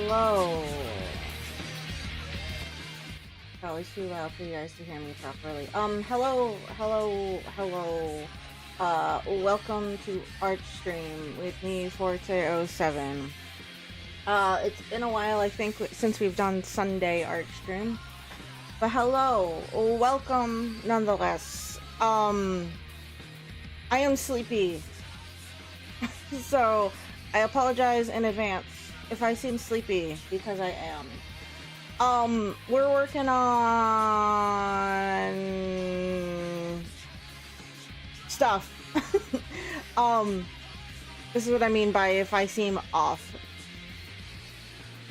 Hello. Oh, it's too loud for you guys to hear me properly. Hello. Welcome to Arch Stream with me, Forte07. It's been a while, I think, since we've done Sunday Arch Stream. But hello, welcome nonetheless. I am sleepy. So, I apologize in advance if I seem sleepy, because I am. We're working on stuff. This is what I mean by if I seem off.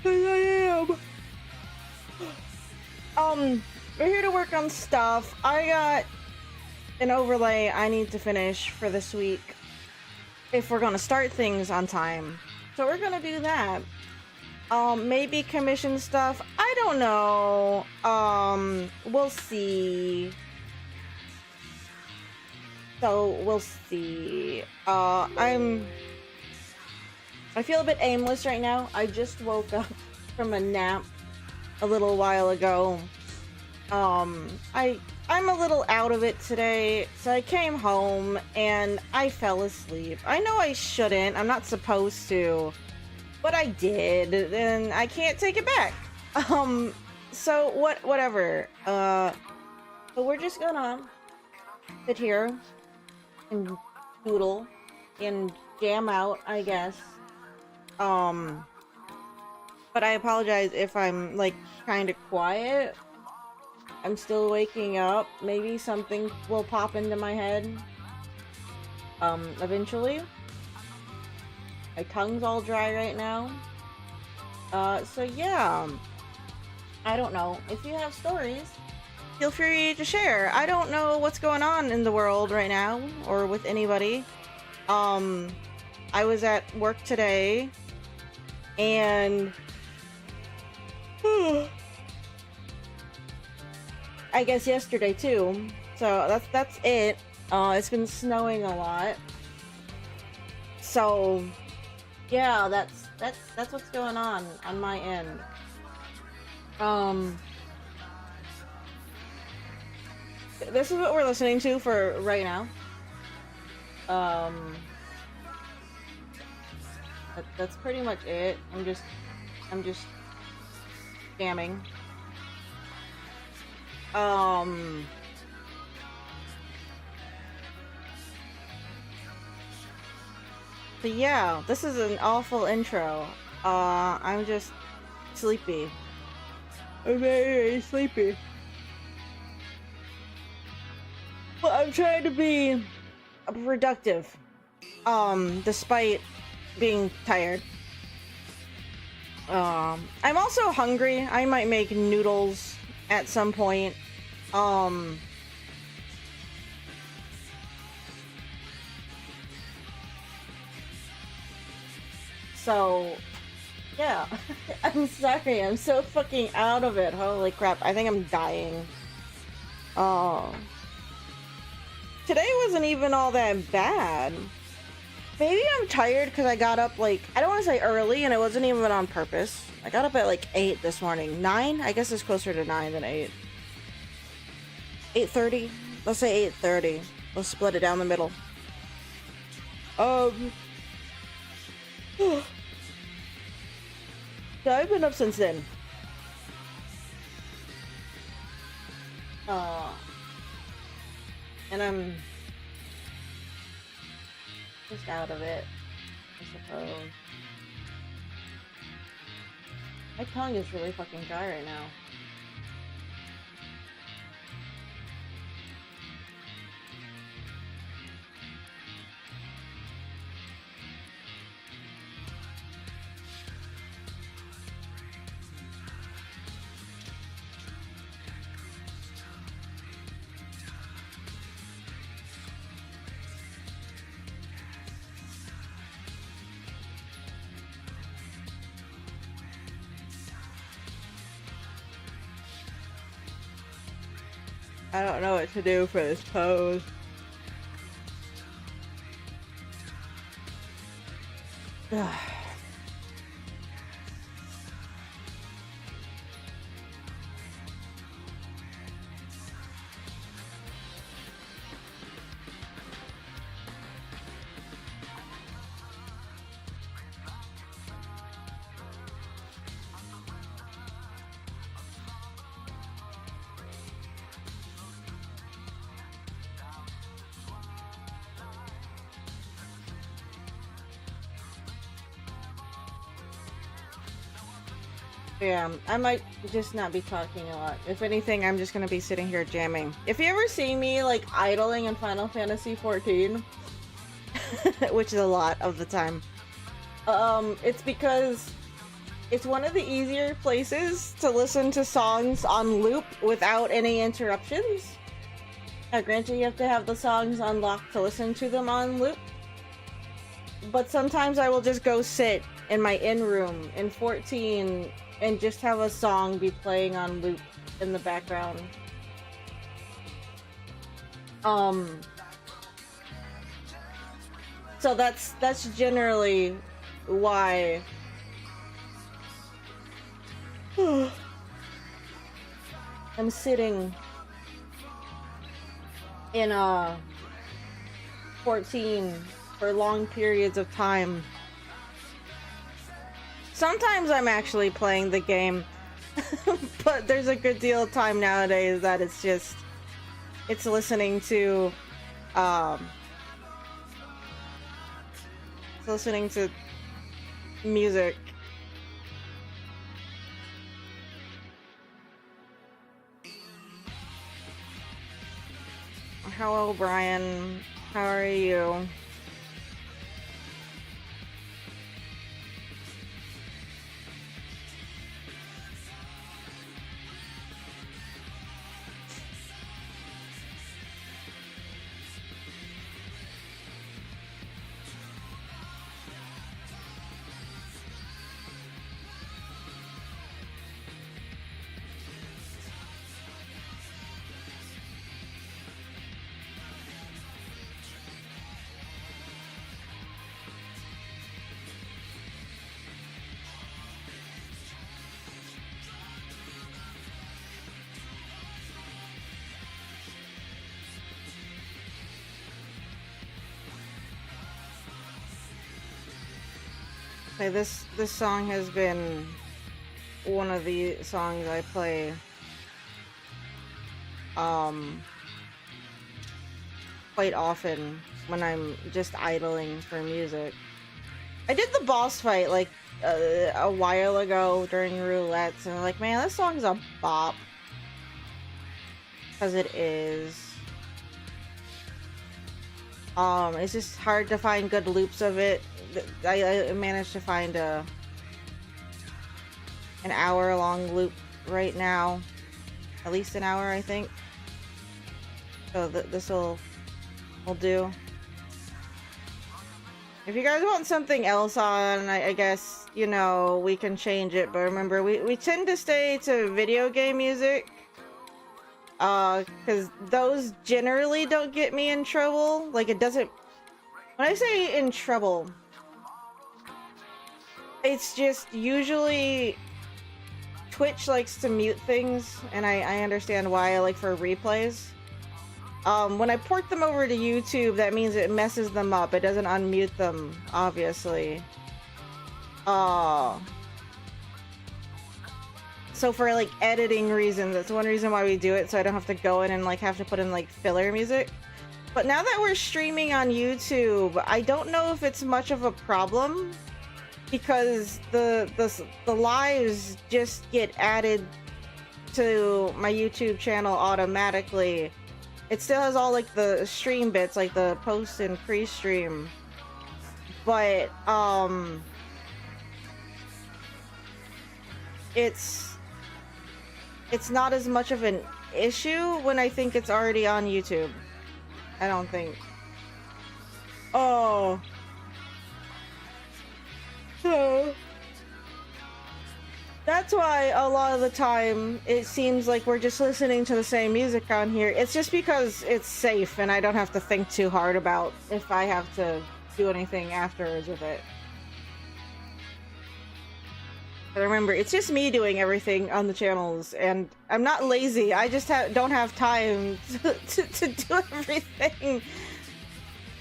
Because I am. We're here to work on stuff. I got an overlay I need to finish for this week if we're gonna start things on time. So we're gonna do that. Maybe commission stuff. I don't know. We'll see. So we'll see. I feel a bit aimless right now. I just woke up from a nap a little while ago. I'm a little out of it today, so I came home and I fell asleep. I know I shouldn't. I'm not supposed to. But I did, and I can't take it back. So whatever. But we're just gonna sit here and doodle and jam out, I guess. But I apologize if I'm like kind of quiet. I'm still waking up. Maybe something will pop into my head. Eventually. My tongue's all dry right now. So yeah. I don't know. If you have stories, feel free to share. I don't know what's going on in the world right now, or with anybody. I was at work today, and I guess yesterday too. So that's it. It's been snowing a lot. So Yeah, that's what's going on my end. Um, this is what we're listening to for right now. Um, that's pretty much it. I'm just jamming. Um, but yeah, this is an awful intro. I'm just sleepy. I'm very sleepy. But I'm trying to be productive. Despite being tired. I'm also hungry. I might make noodles at some point. So yeah. I'm sorry, I'm so fucking out of it. Holy crap, I think I'm dying. Today wasn't even all that bad. Maybe I'm tired because I got up like, I don't want to say early, and it wasn't even on purpose. I got up at like 8 this morning. 9? I guess it's closer to 9 than 8. 8:30? Let's say 8:30. Let's split it down the middle. So I've been up since then. And I'm just out of it, I suppose. My tongue is really fucking dry right now. I don't know what to do for this pose. Yeah, I might just not be talking a lot. If anything, I'm just gonna be sitting here jamming. If you ever see me like idling in Final Fantasy 14, which is a lot of the time, it's because it's one of the easier places to listen to songs on loop without any interruptions. Now, granted, you have to have the songs unlocked to listen to them on loop, but sometimes I will just go sit in my in-room in 14 and just have a song be playing on loop in the background. So that's generally why I'm sitting in 14 for long periods of time. Sometimes I'm actually playing the game, but there's a good deal of time nowadays that it's listening to, music. Hello, Brian. How are you? Okay, this song has been one of the songs I play quite often when I'm just idling for music. I did the boss fight like a while ago during roulettes, and I'm like, man, this song's a bop. Because it is. It's just hard to find good loops of it. I managed to find an hour-long loop right now. At least an hour, I think. So this will do. If you guys want something else on, I guess, you know, we can change it. But remember, we tend to stay to video game music. Because those generally don't get me in trouble. Like, it doesn't... When I say in trouble, it's just usually Twitch likes to mute things, and I understand why, like for replays. When I port them over to YouTube, that means it messes them up. It doesn't unmute them, obviously. So for like editing reasons, that's one reason why we do it, so I don't have to go in and like have to put in like filler music. But now that we're streaming on YouTube, I don't know if it's much of a problem, because the lives just get added to my YouTube channel automatically. It still has all like the stream bits, like the post and pre-stream, but it's not as much of an issue when I think it's already on YouTube. I don't think. Oh. So that's why a lot of the time it seems like we're just listening to the same music on here. It's just because it's safe and I don't have to think too hard about if I have to do anything afterwards with it. But remember, it's just me doing everything on the channels, and I'm not lazy. I just don't have time to do everything.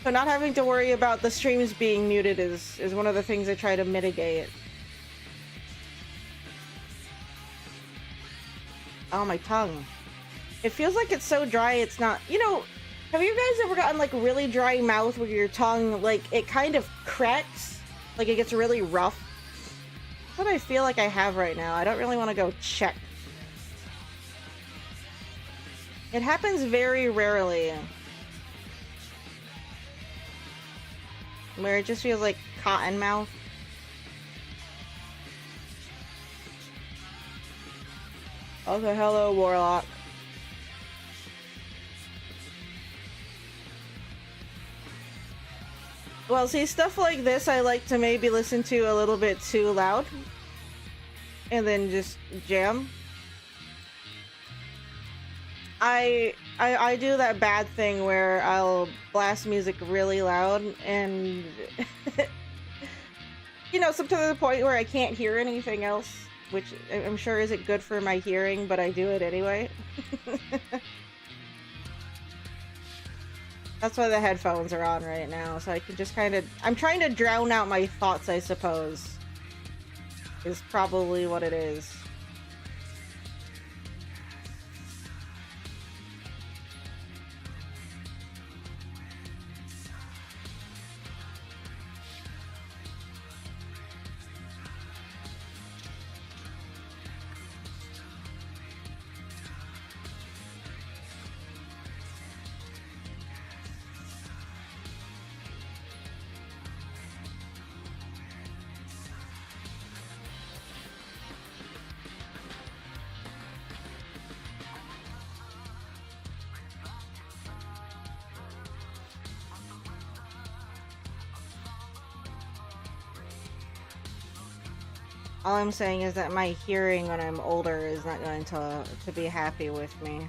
So not having to worry about the streams being muted is one of the things I try to mitigate. Oh, my tongue. It feels like it's so dry it's not... You know, have you guys ever gotten like really dry mouth where your tongue, like, it kind of cracks? Like it gets really rough? That's what I feel like I have right now. I don't really want to go check. It happens very rarely. Where it just feels like cotton mouth. Also, hello, Warlock. Well, see, stuff like this I like to maybe listen to a little bit too loud. And then just jam. I do that bad thing where I'll blast music really loud and... you know, sometimes to the point where I can't hear anything else. Which I'm sure isn't good for my hearing, but I do it anyway. That's why the headphones are on right now, so I can just kind of... I'm trying to drown out my thoughts, I suppose. Is probably what it is. All I'm saying is that my hearing when I'm older is not going to be happy with me.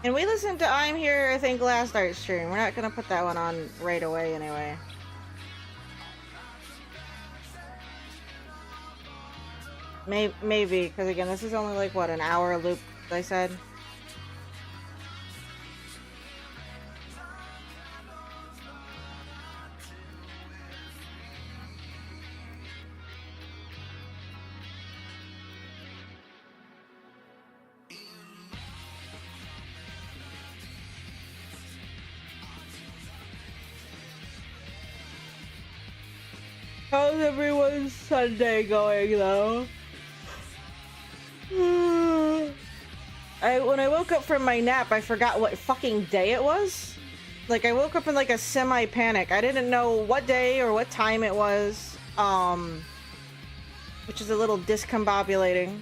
And we listened to I'm Here, I think, last art stream. We're not gonna put that one on right away anyway. Maybe, because again, this is only like, what, an hour loop, as I said? How's everyone's Sunday going, though? When I woke up from my nap, I forgot what fucking day it was. Like, I woke up in like a semi-panic. I didn't know what day or what time it was, which is a little discombobulating.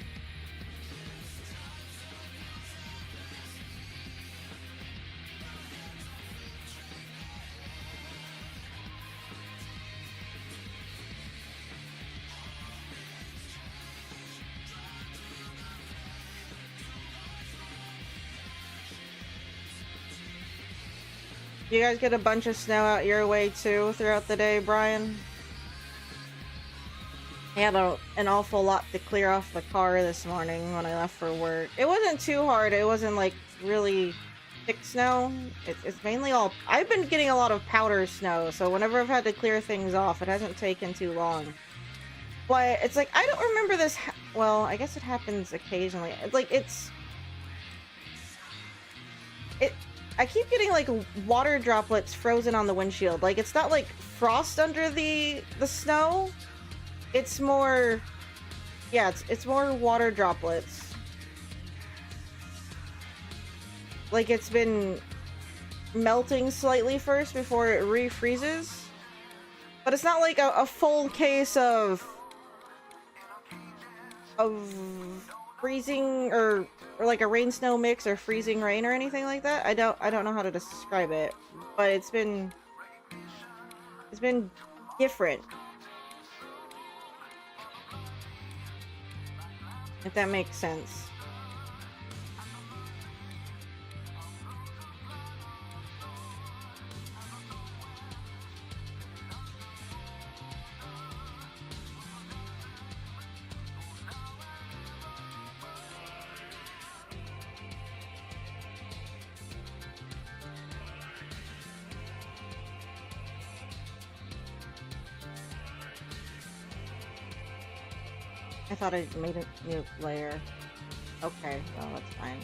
You guys get a bunch of snow out your way too throughout the day, Brian? I had an awful lot to clear off the car this morning when I left for work. It wasn't too hard. It wasn't like really thick snow. It's mainly all... I've been getting a lot of powder snow, so whenever I've had to clear things off, it hasn't taken too long. But it's like, I don't remember this... Well, I guess it happens occasionally. It's like, I keep getting like water droplets frozen on the windshield. Like, it's not like frost under the snow. It's more, yeah, it's more water droplets. Like, it's been melting slightly first before it refreezes. But it's not like a full case of freezing or like a rain snow mix or freezing rain or anything like that. I don't know how to describe it, but it's been different, if that makes sense. I thought I made a new layer. Okay, well, that's fine.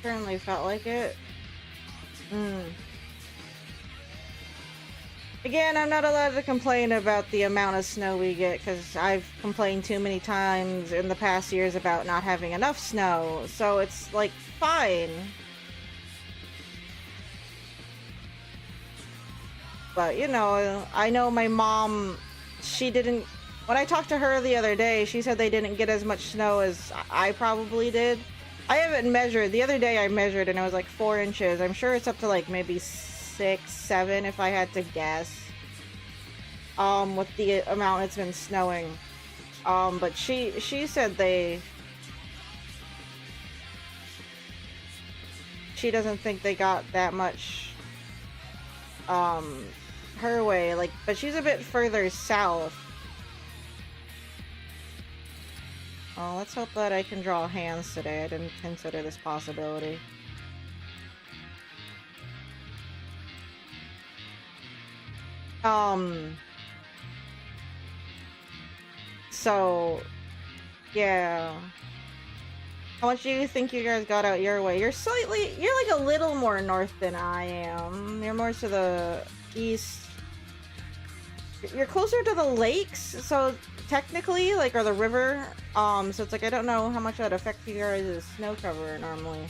Certainly felt like it. Again, I'm not allowed to complain about the amount of snow we get, because I've complained too many times in the past years about not having enough snow, so it's like fine. But you know, I know my mom, she didn't, when I talked to her the other day, she said they didn't get as much snow as I probably did. I haven't measured. The other day I measured and it was like 4 inches. I'm sure it's up to like maybe 6, 7 if I had to guess. With the amount it's been snowing. But she said she doesn't think they got that much her way, like, but she's a bit further south. Oh, let's hope that I can draw hands today. I didn't consider this possibility. So, yeah. How much do you think you guys got out your way? You're like a little more north than I am. You're more to the east. You're closer to the lakes, so technically, like, or the river. So it's like, I don't know how much that affects you guys' snow cover normally.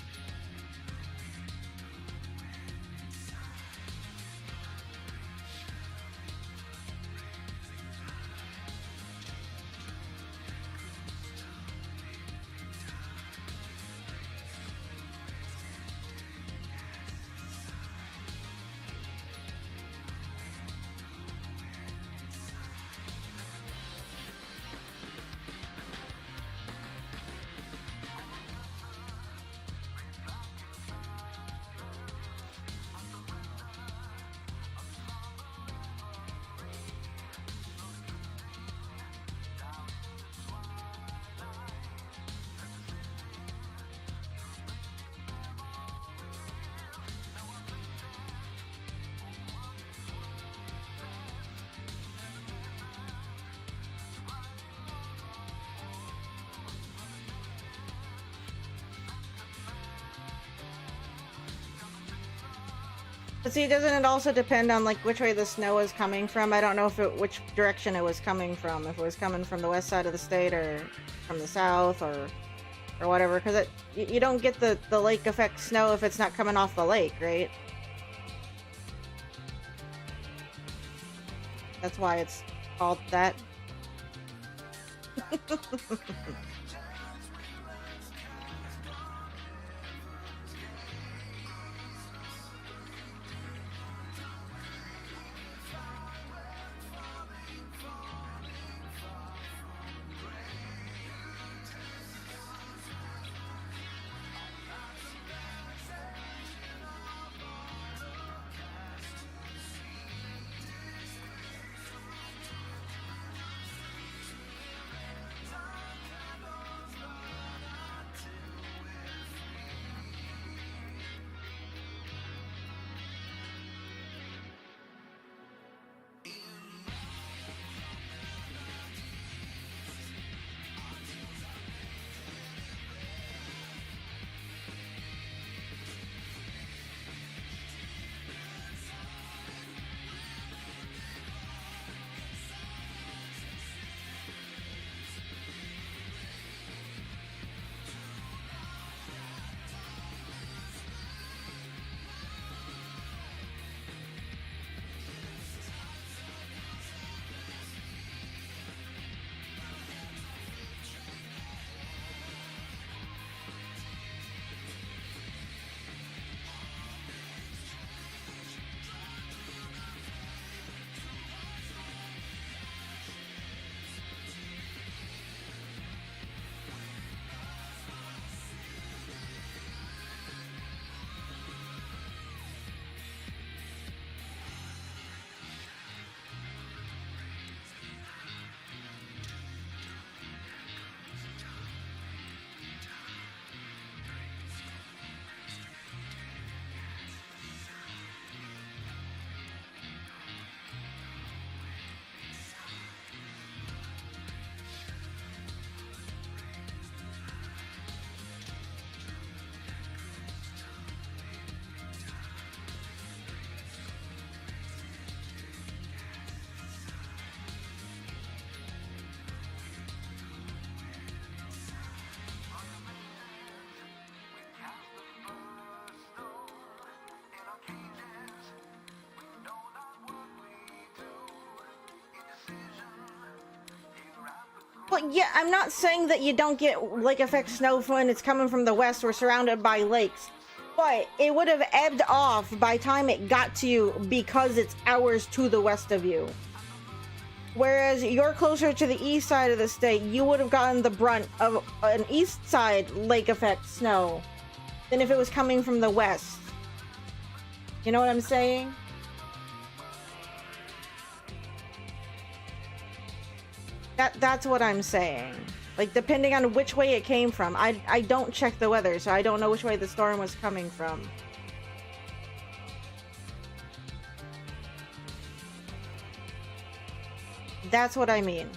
But see, doesn't it also depend on, like, which way the snow is coming from? I don't know which direction it was coming from. If it was coming from the west side of the state or from the south or whatever. Because you don't get the lake effect snow if it's not coming off the lake, right? That's why it's called that. Well, yeah, I'm not saying that you don't get lake effect snow when it's coming from the west. We're surrounded by lakes. But it would have ebbed off by time it got to you because it's hours to the west of you. Whereas you're closer to the east side of the state, you would have gotten the brunt of an east side lake effect snow than if it was coming from the west. You know what I'm saying? That's what I'm saying. Like, depending on which way it came from. I don't check the weather, so I don't know which way the storm was coming from. That's what I mean.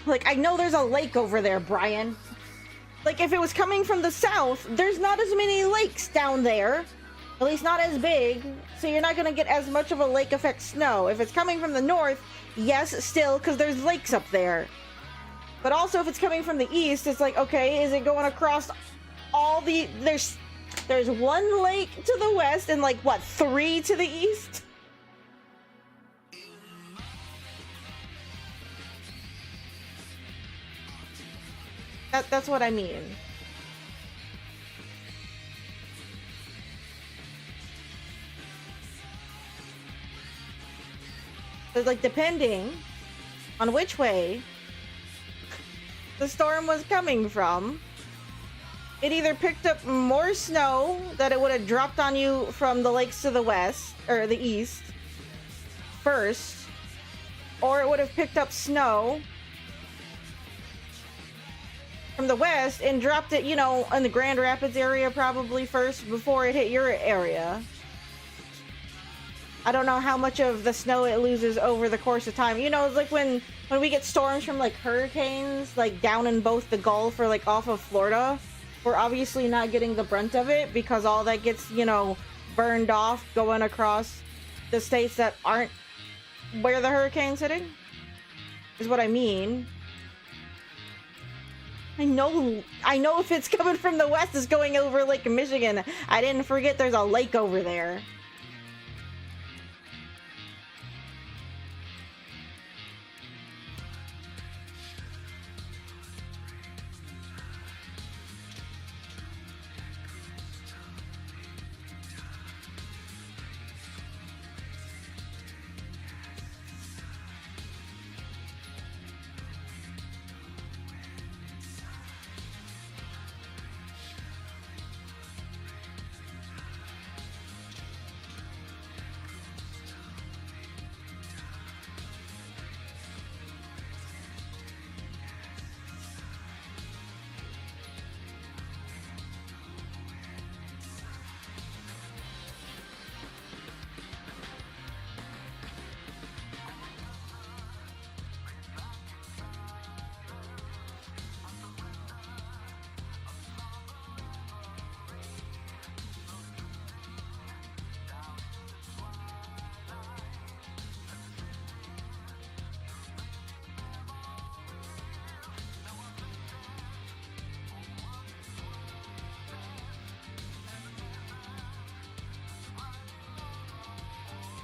Like, I know there's a lake over there, Brian. Like, if it was coming from the south, there's not as many lakes down there. At least not as big. So you're not gonna get as much of a lake effect snow. If it's coming from the north, yes, still, because there's lakes up there. But also, if it's coming from the east, it's like, okay, is it going across all the... There's one lake to the west and, like, what, 3 to the east? That's what I mean. But, like, depending on which way the storm was coming from, it either picked up more snow that it would have dropped on you from the lakes to the west, or the east, first, or it would have picked up snow from the west and dropped it, you know, in the Grand Rapids area probably first before it hit your area. I don't know how much of the snow it loses over the course of time. You know, it's like when we get storms from, like, hurricanes, like, down in both the Gulf or, like, off of Florida. We're obviously not getting the brunt of it because all that gets, you know, burned off going across the states that aren't where the hurricane's hitting, is what I mean. I know if it's coming from the west, it's going over Lake Michigan. I didn't forget there's a lake over there.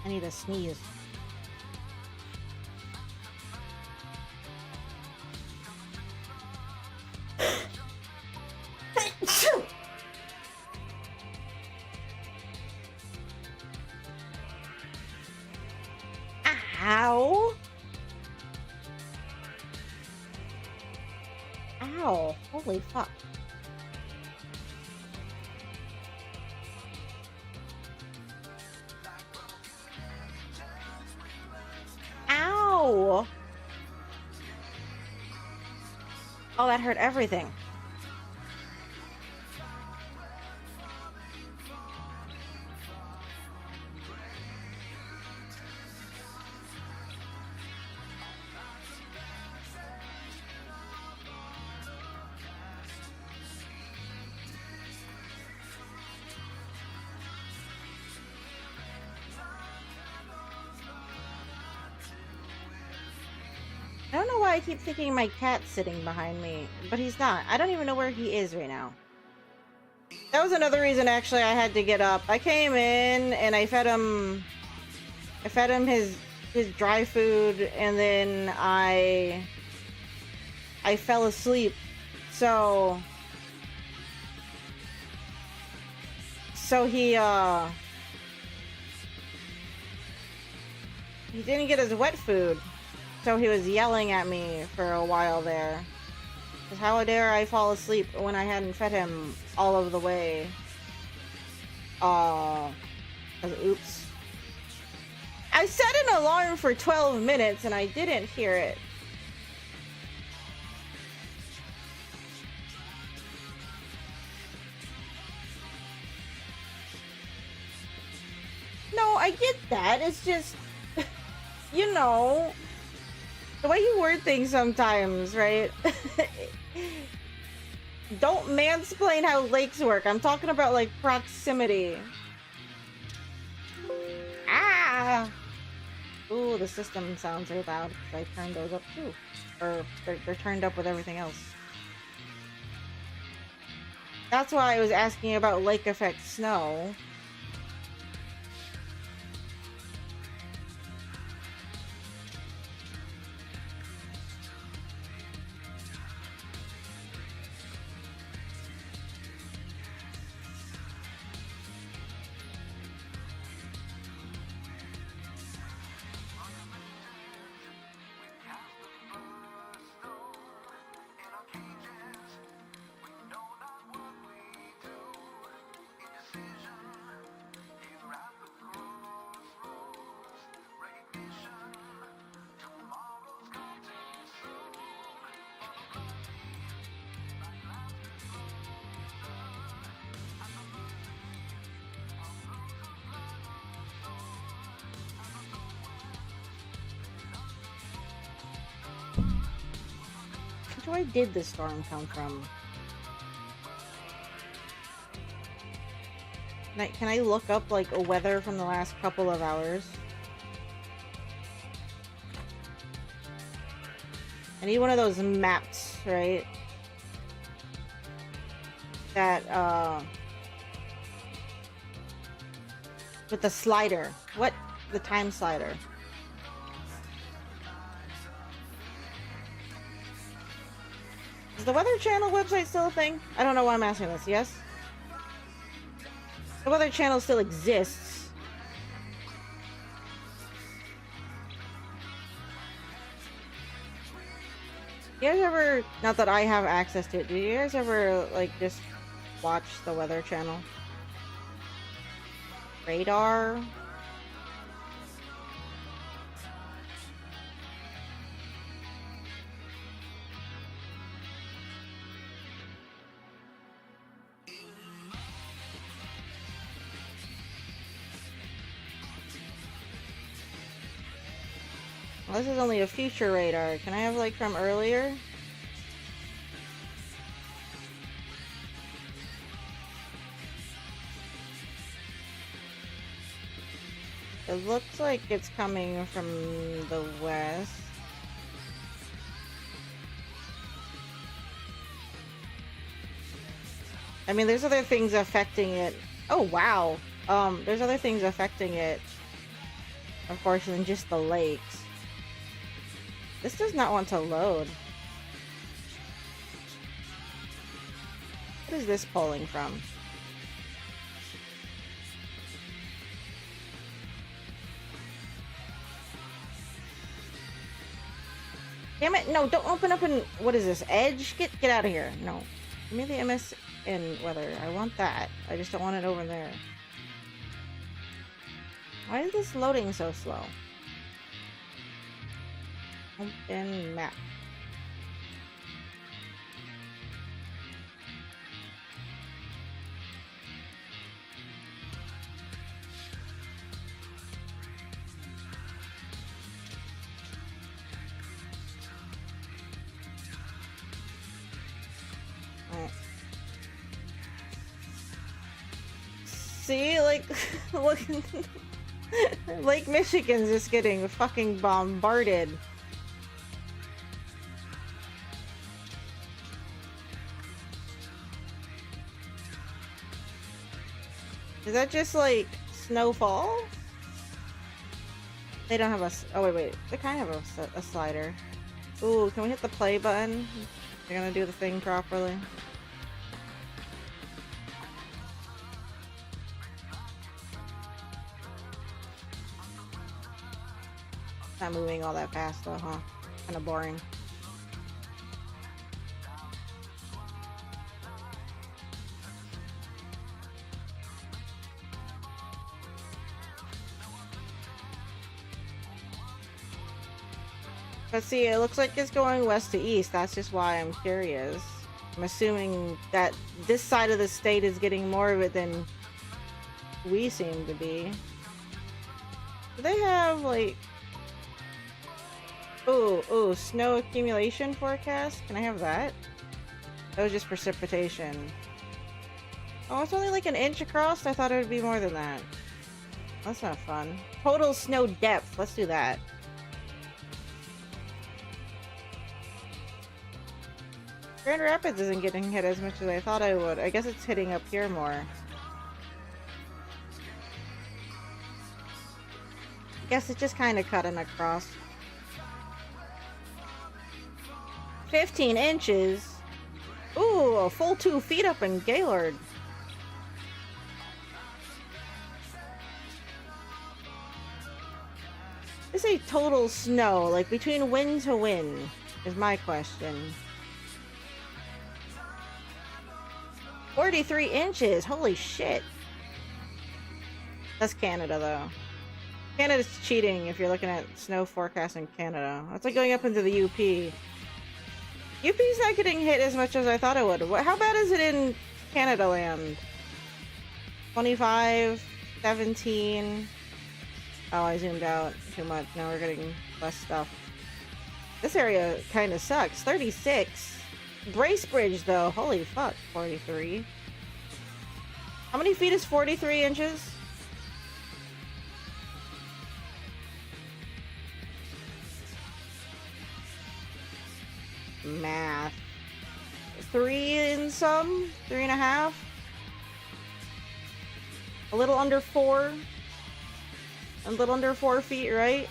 I need to sneeze. Ow! Ow! Holy fuck. Ow! Oh, that hurt everything. I don't know why I keep thinking my cat's sitting behind me, but he's not. I don't even know where he is right now. That was another reason, actually, I had to get up. I came in and I fed him his dry food, and then I fell asleep. So he didn't get his wet food. So he was yelling at me for a while there. 'Cause how dare I fall asleep when I hadn't fed him all of the way? Oops. I set an alarm for 12 minutes and I didn't hear it. No, I get that. It's just, you know, The way you word things sometimes, right? Don't mansplain how lakes work. I'm talking about, like, proximity. Ah! Ooh, the system sounds are loud because I turned those up too. Or they're turned up with everything else. That's why I was asking about lake effect snow. Where did the storm come from? Can I look up, like, a weather from the last couple of hours? I need one of those maps, right? That, with the slider. What? The time slider. Is the Weather Channel website still a thing? I don't know why I'm asking this, yes? The Weather Channel still exists. You guys ever, not that I have access to it, do you guys ever, like, just watch the Weather Channel? Radar? Well, this is only a future radar. Can I have, like, from earlier? It looks like it's coming from the west. I mean, there's other things affecting it. Oh, wow. There's other things affecting it, of course, than just the lakes. This does not want to load. What is this pulling from? Damn it, no, don't open up and what is this? Edge? Get out of here. No. Give me the MSN weather. I want that. I just don't want it over there. Why is this loading so slow? Open map. Alright. See, like, look, Lake Michigan's just getting fucking bombarded. Is that just, like, snowfall? They don't have a... Oh, wait. They kind of have a slider. Ooh, can we hit the play button? They're gonna do the thing properly. Not moving all that fast, though, huh? Kind of boring. But see, it looks like it's going west to east. That's just why I'm curious. I'm assuming that this side of the state is getting more of it than we seem to be. Do they have, like... Ooh, snow accumulation forecast. Can I have that? That was just precipitation. Oh, it's only like an inch across? I thought it would be more than that. That's not fun. Total snow depth. Let's do that. Grand Rapids isn't getting hit as much as I thought I would. I guess it's hitting up here more. I guess it just kind of cutting across. 15 inches? Ooh, a full 2 feet up in Gaylord. Is a total snow, like between win to win, is my question. 43 inches, holy shit. That's Canada though. Canada's cheating if you're looking at snow forecast in Canada. That's like going up into the UP. UP's not getting hit as much as I thought it would. How bad is it in Canada land? 25, 17. Oh, I zoomed out too much. Now we're getting less stuff. This area kind of sucks. 36. Bracebridge, though. Holy fuck. 43. How many feet is 43 inches? Math. 3 and some? 3.5? A little under 4? A little under 4 feet, right?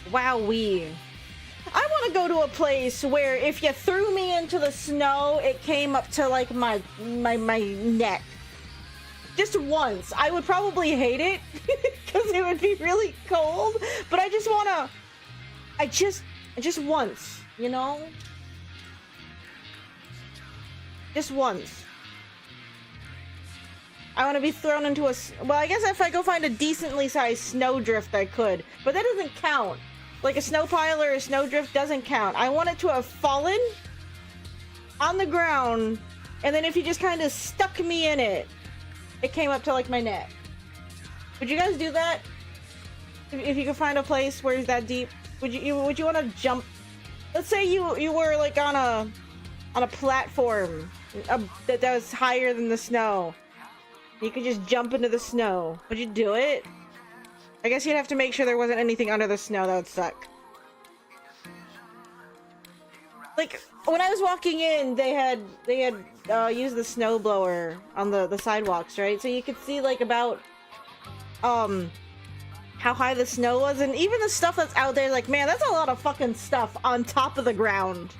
Wowee. I want to go to a place where if you threw me into the snow, it came up to like my neck. Just once. I would probably hate it because it would be really cold, but I just want to, just once, you know? Just once. I want to be thrown into a... Well, I guess if I go find a decently sized snowdrift, I could. But that doesn't count. Like a snow pile or a snowdrift doesn't count. I want it to have fallen on the ground, and then if you just kind of stuck me in it, it came up to like my neck. Would you guys do that? If you could find a place where it's that deep, would you want to jump? Let's say you were like on a platform that was higher than the snow. You could just jump into the snow. Would you do it? I guess you'd have to make sure there wasn't anything under the snow. That would suck. Like, when I was walking in, they had used the snowblower on the sidewalks, right? So you could see, like, about, how high the snow was. And even the stuff that's out there, like, man, that's a lot of fucking stuff on top of the ground.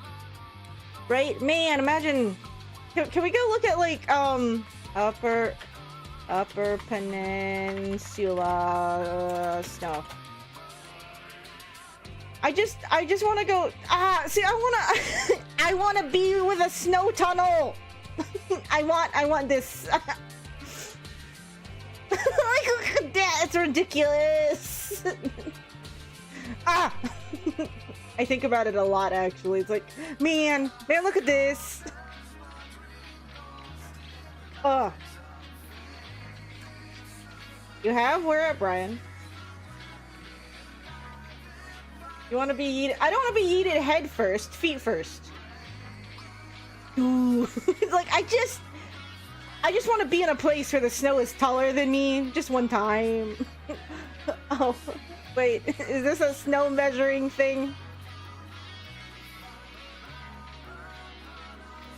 Right? Man, imagine... Can we go look at, like, Upper Peninsula snow. I just want to go. See, I want to be with a snow tunnel. I want this. Like, look at that. It's ridiculous. I think about it a lot, actually. It's like, man, look at this. You have? Where at, Brian? You want to be yeeted? I don't want to be yeeted head first, feet first. Ooh. Like, I just want to be in a place where the snow is taller than me, just one time. Oh, wait, is this a snow measuring thing?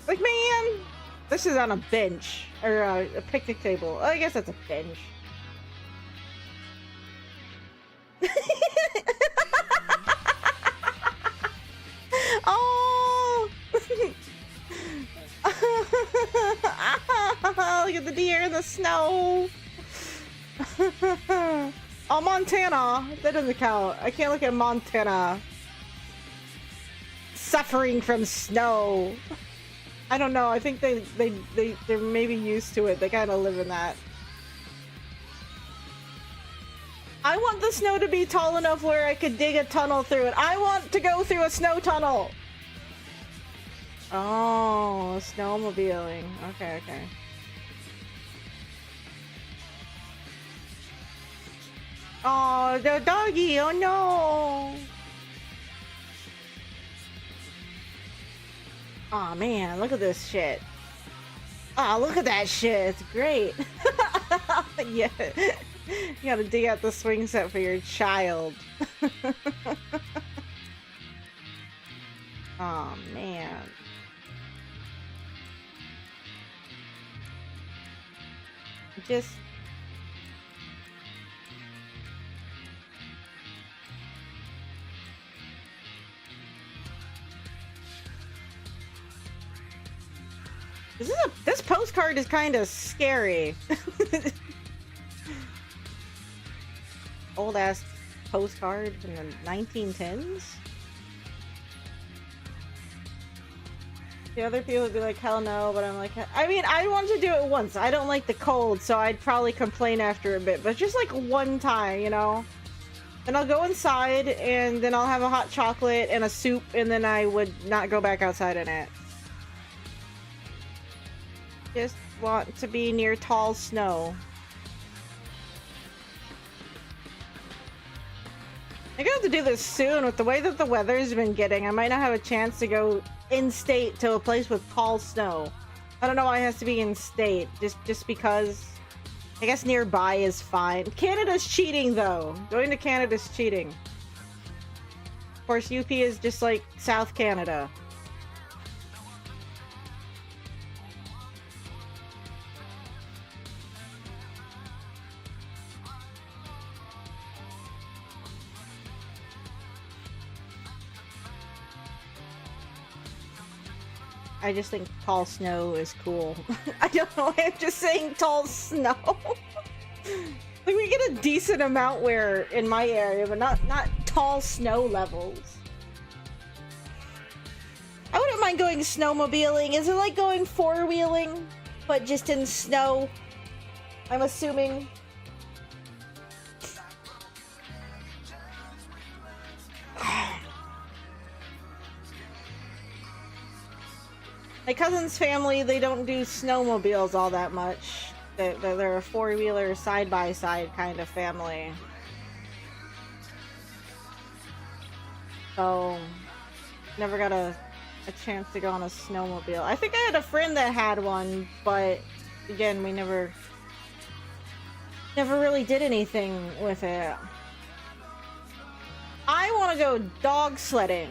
Like, man, this is on a bench, or a picnic table. I guess that's a bench. Oh! Look at the deer in the snow. Oh, Montana. That doesn't count. I can't look at Montana. Suffering from snow. I don't know. I think they're maybe used to it. They kind of live in that. I want the snow to be tall enough where I could dig a tunnel through it. I want to go through a snow tunnel. Oh, snowmobiling. Okay. Oh, the doggy. Oh no. Aw, man, look at this shit. Aw, look at that shit. It's great. Yeah. You gotta dig out the swing set for your child. Aw, man. Just... This postcard is kind of scary. Old ass postcard from the 1910s. The other people would be like, hell no, but I'm like, I mean, I want to do it once. I don't like the cold, so I'd probably complain after a bit, but just like one time, you know? And I'll go inside, and then I'll have a hot chocolate and a soup, and then I would not go back outside in it. Just want to be near tall snow. I'm gonna have to do this soon with the way that the weather's been getting. I might not have a chance to go in-state to a place with tall snow. I don't know why it has to be in-state. Just because... I guess nearby is fine. Canada's cheating, though. Going to Canada's cheating. Of course, UP is just like South Canada. I just think tall snow is cool. I don't know, I'm just saying tall snow. Like, we get a decent amount where in my area, but not tall snow levels. I wouldn't mind going snowmobiling. Is it like going four-wheeling, but just in snow? I'm assuming. My cousin's family, they don't do snowmobiles all that much. They're a four-wheeler, side-by-side kind of family. So, never got a chance to go on a snowmobile. I think I had a friend that had one, but again, we never really did anything with it. I want to go dog sledding.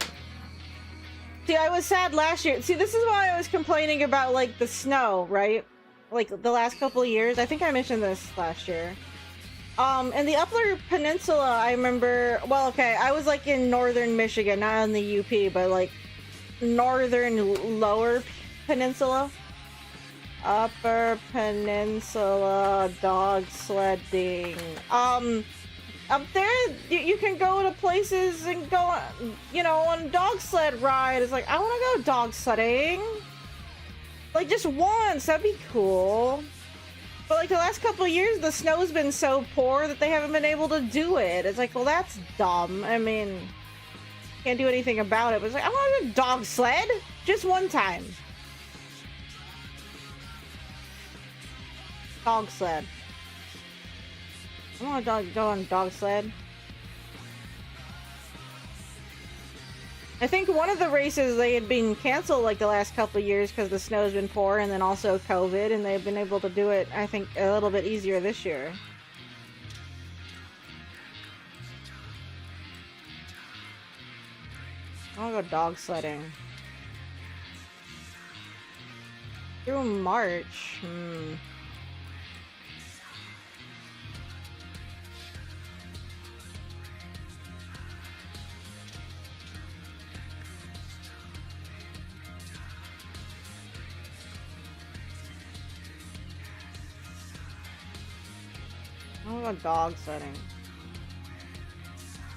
See, I was sad last year. See, this is why I was complaining about, like, the snow, right? Like, the last couple of years. I think I mentioned this last year. In the Upper Peninsula, I remember... Well, okay, I was, like, in northern Michigan, not in the UP, but, like, northern lower peninsula. Upper Peninsula dog sledding. Up there, you can go to places and go, you know, on dog sled ride. It's like, I want to go dog sledding. Like, just once. That'd be cool. But, like, the last couple of years, the snow's been so poor that they haven't been able to do it. It's like, well, that's dumb. I mean, can't do anything about it. But it's like, I want to go dog sled. Just one time. Dog sled. I want to go on dog sled. I think one of the races, they had been canceled like the last couple of years because the snow's been poor, and then also COVID, and they've been able to do it, I think, a little bit easier this year. I want to go dog sledding. Through March. I'm gonna go dog sledding.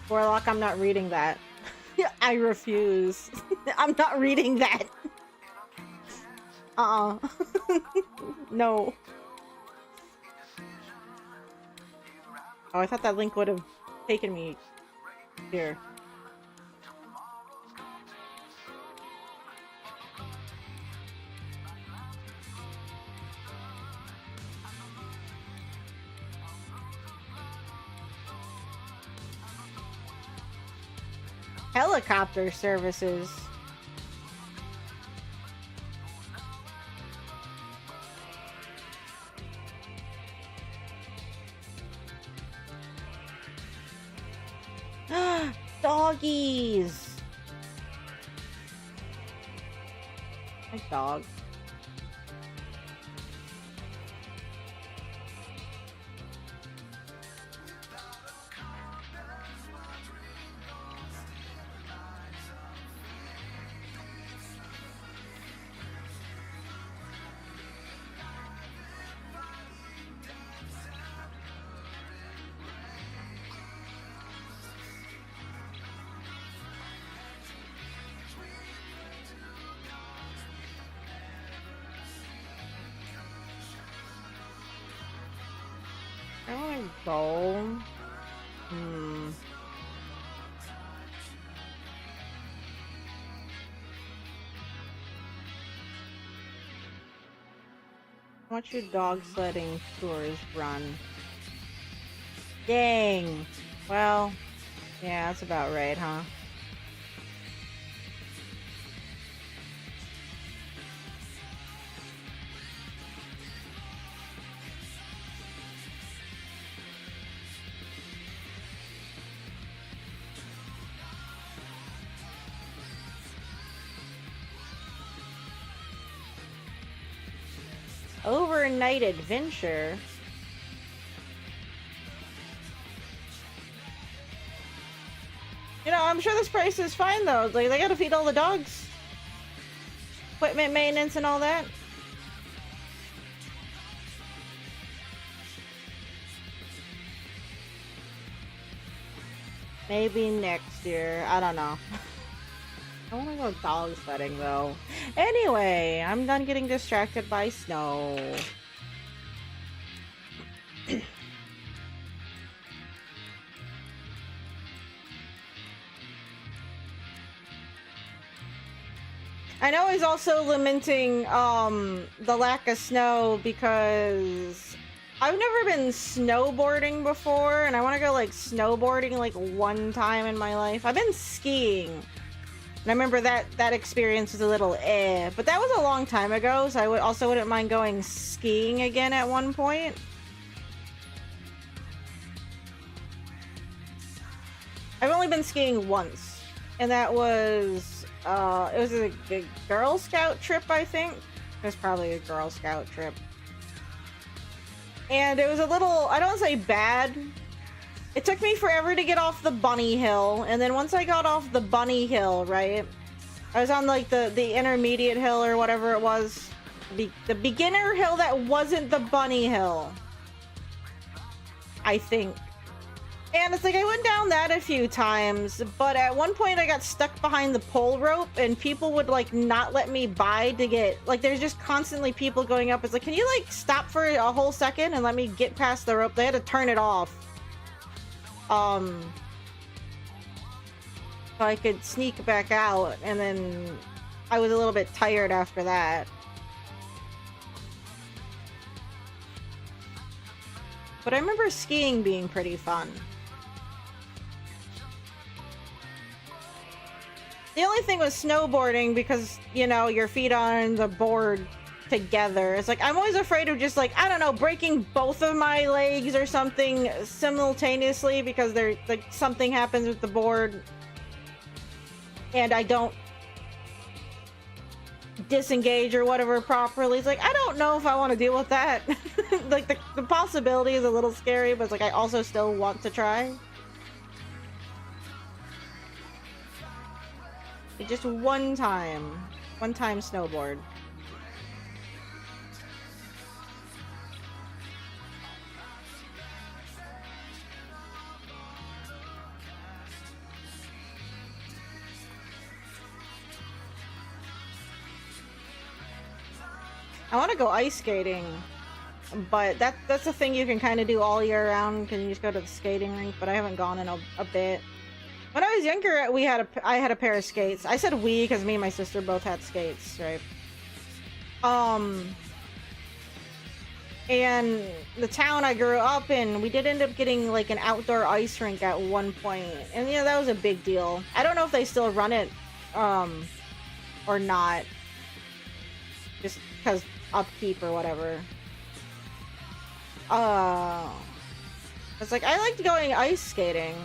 Warlock, I'm not reading that. I refuse. I'm not reading that. No. Oh, I thought that link would have taken me here. Helicopter services. Doggies! My dog. I wanna go. How much your dog sledding tours run? Dang. Well, yeah, that's about right, huh? Overnight adventure. You know, I'm sure this price is fine though. Like, they gotta feed all the dogs. Equipment maintenance and all that. Maybe next year. I don't know. I wanna go dog sledding though. Anyway, I'm done getting distracted by snow. I know he's also lamenting the lack of snow because I've never been snowboarding before, and I want to go like snowboarding like one time in my life. I've been skiing, and I remember that experience was a little but that was a long time ago, so I wouldn't mind going skiing again at one point. I've only been skiing once, and that was it was a Girl Scout trip, I think. It was probably a Girl Scout trip. And it was a little, I don't say bad. It took me forever to get off the bunny hill, and then once I got off the bunny hill, right? I was on like the intermediate hill or whatever it was. The beginner hill that wasn't the bunny hill, I think. And it's like I went down that a few times, but at one point I got stuck behind the pole rope, and people would like not let me by to get, like, there's just constantly people going up. It's like, can you like stop for a whole second and let me get past the rope? They had to turn it off. So I could sneak back out, and then I was a little bit tired after that. But I remember skiing being pretty fun. The only thing was snowboarding, because, you know, your feet on the board together. It's like, I'm always afraid of just like, I don't know, breaking both of my legs or something simultaneously, because there, like, something happens with the board and I don't disengage or whatever properly. It's like, I don't know if I want to deal with that. Like, the possibility is a little scary, but it's like, I also still want to try. Just one time snowboard. I want to go ice skating, but that's a thing you can kind of do all year round. Can you just go to the skating rink? But I haven't gone in a bit. When I was younger, I had a pair of skates. I said we because me and my sister both had skates, right? And the town I grew up in, we did end up getting like an outdoor ice rink at one point, and yeah, that was a big deal. I don't know if they still run it, or not, just because upkeep or whatever. It's like, I liked going ice skating.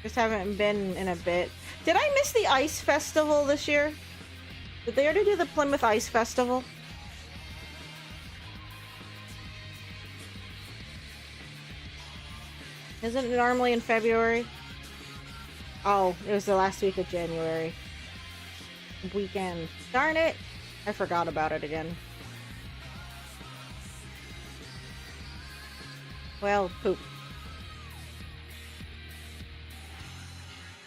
Just haven't been in a bit. Did I miss the Ice Festival this year? Did they already do the Plymouth Ice Festival? Isn't it normally in February? Oh, it was the last week of January. Weekend. Darn it! I forgot about it again. Well, poop.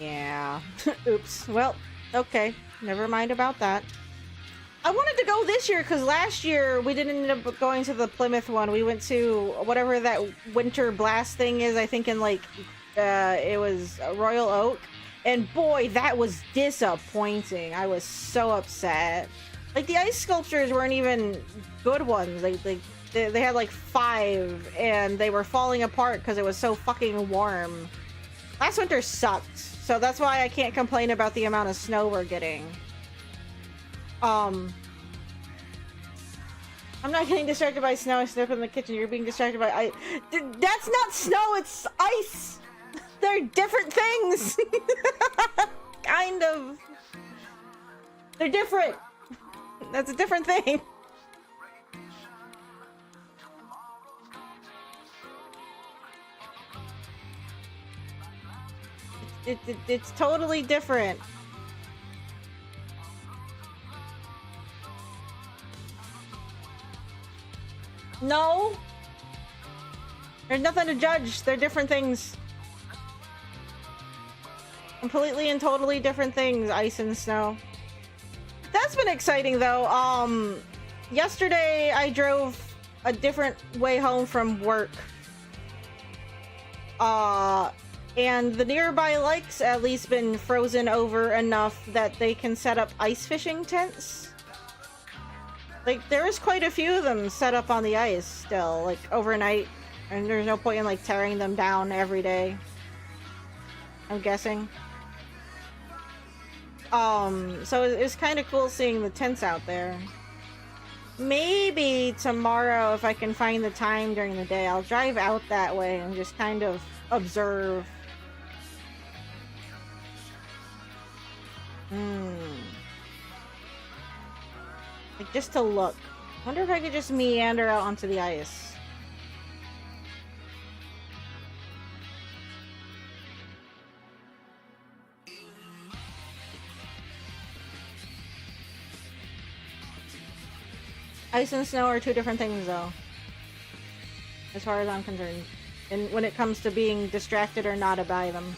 Yeah. Oops. Well, okay. Never mind about that. I wanted to go this year because last year we didn't end up going to the Plymouth one. We went to whatever that winter blast thing is. I think in like, it was Royal Oak. And boy, that was disappointing. I was so upset. Like, the ice sculptures weren't even good ones. They had like 5 and they were falling apart because it was so fucking warm. Last winter sucked. So that's why I can't complain about the amount of snow we're getting. I'm not getting distracted by snow. I step in the kitchen. You're being distracted by ice. That's not snow, it's ice! They're different things! Kind of. They're different. That's a different thing. It's totally different. No. There's nothing to judge. They're different things. Completely and totally different things, ice and snow. That's been exciting though. Yesterday I drove a different way home from work. And the nearby lakes at least been frozen over enough that they can set up ice fishing tents. Like, there is quite a few of them set up on the ice still, like, overnight. And there's no point in, like, tearing them down every day. I'm guessing. So it's kind of cool seeing the tents out there. Maybe tomorrow, if I can find the time during the day, I'll drive out that way and just kind of observe. Like, just to look. Wonder if I could just meander out onto the ice. Ice and snow are two different things, though. As far as I'm concerned. And when it comes to being distracted or not by them.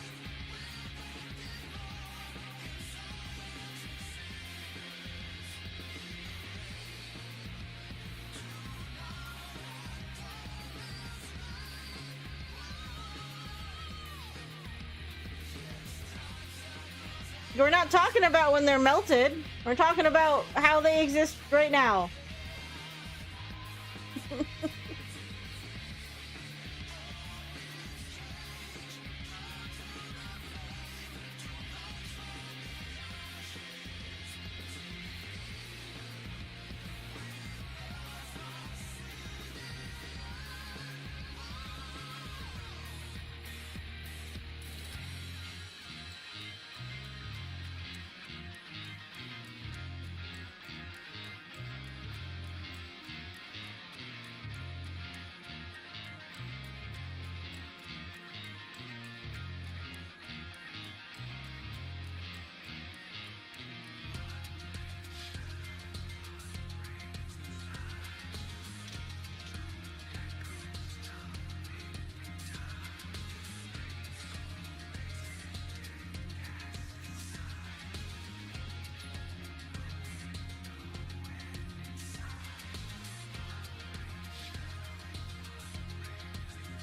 We're not talking about when they're melted. We're talking about how they exist right now.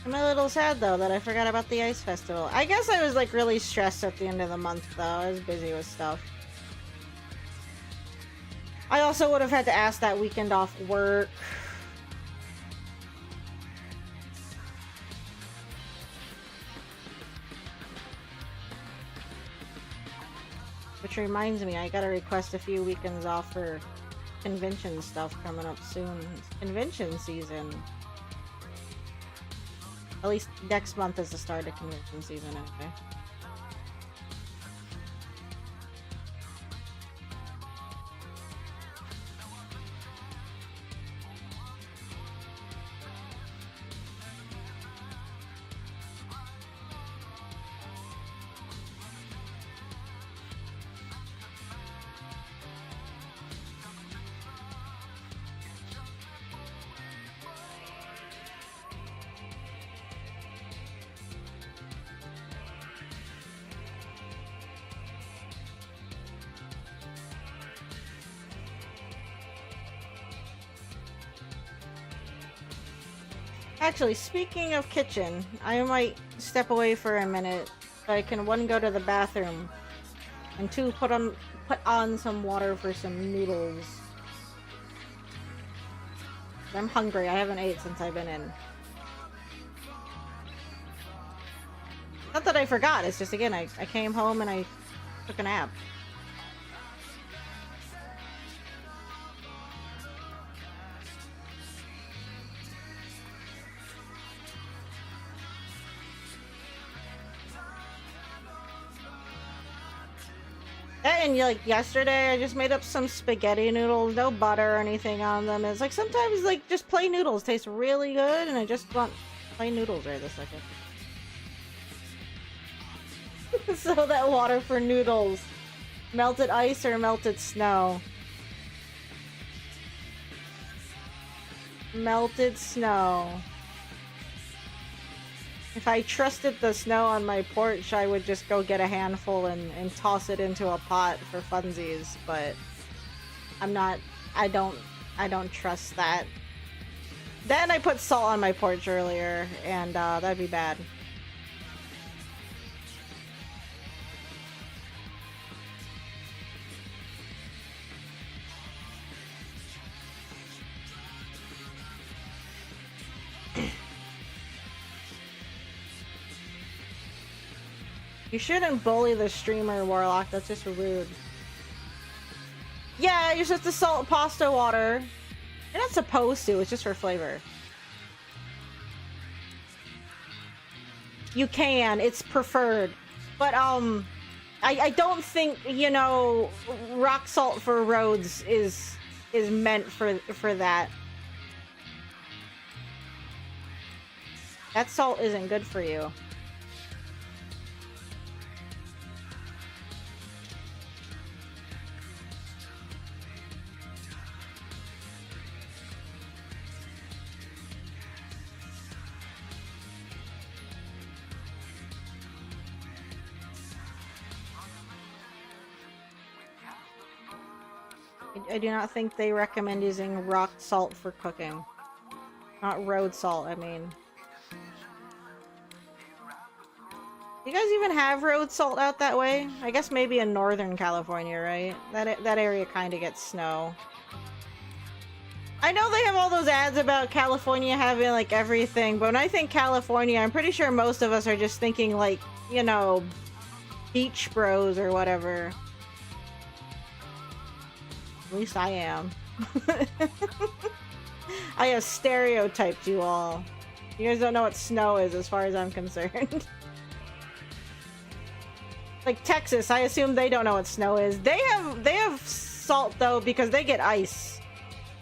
I'm a little sad though that I forgot about the ice festival. I guess I was like really stressed at the end of the month though. I was busy with stuff. I also would have had to ask that weekend off work. Which reminds me, I gotta request a few weekends off for convention stuff coming up soon. It's convention season. At least next month is the start of convention season, anyway. Actually, speaking of kitchen, I might step away for a minute so I can, one, go to the bathroom, and two, put on some water for some noodles. I'm hungry. I haven't ate since I've been in. Not that I forgot, it's just, again, I came home and I took a nap. And like yesterday, I just made up some spaghetti noodles, no butter or anything on them. It's like sometimes like just plain noodles taste really good, and I just want plain noodles right this second. So that water for noodles, melted ice or melted snow? Melted snow. If I trusted the snow on my porch, I would just go get a handful and toss it into a pot for funsies, but I'm not, I don't trust that. Then I put salt on my porch earlier, and that'd be bad. You shouldn't bully the streamer, Warlock. That's just rude. Yeah, you're supposed to salt pasta water. You're not supposed to. It's just for flavor. You can. It's preferred. But, I don't think, you know, rock salt for roads is meant for that. That salt isn't good for you. I do not think they recommend using rock salt for cooking. Not road salt, I mean. Do you guys even have road salt out that way? I guess maybe in Northern California, right? That area kind of gets snow. I know they have all those ads about California having, like, everything, but when I think California, I'm pretty sure most of us are just thinking, like, you know, Beach Bros or whatever. At least I am. I have stereotyped you all. You guys don't know what snow is as far as I'm concerned. Like Texas, I assume they don't know what snow is. They have salt though because they get ice.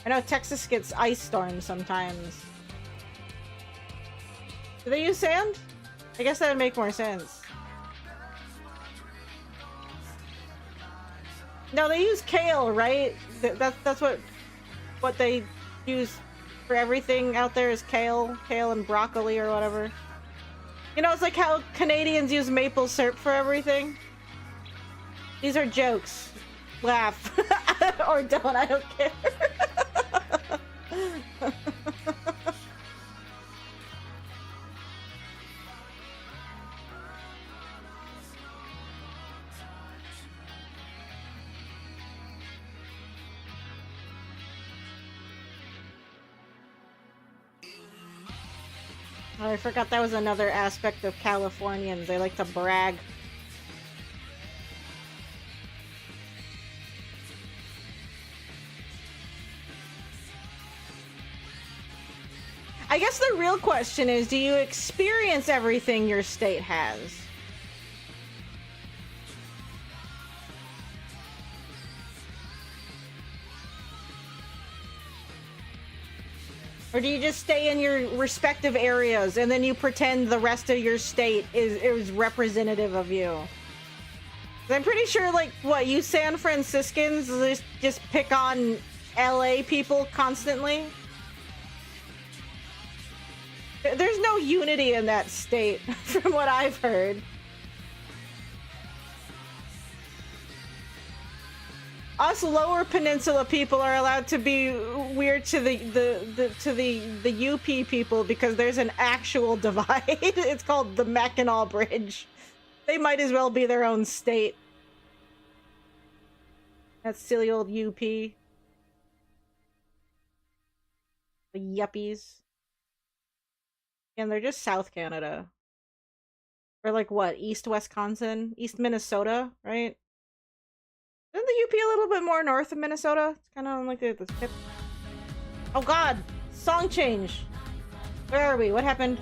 I know Texas gets ice storms sometimes. Do they use sand? I guess that would make more sense. No, they use kale, right? That's what they use for everything out there is kale and broccoli or whatever. You know, it's like how Canadians use maple syrup for everything. These are jokes. Laugh. Or don't, I don't care. Oh, I forgot that was another aspect of Californians. They like to brag. I guess the real question is, do you experience everything your state has? Or do you just stay in your respective areas and then you pretend the rest of your state is representative of you? I'm pretty sure, like, what, you San Franciscans just pick on LA people constantly? There's no unity in that state, from what I've heard. Us lower peninsula people are allowed to be weird to the UP people because there's an actual divide. It's called the Mackinac Bridge. They might as well be their own state. That silly old UP. The yuppies. And they're just South Canada. Or like what? East Wisconsin? East Minnesota, right? Isn't the UP a little bit more north of Minnesota? It's kind of on like the tip. Oh god! Song change! Where are we? What happened?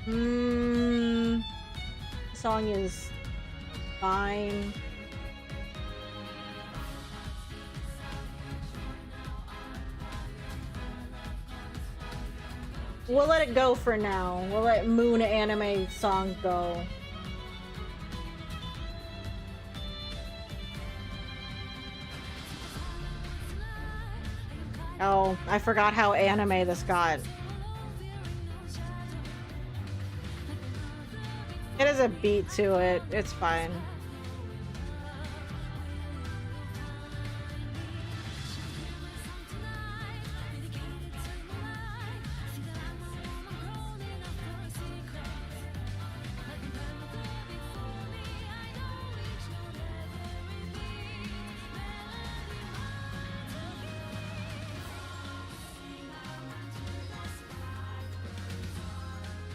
The song is fine. We'll let it go for now. We'll let Moon Anime song go. Oh, I forgot how anime this got. It has a beat to it. It's fine.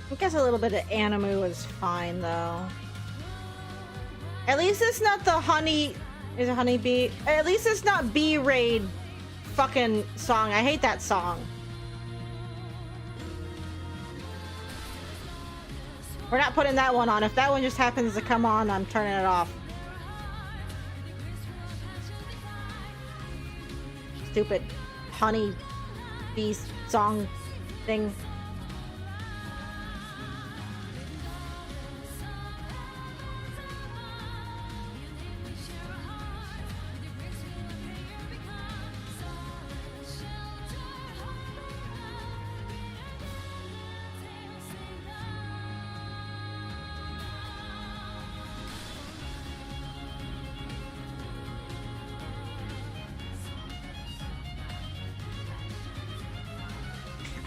I guess a little bit of Animu is fine, though. At least it's not the honey... Is it honeybee? At least it's not B-Raid fucking song. I hate that song. We're not putting that one on. If that one just happens to come on, I'm turning it off. Stupid honeybee song thing.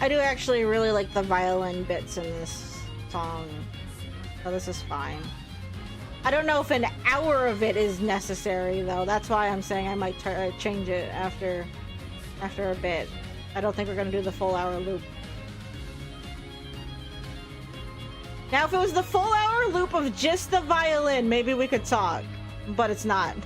I do actually really like the violin bits in this song, so this is fine. I don't know if an hour of it is necessary, though. That's why I'm saying I might change it after a bit. I don't think we're gonna do the full hour loop. Now, if it was the full hour loop of just the violin, maybe we could talk, but it's not.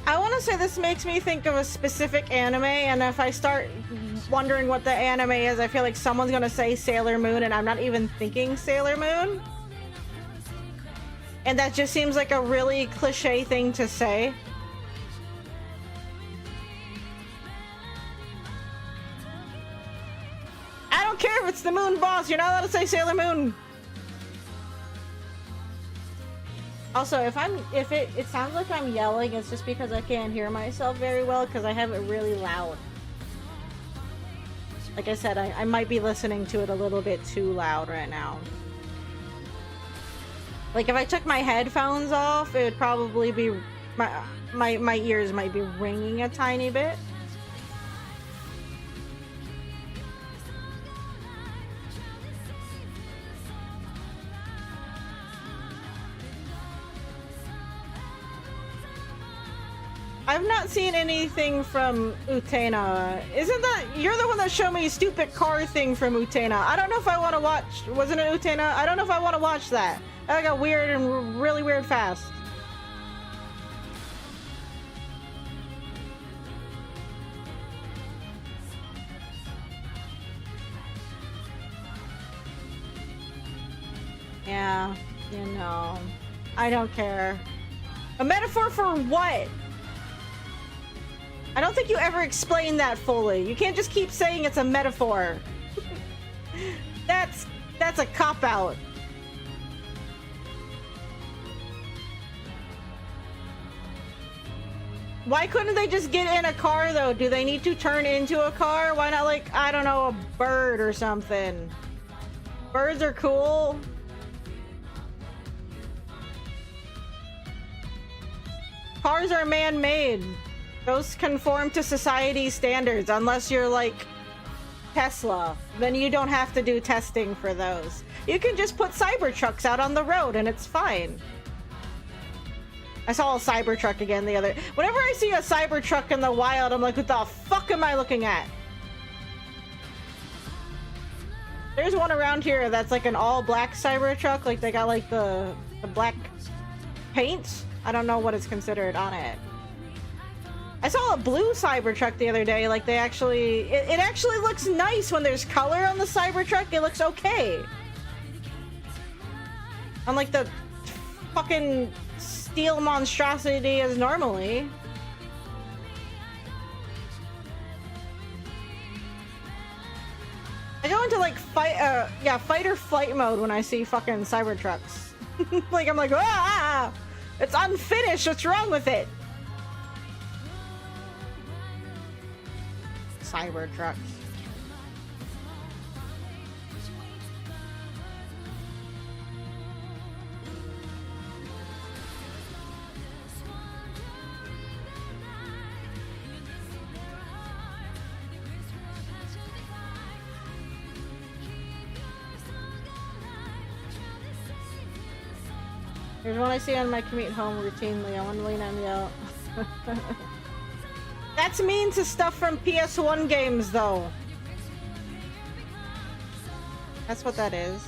I want to say this makes me think of a specific anime, and if I start wondering what the anime is, I feel like someone's gonna say Sailor Moon, and I'm not even thinking Sailor Moon. And that just seems like a really cliche thing to say. I don't care if it's the Moon Boss, you're not allowed to say Sailor Moon. Also, if it sounds like I'm yelling, it's just because I can't hear myself very well because I have it really loud. Like I said, I might be listening to it a little bit too loud right now. Like if I took my headphones off, it would probably be my ears might be ringing a tiny bit. I've not seen anything from Utena. Isn't that... You're the one that showed me a stupid car thing from Utena. I don't know if I want to watch... Wasn't it Utena? I don't know if I want to watch that. That got weird and really weird fast. Yeah, you know. I don't care. A metaphor for what? I don't think you ever explained that fully. You can't just keep saying it's a metaphor. That's a cop-out. Why couldn't they just get in a car, though? Do they need to turn into a car? Why not, like, I don't know, a bird or something? Birds are cool. Cars are man-made. Those conform to society's standards, unless you're, like, Tesla. Then you don't have to do testing for those. You can just put Cybertrucks out on the road, and it's fine. I saw a Cybertruck again the other... Whenever I see a Cybertruck in the wild, I'm like, what the fuck am I looking at? There's one around here that's like an all-black Cybertruck. Like, they got, like, the black paint. I don't know what it's considered on it. I saw a blue Cybertruck the other day. Like, they actually... It actually looks nice when there's color on the Cybertruck. It looks okay. Unlike the fucking steel monstrosity as normally. I go into, like, fight or flight mode when I see fucking Cybertrucks. Like, I'm like, ah! It's unfinished! What's wrong with it? Cybertrucks. Here's one I see on my commute home routinely. I want to lean on yell. That's mean to stuff from PS1 games, though. That's what that is.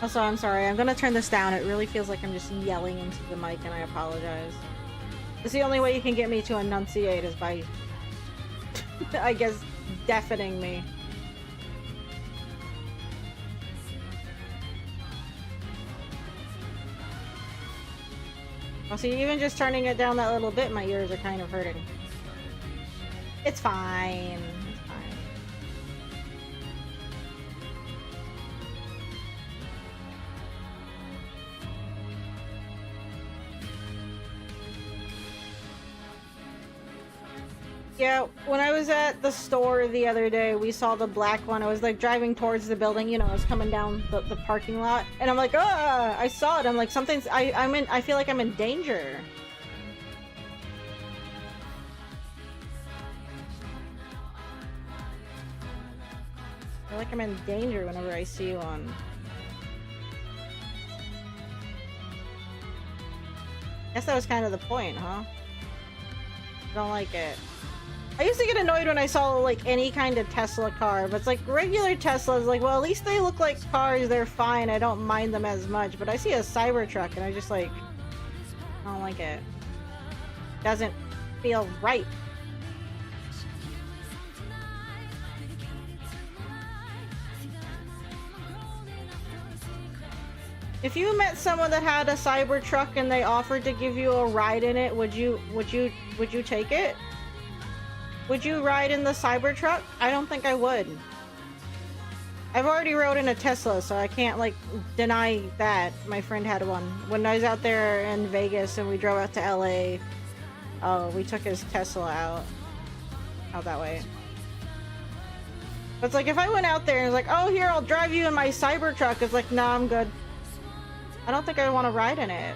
Also, I'm sorry. I'm gonna turn this down. It really feels like I'm just yelling into the mic, and I apologize. It's the only way you can get me to enunciate is by, I guess, deafening me. Well, see, even just turning it down that little bit, my ears are kind of hurting. It's fine. It's fine. Yeah, when I was at the store the other day, we saw the black one. I was like driving towards the building, you know, I was coming down the parking lot, and I'm like, ah! I saw it. I'm like, something's. I feel like I'm in danger. I feel like I'm in danger whenever I see one. Guess that was kind of the point, huh? I don't like it. I used to get annoyed when I saw, like, any kind of Tesla car, but it's like regular Teslas, like, well, at least they look like cars, they're fine, I don't mind them as much, but I see a Cybertruck and I just, like, I don't like it. Doesn't feel right. If you met someone that had a Cybertruck and they offered to give you a ride in it, would you take it? Would you ride in the Cybertruck? I don't think I would. I've already rode in a Tesla, so I can't, like, deny that. My friend had one. When I was out there in Vegas and we drove out to LA, we took his Tesla out that way. But it's like, if I went out there and was like, oh, here, I'll drive you in my Cybertruck, it's like, nah, I'm good. I don't think I want to ride in it.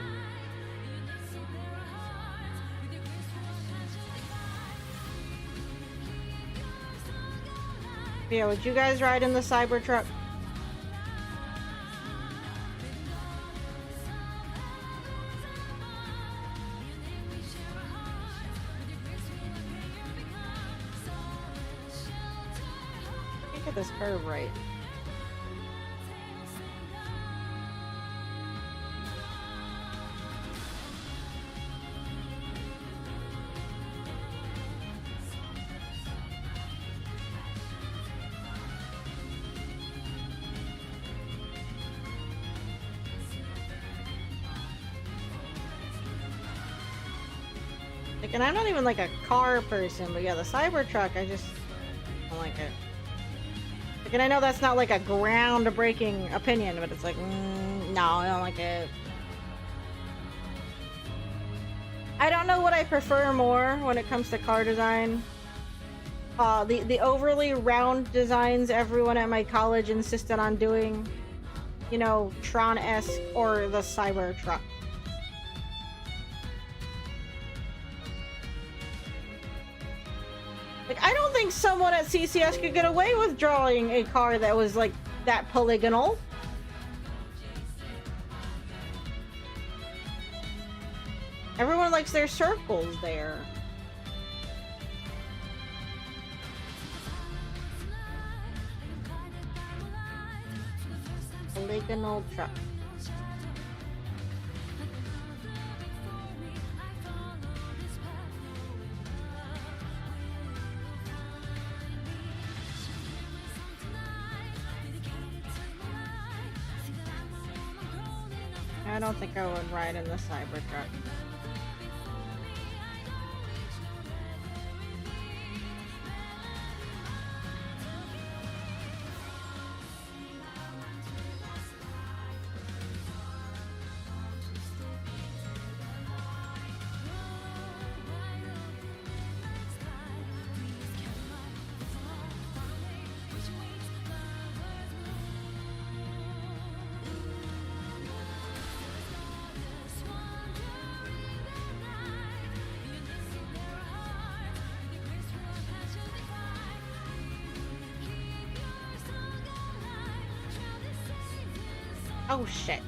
Yeah, would you guys ride in the Cybertruck? get this curve right. Like, and I'm not even like a car person, but yeah, the Cybertruck, I just don't like it. Like, and I know that's not like a groundbreaking opinion, but it's like, no, I don't like it. I don't know what I prefer more when it comes to car design. The overly round designs everyone at my college insisted on doing, you know, Tron-esque, or the Cybertruck. Like, I don't think someone at CCS could get away with drawing a car that was like that polygonal. Everyone likes their circles there. Polygonal truck. I don't think I would ride in the Cybertruck. Oh shit.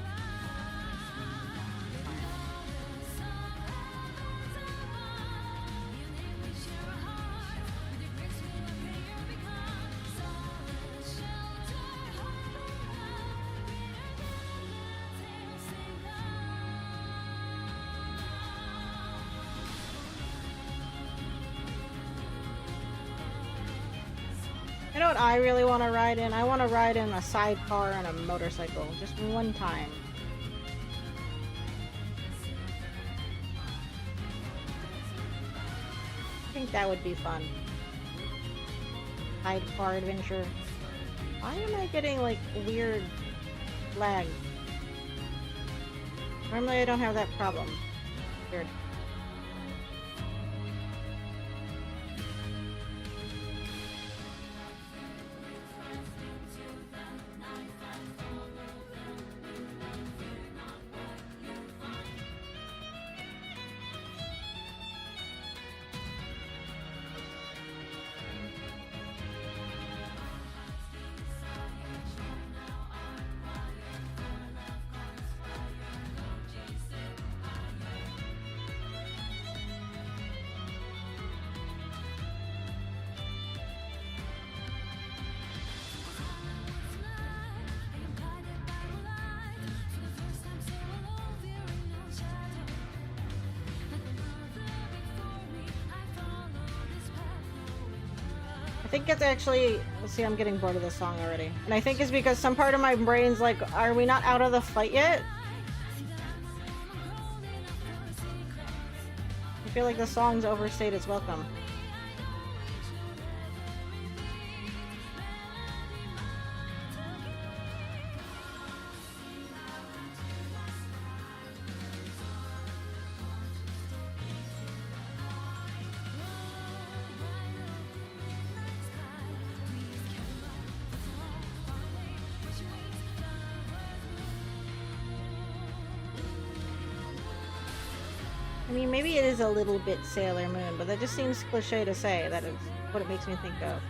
You know what I really want to ride in? I want to ride in a sidecar and a motorcycle, just one time. I think that would be fun. Sidecar adventure. Why am I getting like weird lag? Normally I don't have that problem. Weird. I think it's actually, let's see, I'm getting bored of this song already. And I think it's because some part of my brain's like, are we not out of the fight yet? I feel like the song's overstayed its welcome. I mean, maybe it is a little bit Sailor Moon, but that just seems cliche to say. That is what it makes me think of.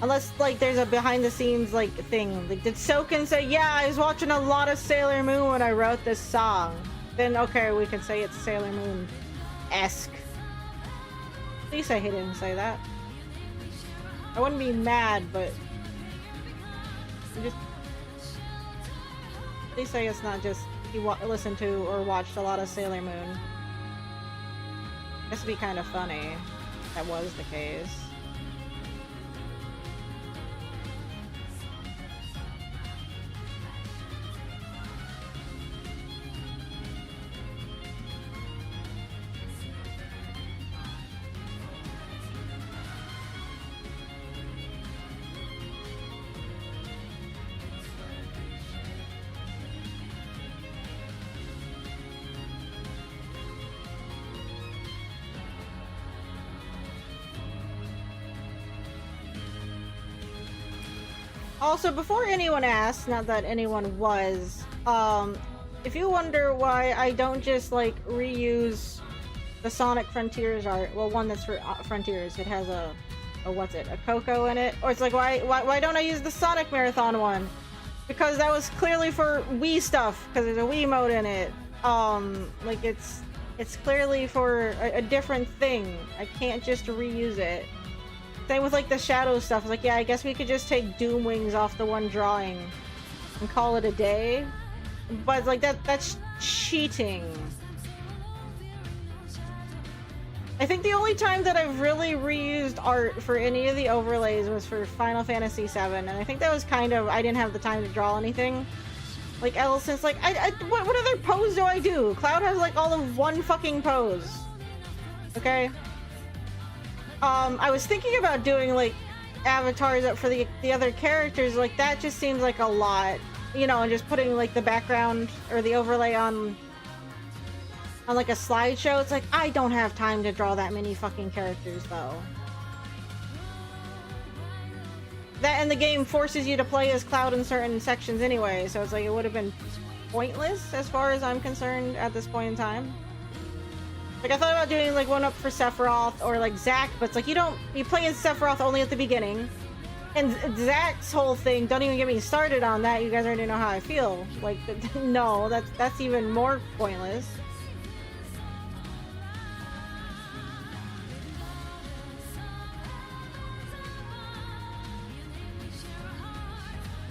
Unless, like, there's a behind-the-scenes, like, thing. Like, did Soken say, yeah, I was watching a lot of Sailor Moon when I wrote this song? Then, okay, we could say it's Sailor Moon-esque. At least he didn't say that. I wouldn't be mad, but Just at least I guess not just you listened to or watched a lot of Sailor Moon. This would be kind of funny if that was the case. Also, before anyone asks, not that anyone was, if you wonder why I don't just, like, reuse the Sonic Frontiers art, well, one that's for Frontiers, it has a what's it, a Coco in it? Or it's like, why don't I use the Sonic Marathon one? Because that was clearly for Wii stuff, because there's a Wii mode in it. Like, it's clearly for a different thing. I can't just reuse it. Same with like the shadow stuff. It's like, yeah, I guess we could just take Doom Wings off the one drawing and call it a day. But it's like that's cheating. I think the only time that I've really reused art for any of the overlays was for Final Fantasy VII, and I think that was kind of, I didn't have the time to draw anything. Like, ever since, like, what other pose do I do? Cloud has like all of one fucking pose. Okay? I was thinking about doing, like, avatars up for the other characters. Like, that just seems like a lot. You know, and just putting, like, the background or the overlay on like, a slideshow. It's like, I don't have time to draw that many fucking characters, though. That, and the game forces you to play as Cloud in certain sections anyway, so it's like, it would have been pointless, as far as I'm concerned, at this point in time. Like, I thought about doing, like, one up for Sephiroth or, like, Zack, but it's like, you play as Sephiroth only at the beginning. And Zack's whole thing, don't even get me started on that, you guys already know how I feel. Like, no, that's even more pointless.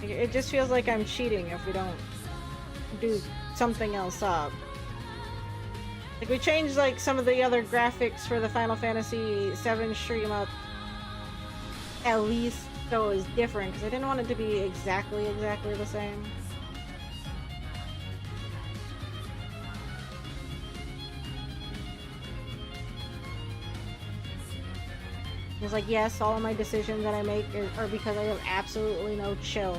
It just feels like I'm cheating if we don't do something else up. Like, we changed, like, some of the other graphics for the Final Fantasy VII stream up, at least so it was different, because I didn't want it to be exactly the same. It's like, yes, all of my decisions that I make are because I have absolutely no chill.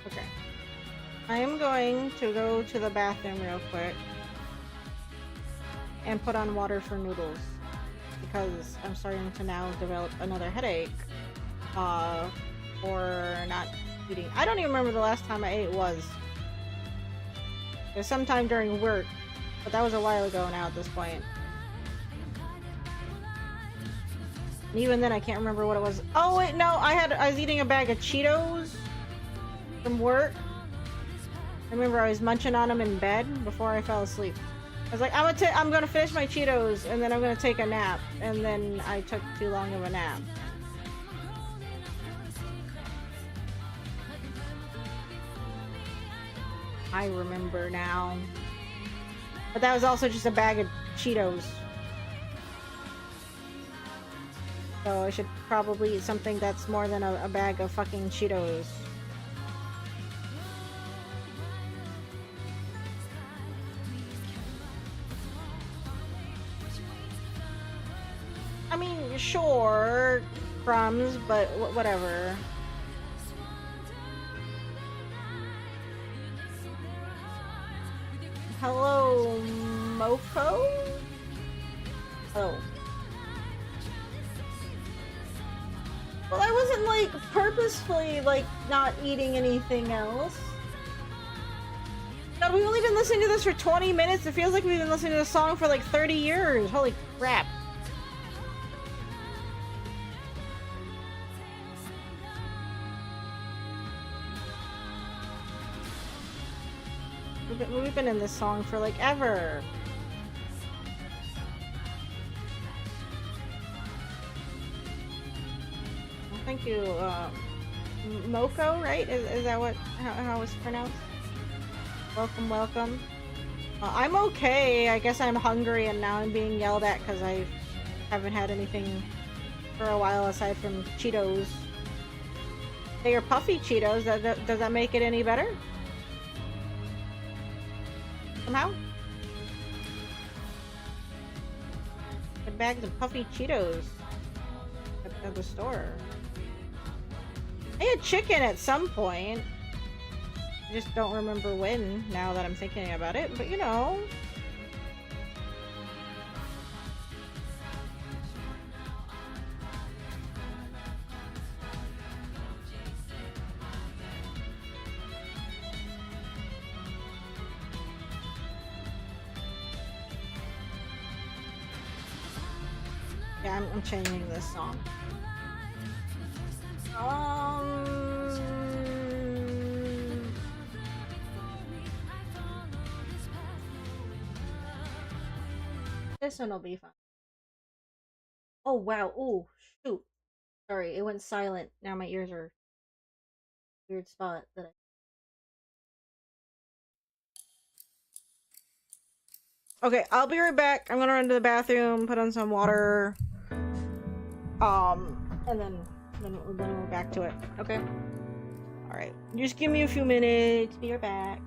Okay. I am going to go to the bathroom real quick and put on water for noodles because I'm starting to now develop another headache for not eating. I don't even remember the last time I ate was. It was sometime during work, but that was a while ago now at this point. And even then I can't remember what it was. Oh wait, no, I was eating a bag of Cheetos from work. I remember I was munching on them in bed before I fell asleep. I was like, I'm gonna finish my Cheetos and then I'm gonna take a nap. And then I took too long of a nap. I remember now. But that was also just a bag of Cheetos. So I should probably eat something that's more than a bag of fucking Cheetos. I mean, sure, crumbs, but whatever. Hello, Mofo? Oh. Well, I wasn't, like, purposefully, like, not eating anything else. God, we've only been listening to this for 20 minutes. It feels like we've been listening to the song for like 30 years. Holy crap. We've been in this song for like ever. Well, thank you, Moko, right? Is that how it's pronounced? Welcome, welcome. I'm okay. I guess I'm hungry and now I'm being yelled at because I haven't had anything for a while aside from Cheetos. They are puffy Cheetos. Does that make it any better? Somehow? The bags of puffy Cheetos at the store. I had chicken at some point. I just don't remember when, now that I'm thinking about it, but you know. Yeah, I'm changing this song. This one will be fun. Oh wow! Oh shoot! Sorry, it went silent. Now my ears are weird spot that I. Okay, I'll be right back. I'm gonna run to the bathroom, put on some water, and then we're back to it. Okay. All right. Just give me a few minutes. Be right back.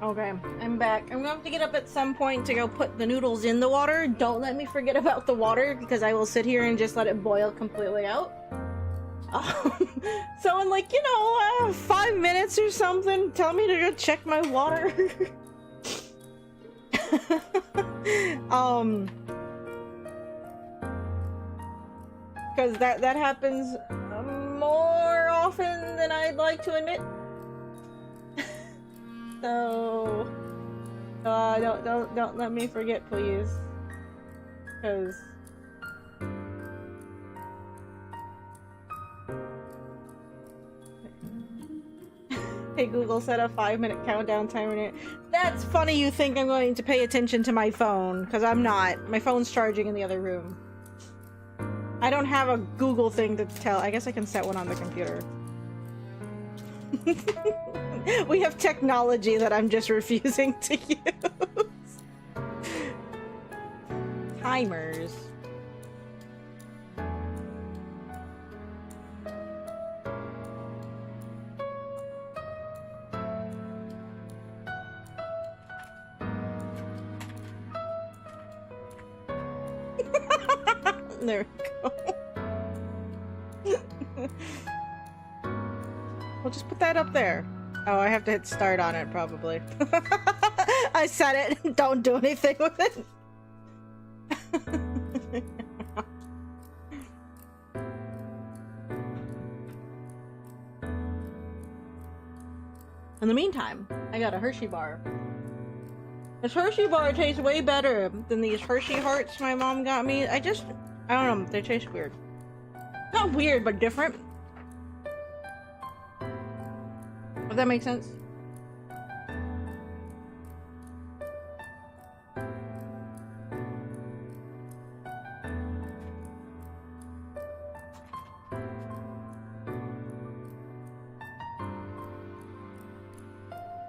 Okay, I'm back. I'm going to have to get up at some point to go put the noodles in the water. Don't let me forget about the water, because I will sit here and just let it boil completely out. So in like, 5 minutes or something, tell me to go check my water. Because that happens more often than I'd like to admit. So, don't let me forget, please. Because hey Google, set a 5-minute countdown timer. That's funny you think I'm going to pay attention to my phone, because I'm not. My phone's charging in the other room. I don't have a Google thing to tell. I guess I can set one on the computer. We have technology that I'm just refusing to use. Timers. There we go. We'll just put that up there. Oh, I have to hit start on it, probably. I said it. Don't do anything with it. In the meantime, I got a Hershey bar. This Hershey bar tastes way better than these Hershey Hearts my mom got me. I don't know, they taste weird. Not weird, but different. If that makes sense.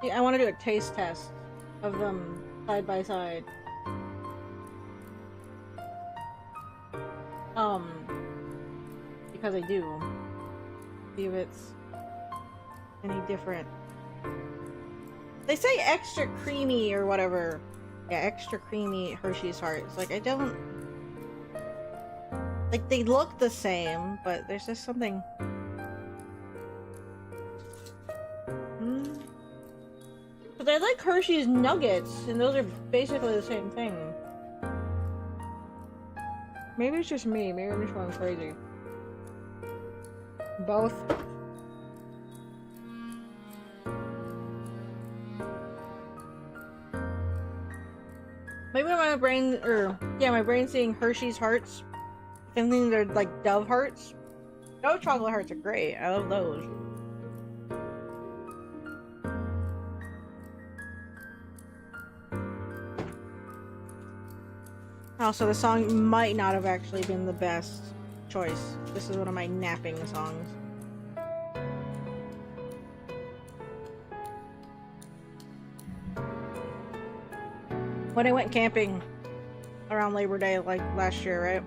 Yeah, I want to do a taste test of them side by side. Because I do. See if it's any different. They say extra creamy or whatever. Yeah, extra creamy Hershey's Hearts. Like, I don't... Like, they look the same, but there's just something... But I like Hershey's Nuggets, and those are basically the same thing. Maybe it's just me. Maybe I'm just going crazy. Both. Maybe my brain, my brain's seeing Hershey's Hearts. Thinking they're like Dove Hearts. Those chocolate hearts are great. I love those. Also, the song might not have actually been the best choice. This is one of my napping songs. When I went camping around Labor Day, like last year, right?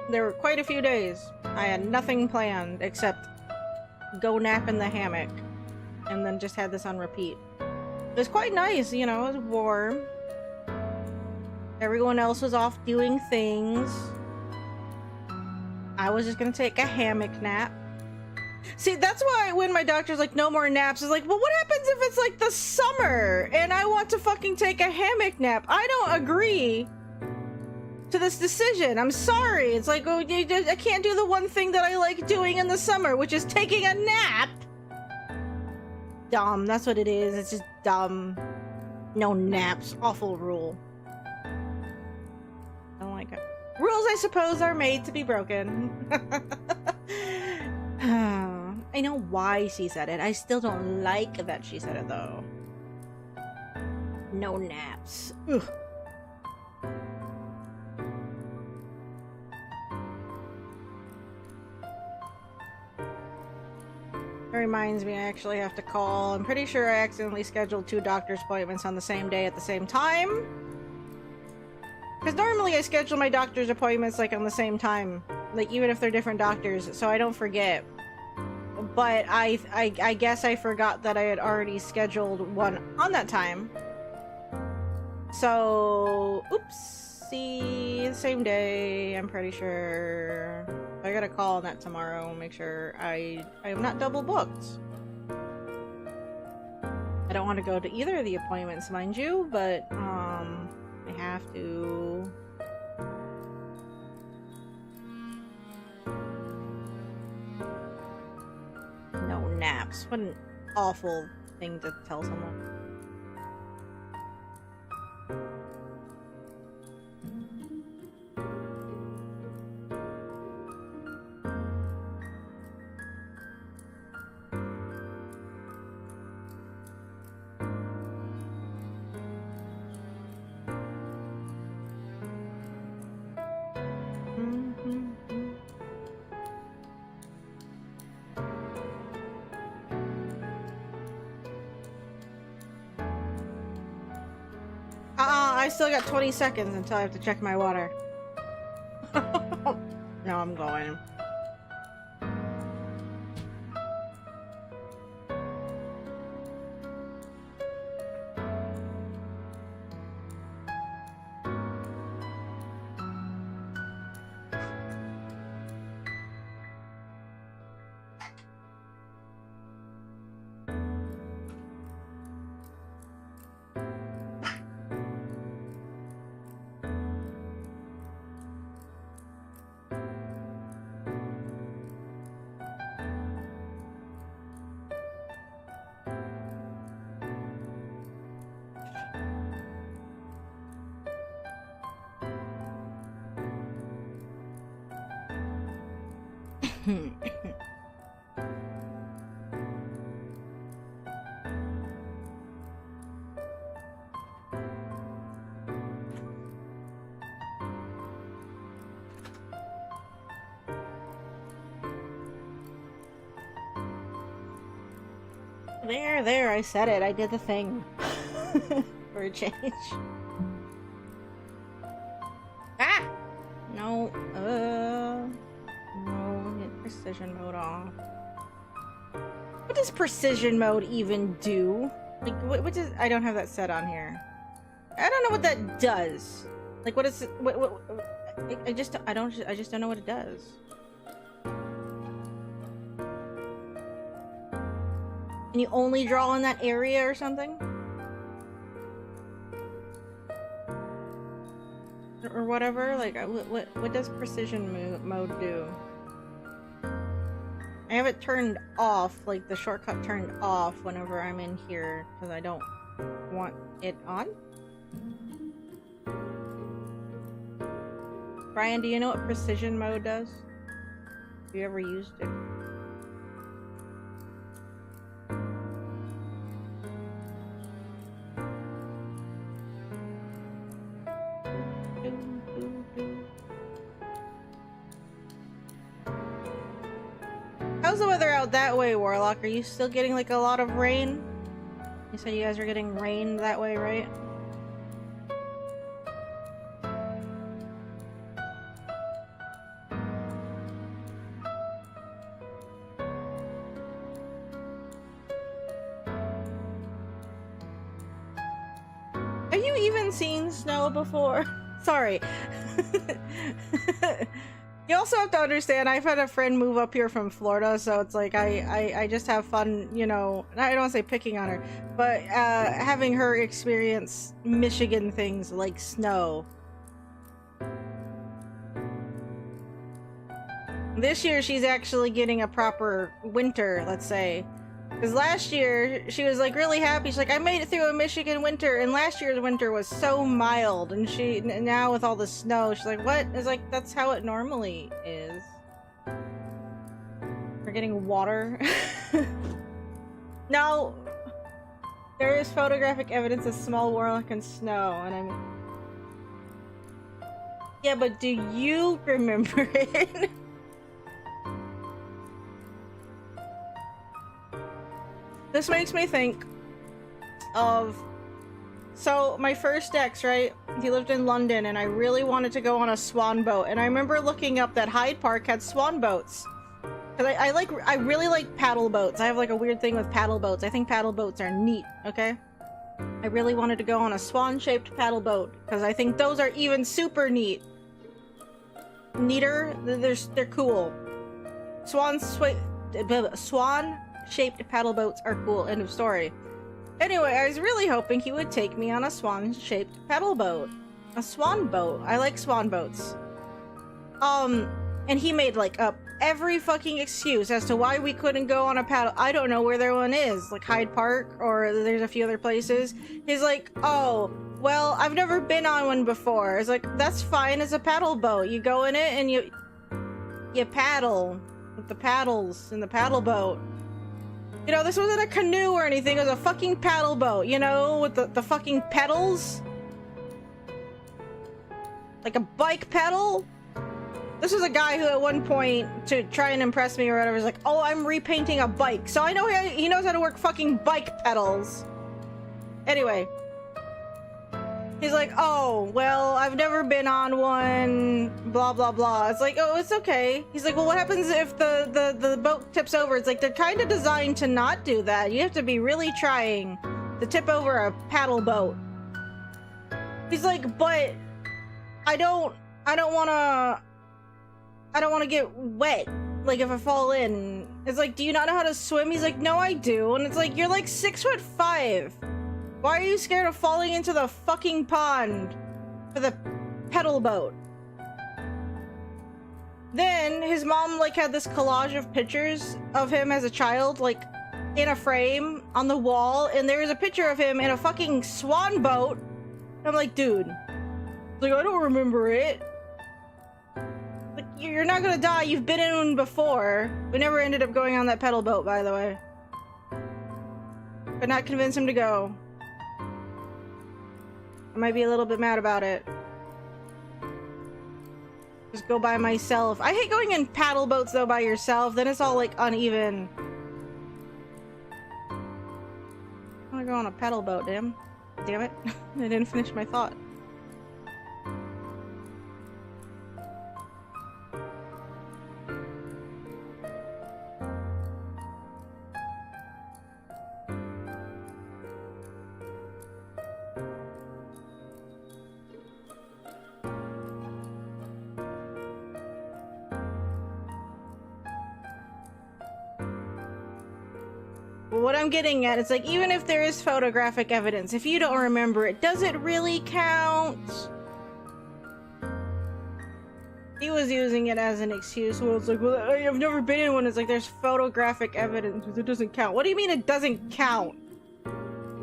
There were quite a few days. I had nothing planned except go nap in the hammock, and then just had this on repeat. It was quite nice, you know, it was warm. Everyone else was off doing things. I was just gonna take a hammock nap. See, that's why when my doctor's like, no more naps, it's like, well, what happens if it's like the summer and I want to fucking take a hammock nap? I don't agree to this decision. I'm sorry. It's like, oh, I can't do the one thing that I like doing in the summer, which is taking a nap. Dumb. That's what it is. It's just dumb. No naps. Awful rule. I don't like it. Rules, I suppose, are made to be broken. I know why she said it. I still don't like that she said it, though. No naps. Ugh. It reminds me I actually have to call. I'm pretty sure I accidentally scheduled 2 doctor's appointments on the same day at the same time. Because normally I schedule my doctor's appointments like on the same time. Like even if they're different doctors, so I don't forget. but I guess I forgot that I had already scheduled one on that time. So, oopsie, same day, I'm pretty sure. I gotta call on that tomorrow, make sure I am not double booked. I don't want to go to either of the appointments, mind you, but, I have to. No naps. What an awful thing to tell someone. I still got 20 seconds until I have to check my water. No, I'm going. There, I said it. I did the thing. For a change. Ah! No, no, get precision mode off. What does precision mode even do? Like, what does, I don't have that set on here. I don't know what that does. Like, what is it, I just don't know what it does. And you only draw in that area or something? Or whatever? Like, what does precision mode do? I have it turned off, like the shortcut turned off whenever I'm in here, because I don't want it on. Brian, do you know what precision mode does? Have you ever used it? How's the weather out that way, Warlock? Are you still getting like a lot of rain? You said you guys are getting rain that way, right? Have you even seen snow before? Sorry. You also have to understand, I've had a friend move up here from Florida, so it's like I just have fun, you know, I don't want to say picking on her, but having her experience Michigan things like snow. This year she's actually getting a proper winter, let's say. Because last year, she was like really happy. She's like, I made it through a Michigan winter, and last year's winter was so mild. And now with all the snow, she's like, what? It's like, that's how it normally is. We're getting water. Now, there is photographic evidence of small Warlock and snow, and I'm... Yeah, but do you remember it? This makes me think of... So, my first ex, right? He lived in London, and I really wanted to go on a swan boat. And I remember looking up that Hyde Park had swan boats. Cause I really like paddle boats. I have like a weird thing with paddle boats. I think paddle boats are neat, okay? I really wanted to go on a swan-shaped paddle boat because I think those are even super neat. Neater, they're cool. Swan-shaped paddle boats are cool. End of story. Anyway, I was really hoping he would take me on a swan-shaped paddle boat. A swan boat. I like swan boats. And he made like up every fucking excuse as to why we couldn't go on a paddle. I don't know where their one is, like Hyde Park, or there's a few other places. He's like, oh, well, I've never been on one before. It's like, that's fine, it's a paddle boat. You go in it and you paddle with the paddles in the paddle boat. You know, this wasn't a canoe or anything, it was a fucking paddle boat, you know, with the fucking pedals. Like a bike pedal. This was a guy who at one point, to try and impress me or whatever, was like, oh, I'm repainting a bike. So I know he knows how to work fucking bike pedals. Anyway. He's like, oh, well, I've never been on one, blah, blah, blah. It's like, oh, it's okay. He's like, well, what happens if the boat tips over? It's like, they're kind of designed to not do that. You have to be really trying to tip over a paddle boat. He's like, but I don't want to get wet, like, if I fall in. It's like, do you not know how to swim? He's like, no, I do. And it's like, you're like 6'5". Why are you scared of falling into the fucking pond for the pedal boat? Then his mom, like, had this collage of pictures of him as a child, like, in a frame on the wall, and there is a picture of him in a fucking swan boat. And I'm like, dude, like, I don't remember it. Like, you're not gonna die. You've been in one before. We never ended up going on that pedal boat, by the way. Could not convince him to go. I might be a little bit mad about it. Just go by myself. I hate going in paddle boats, though, by yourself. Then it's all, like, uneven. I wanna go on a paddle boat, damn it. I didn't finish my thought. What I'm getting at is, like, even if there is photographic evidence, if you don't remember it, does it really count? He was using it as an excuse. Well, it's like, well, I've never been in one. It's like, there's photographic evidence. It doesn't count. What do you mean it doesn't count?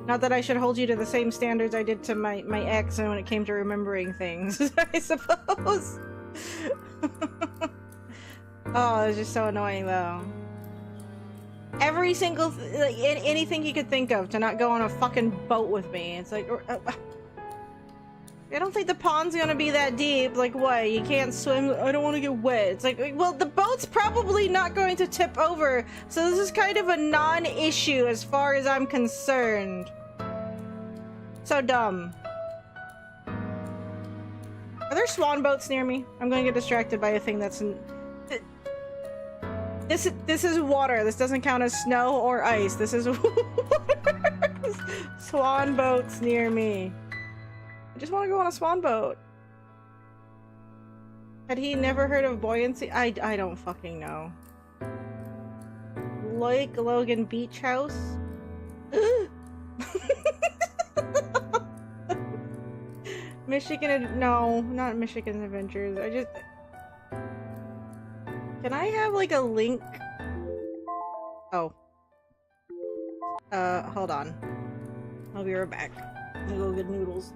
Not that I should hold you to the same standards I did to my ex when it came to remembering things, I suppose. Oh, it's just so annoying, though. Every single like anything you could think of to not go on a fucking boat with me. It's like, I don't think the pond's gonna be that deep. Like, what? You can't swim? I don't want to get wet. It's like, well, the boat's probably not going to tip over, so this is kind of a non-issue as far as I'm concerned. So dumb. Are there swan boats near me? I'm gonna get distracted by a thing that's This is water. This doesn't count as snow or ice. This is water. Swan boats near me. I just want to go on a swan boat. Had he never heard of buoyancy? I don't fucking know. Lake Logan Beach House? Michigan, no, not Michigan Adventures. I just... Can I have, like, a link? Oh. Hold on. I'll be right back. I'm gonna go get noodles.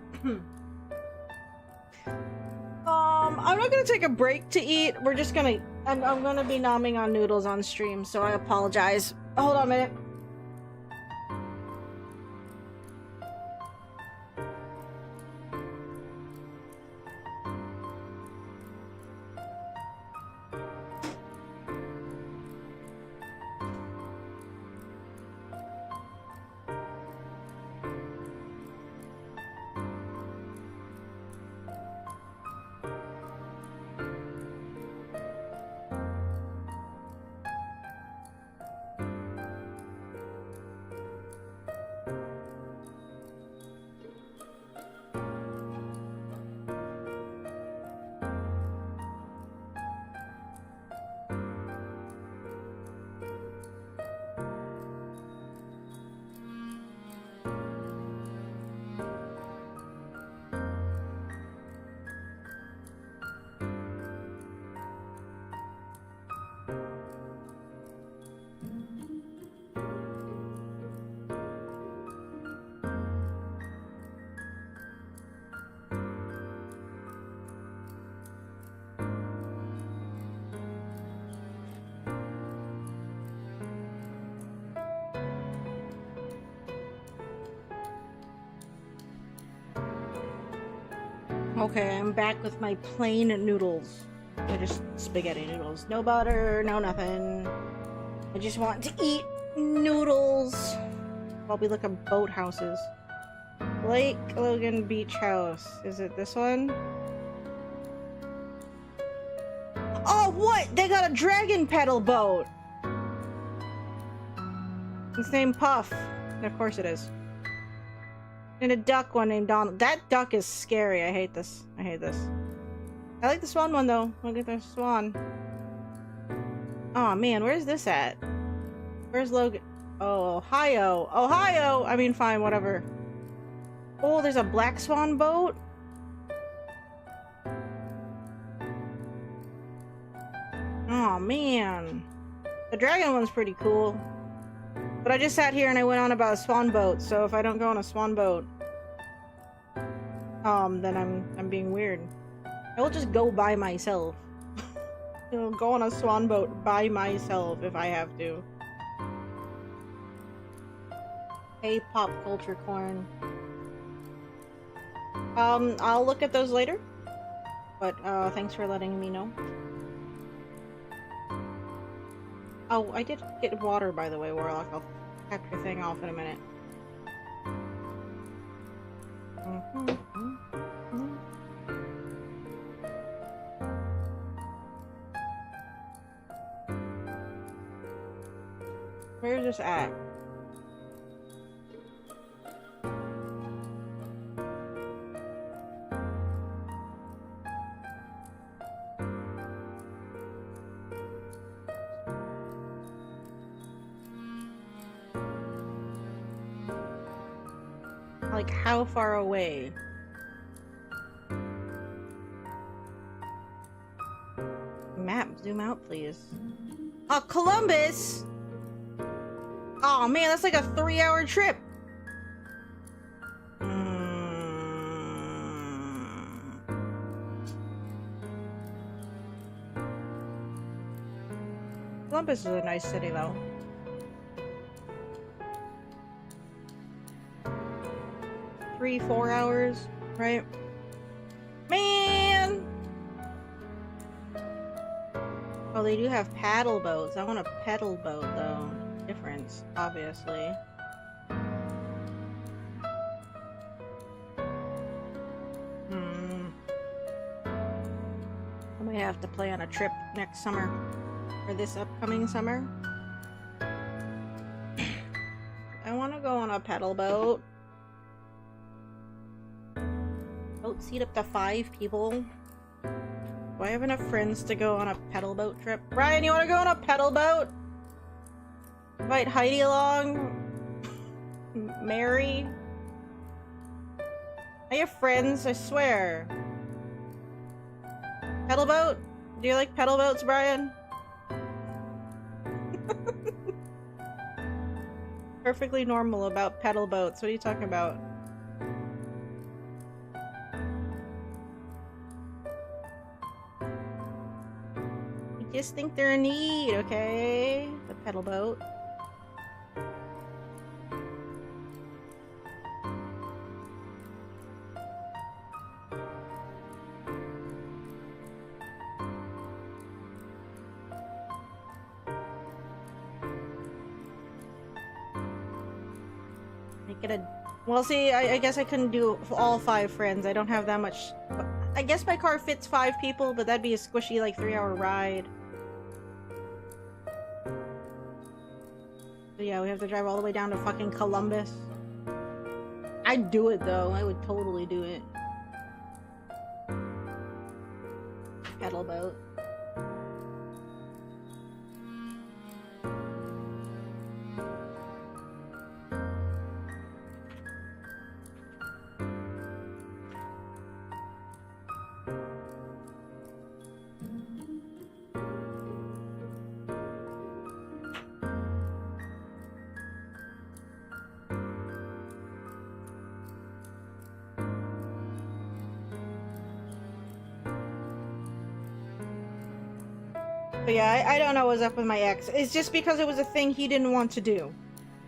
I'm not gonna take a break to eat. We're just gonna... I'm gonna be nomming on noodles on stream, so I apologize. Hold on a minute. Okay, I'm back with my plain noodles. They're just spaghetti noodles. No butter, no nothing. I just want to eat noodles. While we look at boat houses. Lake Logan Beach House. Is it this one? Oh, what? They got a dragon pedal boat! It's named Puff. Of course it is. And a duck one named Donald. That duck is scary. I hate this. I hate this. I like the swan one though. Look at the swan. Oh man, where's this at? Where's Logan? Oh, Ohio. Ohio! I mean, fine, whatever. Oh, there's a black swan boat? Oh man. The dragon one's pretty cool. But I just sat here and I went on about a swan boat, so if I don't go on a swan boat, then I'm being weird. I will just go by myself. I'll go on a swan boat by myself if I have to. Hey, pop culture corn. I'll look at those later. But, thanks for letting me know. Oh, I did get water, by the way, Warlock. I'll cap your thing off in a minute. Where's this at? Like, how far away? Map, zoom out, please. Oh, Columbus! Oh man, that's like a 3-hour trip. Columbus is a nice city, though. 3-4 hours, right? Man! Oh, they do have paddle boats. I want a pedal boat, though. Difference, obviously. I might have to plan a trip next summer. Or this upcoming summer. I want to go on a pedal boat. Boat seat up to 5 people. Do I have enough friends to go on a pedal boat trip? Brian, you want to go on a pedal boat? Invite Heidi along. Mary. I have friends, I swear. Pedal boat? Do you like pedal boats, Brian? Perfectly normal about pedal boats. What are you talking about? I just think they're neat, okay? The pedal boat. Well, see, I guess I couldn't do all 5 friends. I don't have that much. I guess my car fits 5 people, but that'd be a squishy, like, 3-hour ride. So yeah, we have to drive all the way down to fucking Columbus. I'd do it, though. I would totally do it. Pedal boat. But yeah, I don't know what's up with my ex. It's just because it was a thing he didn't want to do.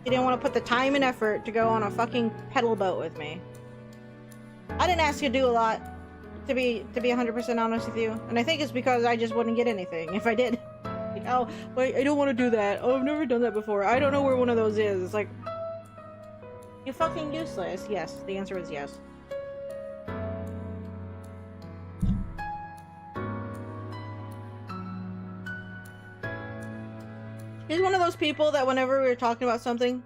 He didn't want to put the time and effort to go on a fucking pedal boat with me. I didn't ask you to do a lot. to be 100% honest with you. And I think it's because I just wouldn't get anything if I did. Like, oh, wait, I don't want to do that. Oh, I've never done that before. I don't know where one of those is. It's like, you fucking useless. Yes, the answer is yes. He's one of those people that whenever we were talking about something,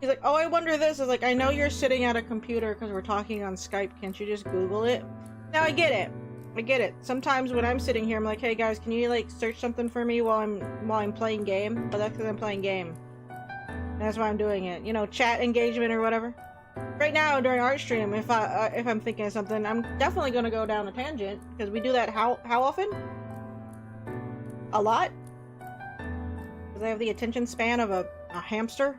he's like, oh, I wonder this. I was like, I know you're sitting at a computer because we're talking on Skype. Can't you just Google it? Now I get it. I get it. Sometimes when I'm sitting here, I'm like, hey guys, can you like search something for me while I'm playing game? But that's because I'm playing game. And that's why I'm doing it. You know, chat engagement or whatever. Right now during art stream, if I'm thinking of something, I'm definitely gonna go down a tangent because we do that how often? A lot. Because I have the attention span of a hamster.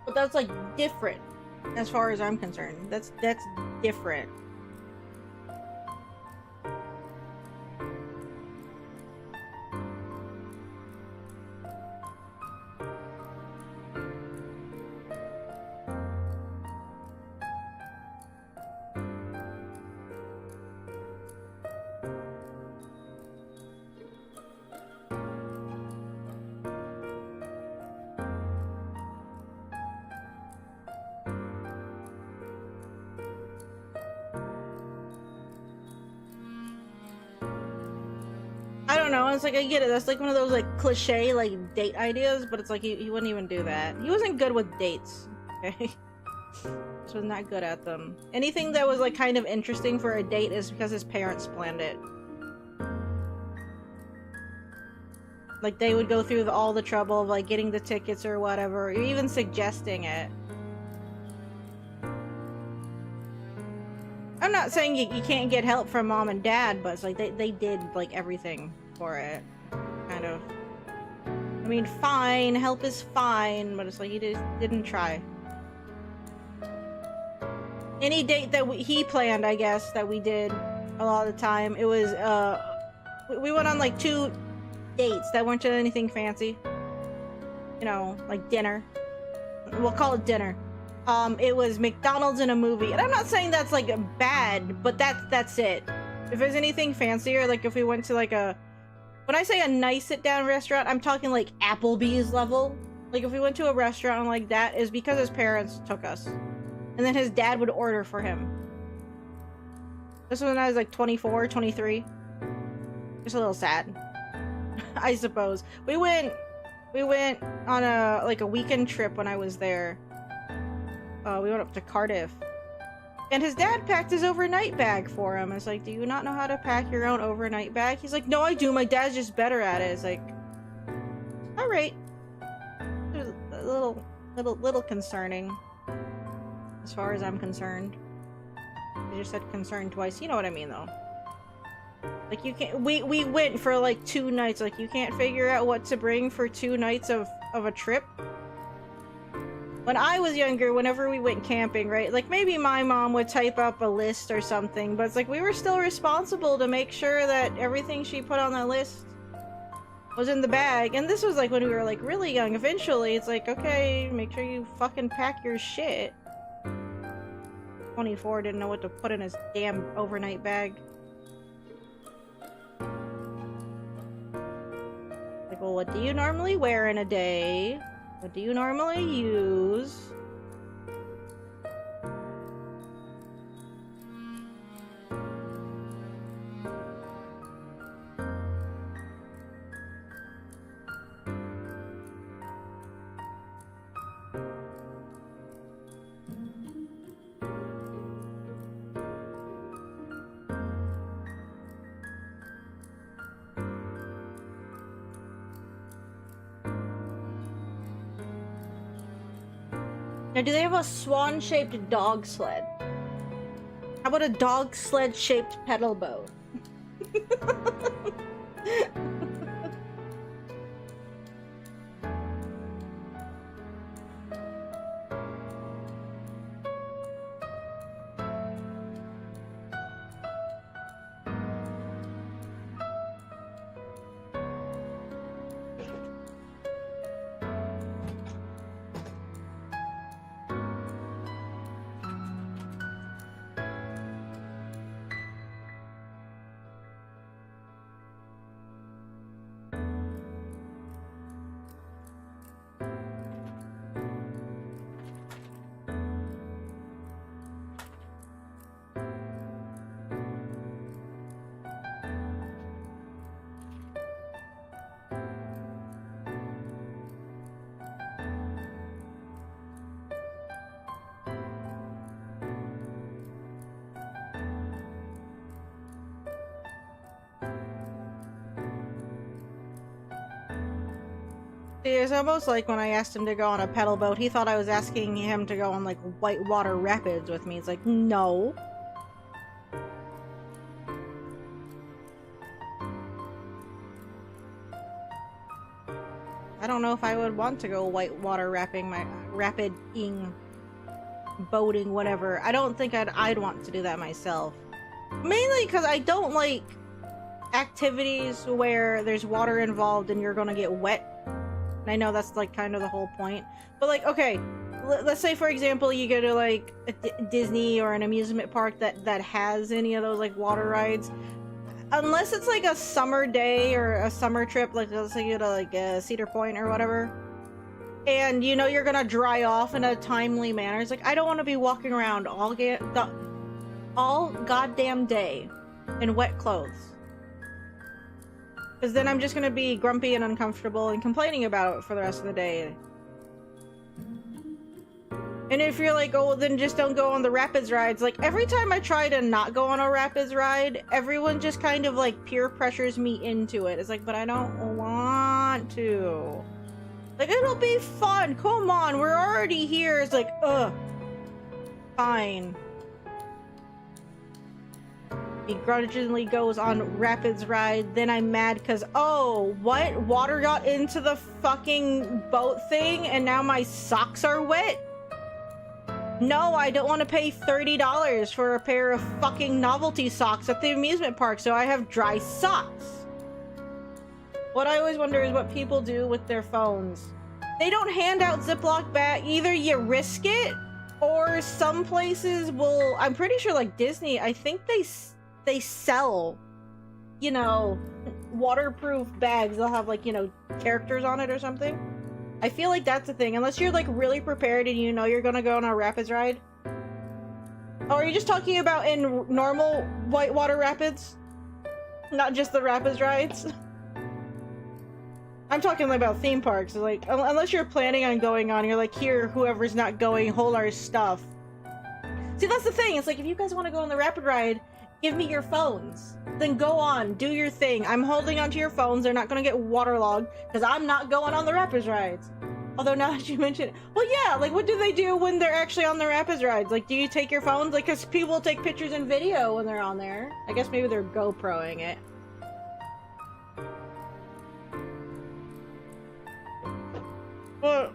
But that's like different as far as I'm concerned. That's different. I don't know, it's like, I get it, that's like one of those like cliche like date ideas, but it's like he wouldn't even do that. He wasn't good with dates, okay? Just was not good at them. Anything that was like kind of interesting for a date is because his parents planned it. Like they would go through all the trouble of like getting the tickets or whatever, or even suggesting it. I'm not saying you can't get help from mom and dad, but it's like they did like everything for it, kind of. I mean, fine, help is fine, but it's like he just didn't try. Any date that he planned, I guess, that we did a lot of the time, it was, we went on like 2 dates that weren't anything fancy. You know, like dinner. We'll call it dinner. It was McDonald's and a movie. And I'm not saying that's like bad, but that's it. If there's anything fancier, like if we went to like a... When I say a nice sit-down restaurant, I'm talking like Applebee's level. Like if we went to a restaurant like that, is because his parents took us. And then his dad would order for him. This was when I was like 24, 23. Just a little sad. I suppose. We went on a like a weekend trip when I was there. We went up to Cardiff. And his dad packed his overnight bag for him. It's like, do you not know how to pack your own overnight bag? He's like, no, I do. My dad's just better at it. It's like, all right. It was a little concerning, as far as I'm concerned. I just said concerned twice. You know what I mean, though. Like, you can't. We went for like 2 nights. Like, you can't figure out what to bring for 2 nights of a trip. When I was younger, whenever we went camping, right? Like, maybe my mom would type up a list or something, but it's like we were still responsible to make sure that everything she put on that list was in the bag. And this was like when we were like really young. Eventually, it's like, okay, make sure you fucking pack your shit. 24 didn't know what to put in his damn overnight bag. Like, well, what do you normally wear in a day? What do you normally use? Now, do they have a swan-shaped dog sled? How about a dog sled-shaped pedal boat? It's almost like when I asked him to go on a pedal boat, he thought I was asking him to go on, like, whitewater rapids with me. It's like, no. I don't know if I would want to go whitewater rapiding, boating, whatever. I don't think I'd want to do that myself. Mainly because I don't like activities where there's water involved and you're gonna get wet. And I know that's like kind of the whole point. But like, okay, let's say for example you go to like a Disney or an amusement park that has any of those like water rides. Unless it's like a summer day or a summer trip, like let's say you go to like Cedar Point or whatever, and you know you're gonna dry off in a timely manner. It's like, I don't want to be walking around all goddamn day in wet clothes. Because then I'm just gonna be grumpy and uncomfortable and complaining about it for the rest of the day. And if you're like, oh, then just don't go on the rapids rides. Like, every time I try to not go on a rapids ride, everyone just kind of like peer pressures me into it. It's like, but I don't want to. Like, it'll be fun. Come on, we're already here. It's like, ugh. Fine. Begrudgingly goes on rapids ride, then I'm mad because, oh, what? Water got into the fucking boat thing and now my socks are wet? No, I don't want to pay $30 for a pair of fucking novelty socks at the amusement park, so I have dry socks. What I always wonder is what people do with their phones. They don't hand out Ziploc bag. Either you risk it, or some places will, I'm pretty sure like Disney, I think they sell, you know, waterproof bags. They'll have like, you know, characters on it or something. I feel like that's a thing, unless you're like really prepared and you know you're gonna go on a rapids ride. Oh, are you just talking about in normal whitewater rapids? Not just the rapids rides? I'm talking about theme parks. Like, unless you're planning on going on, you're like, here, whoever's not going, hold our stuff. See, that's the thing. It's like, if you guys want to go on the rapid ride, give me your phones. Then go on, do your thing. I'm holding onto your phones. They're not going to get waterlogged because I'm not going on the rapids rides. Although now that you mention it, well, yeah, like what do they do when they're actually on the rapids rides? Like, do you take your phones? Like, because people will take pictures and video when they're on there. I guess maybe they're GoProing it. Well,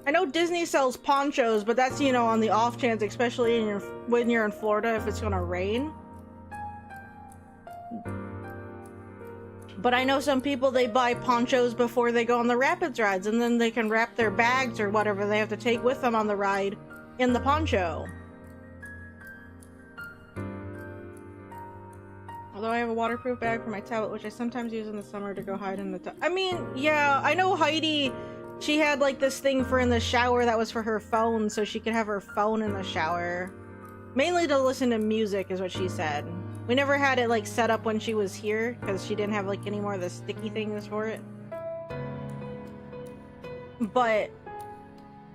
I know Disney sells ponchos, but that's, you know, on the off chance, especially when you're in Florida, if it's gonna rain. But I know some people, they buy ponchos before they go on the rapids rides, and then they can wrap their bags or whatever they have to take with them on the ride in the poncho. Although I have a waterproof bag for my tablet, which I sometimes use in the summer to go hide in the I mean, yeah, I know Heidi, she had like this thing for in the shower that was for her phone, so she could have her phone in the shower. Mainly to listen to music is what she said. We never had it like set up when she was here because she didn't have like any more of the sticky things for it. But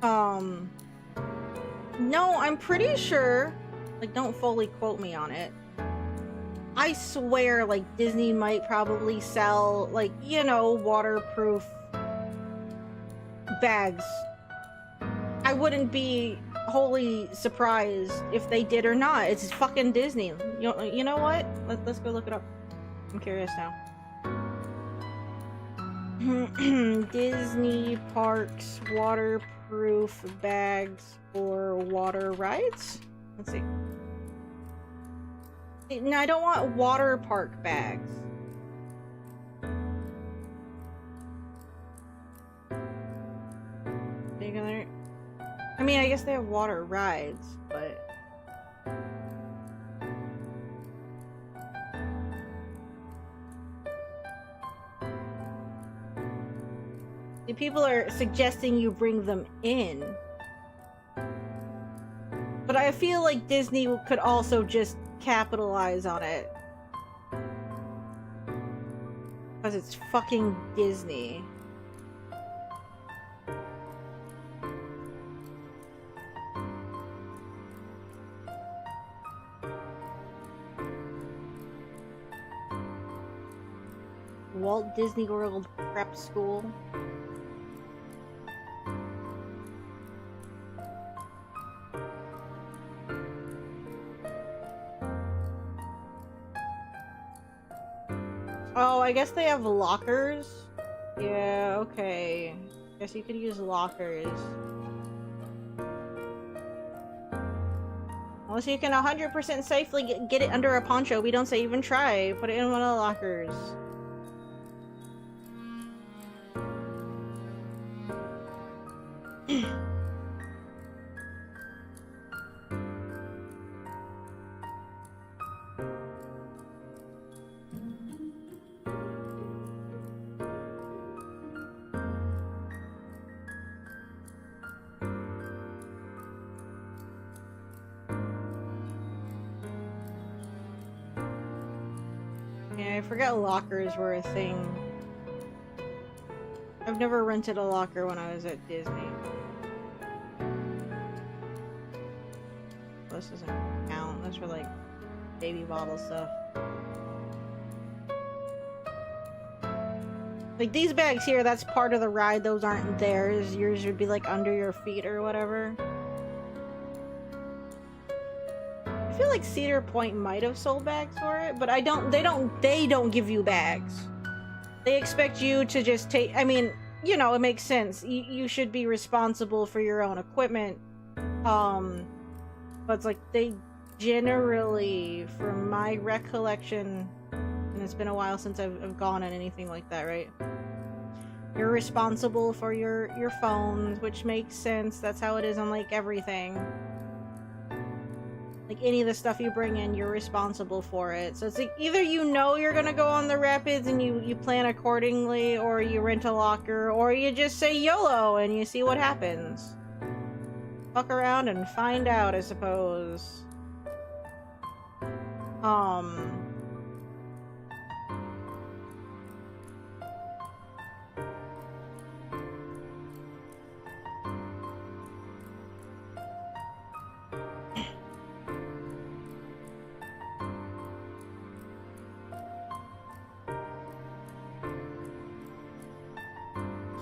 no, I'm pretty sure, like, don't fully quote me on it. I swear like Disney might probably sell like, you know, waterproof bags. I wouldn't be wholly surprised if they did or not. It's fucking Disney. You know what? Let's go look it up. I'm curious now. Disney parks waterproof bags for water rides? Let's see. No, I don't want water park bags. I mean, I guess they have water rides, but... The people are suggesting you bring them in. But I feel like Disney could also just capitalize on it. Because it's fucking Disney. Walt Disney World Prep School. Oh, I guess they have lockers? Yeah, okay. Guess you could use lockers. Unless you can 100% safely get it under a poncho. We don't say even try. Put it in one of the lockers. Yeah, I forgot lockers were a thing. I've never rented a locker when I was at Disney. This doesn't count. That's for like baby bottle stuff. Like these bags here, that's part of the ride. Those aren't theirs. Yours would be like under your feet or whatever. I feel like Cedar Point might have sold bags for it, but they don't give you bags. They expect you to just take, I mean, you know, it makes sense. You should be responsible for your own equipment. But it's like they generally, from my recollection, and it's been a while since I've gone on anything like that, right? You're responsible for your phones, which makes sense. That's how it is on like everything. Like any of the stuff you bring in, you're responsible for it. So it's like either you know you're gonna go on the rapids and you plan accordingly, or you rent a locker, or you just say YOLO and you see what happens. Fuck around and find out, I suppose.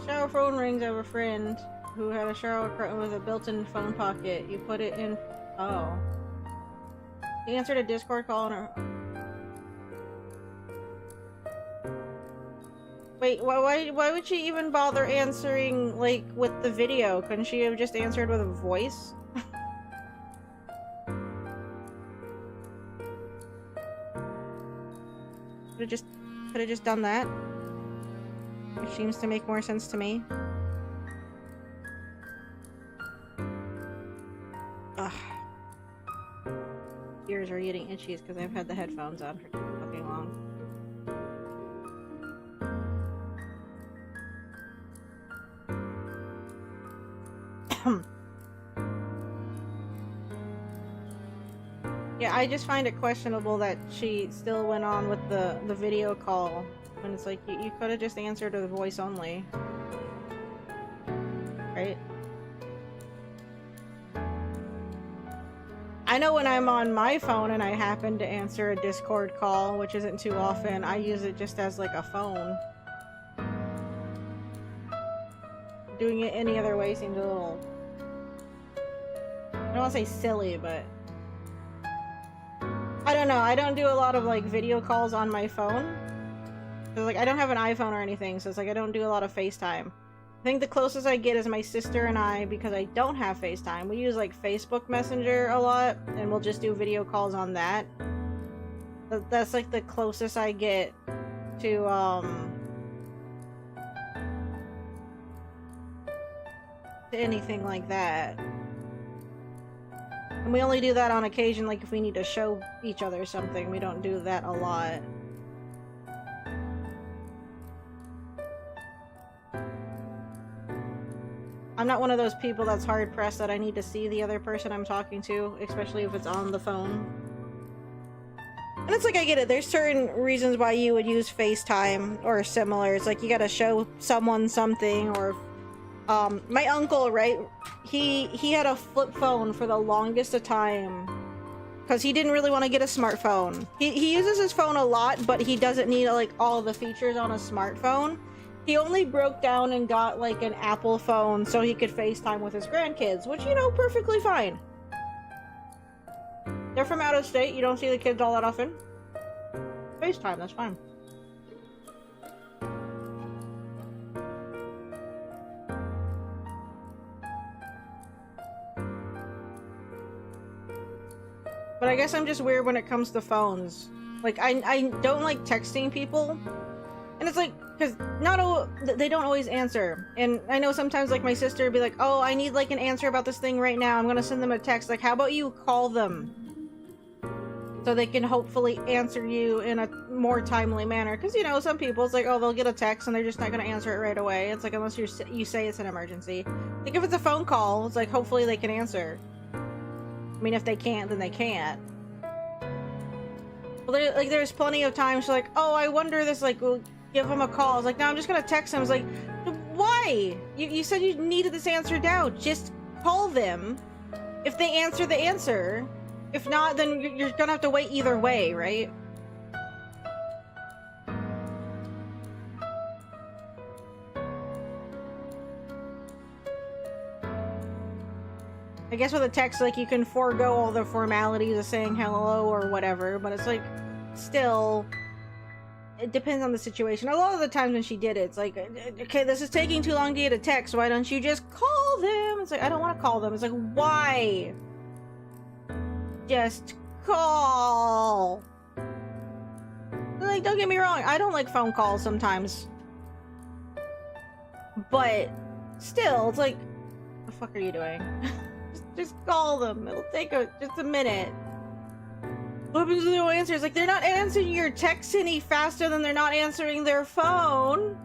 Shower phone rings. I have a friend who had a shower curtain with a built-in phone pocket. You put it in. Oh. He answered a Discord call on her. Wait, why would she even bother answering, like, with the video? Couldn't she have just answered with a voice? Could have just done that. Which seems to make more sense to me. Ugh. Ears are getting itchy because I've had the headphones on for too fucking long. Yeah, I just find it questionable that she still went on with the video call when it's like you could have just answered with voice only, right? I know when I'm on my phone and I happen to answer a Discord call, which isn't too often, I use it just as like a phone. Doing it any other way seems a little, I don't want to say silly, but I don't know. I don't do a lot of like video calls on my phone. Like I don't have an iPhone or anything, so it's like I don't do a lot of FaceTime. I think the closest I get is my sister and I, because I don't have FaceTime. We use like Facebook Messenger a lot, and we'll just do video calls on that. That's like the closest I get to anything like that. And we only do that on occasion, like if we need to show each other something. We don't do that a lot. I'm not one of those people that's hard-pressed that I need to see the other person I'm talking to, especially if it's on the phone. And it's like, I get it. There's certain reasons why you would use FaceTime or similar. It's like you gotta show someone something, or my uncle, right? He had a flip phone for the longest of time because he didn't really want to get a smartphone. He uses his phone a lot, but he doesn't need like all the features on a smartphone. He only broke down and got like an Apple phone so he could FaceTime with his grandkids, which, you know, perfectly fine. They're from out of state. You don't see the kids all that often. FaceTime, that's fine. But I guess I'm just weird when it comes to phones. Like, I don't like texting people. And it's like, because they don't always answer. And I know sometimes, like, my sister would be like, oh, I need, like, an answer about this thing right now. I'm gonna send them a text. Like, how about you call them? So they can hopefully answer you in a more timely manner. Because, you know, some people, it's like, oh, they'll get a text and they're just not going to answer it right away. It's like, unless you say it's an emergency. Like, if it's a phone call, it's like, hopefully they can answer. I mean, if they can't, then they can't. Well, there's plenty of times, like, oh, I wonder this, like, we'll give them a call. It's like, no, I'm just going to text them. It's like, why? You said you needed this answer now. Just call them. If they answer, the answer. If not, then you're gonna have to wait either way, right? I guess with a text, like, you can forego all the formalities of saying hello or whatever, but it's like, still, it depends on the situation. A lot of the times when she did it, it's like, okay, this is taking too long to get a text, why don't you just call them? It's like, I don't want to call them. It's like, why? Just call. Like, don't get me wrong, I don't like phone calls sometimes, but still, it's like, what the fuck are you doing? just call them. It'll take just a minute. What happens if they don't answer? It's like, they're not answering your text any faster than they're not answering their phone.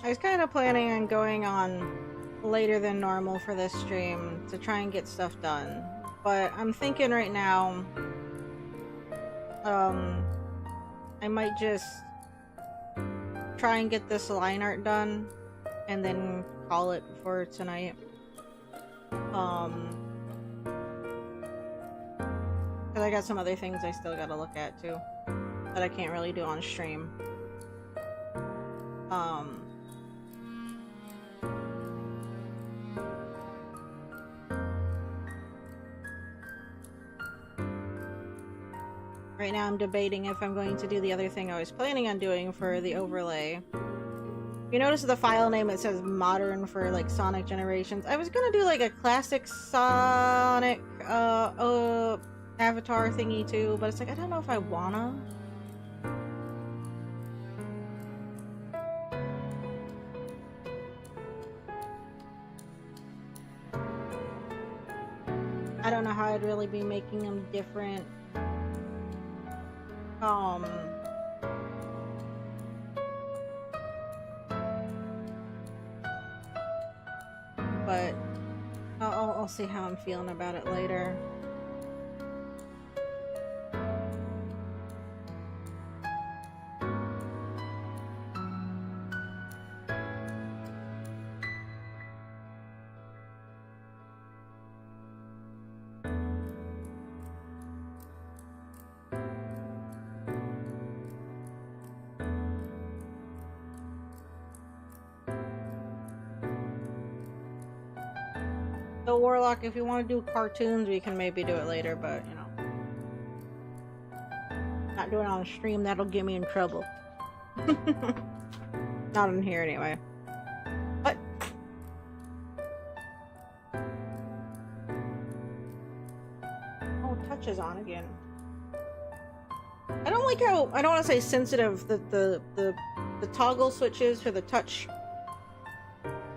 I was kind of planning on going on later than normal for this stream to try and get stuff done, but I'm thinking right now, I might just try and get this line art done and then call it for tonight. Because I got some other things I still gotta look at too that I can't really do on stream. Right now I'm debating if I'm going to do the other thing I was planning on doing for the overlay. You notice the file name, it says modern for like Sonic Generations. I was gonna do like a classic Sonic avatar thingy too, but it's like, I don't know if I wanna. I don't know how I'd really be making them different. But I'll see how I'm feeling about it later. So Warlock, if you want to do cartoons, we can maybe do it later, but, you know. Not doing it on stream, that'll get me in trouble. Not in here, anyway. But... oh, touch is on again. I don't like how... I don't want to say sensitive, the toggle switches for the touch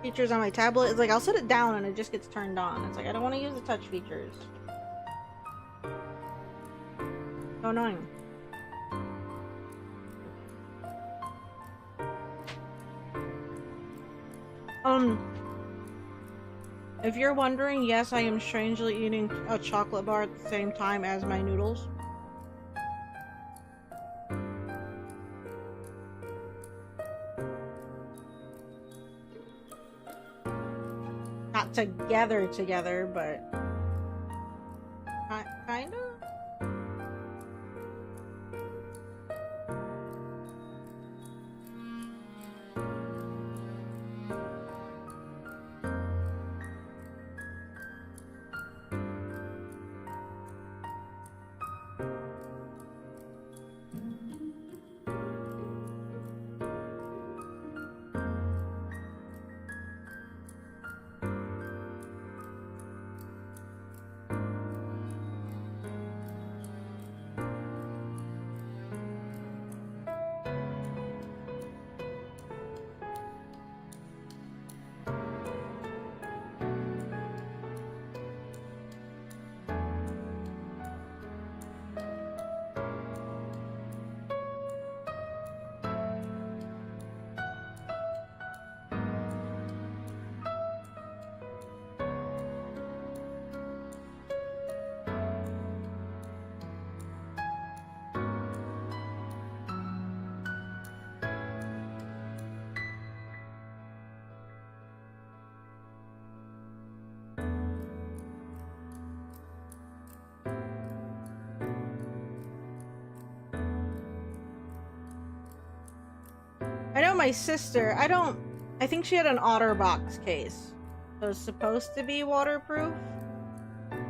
features on my tablet. It's like I'll set it down and it just gets turned on. It's like I don't want to use the touch features. So annoying. If you're wondering, yes, I am strangely eating a chocolate bar at the same time as my noodles. Not together, but kind of. I know my sister, I think she had an OtterBox case. So it's supposed to be waterproof.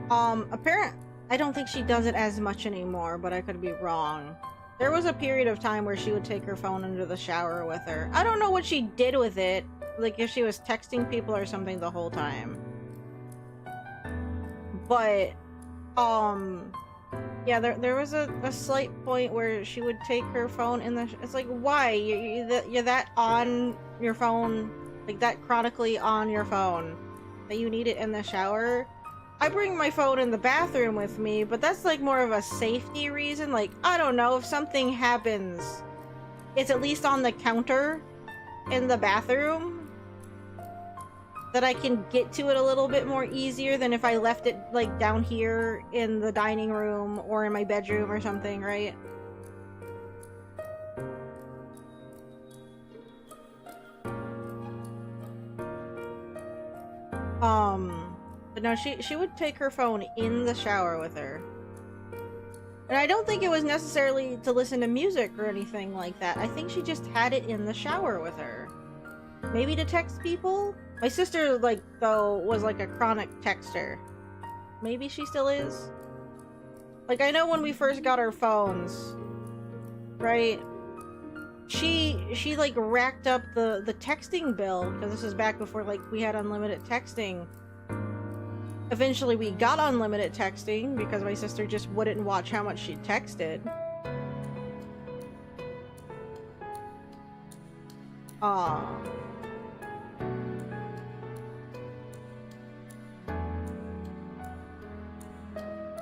I don't think she does it as much anymore, but I could be wrong. There was a period of time where she would take her phone into the shower with her. I don't know what she did with it, like if she was texting people or something the whole time. But, yeah, there was a slight point where she would take her phone in the... It's like, why? You're that on your phone, like that chronically on your phone, that you need it in the shower? I bring my phone in the bathroom with me, but that's like more of a safety reason. Like, I don't know, if something happens, it's at least on the counter in the bathroom, that I can get to it a little bit more easier than if I left it like down here in the dining room or in my bedroom or something, right? But no, she would take her phone in the shower with her. And I don't think it was necessarily to listen to music or anything like that. I think she just had it in the shower with her. Maybe to text people? My sister, like, though, was like a chronic texter. Maybe she still is? Like, I know when we first got our phones, right? She like, racked up the texting bill, because this is back before, like, we had unlimited texting. Eventually, we got unlimited texting, because my sister just wouldn't watch how much she texted.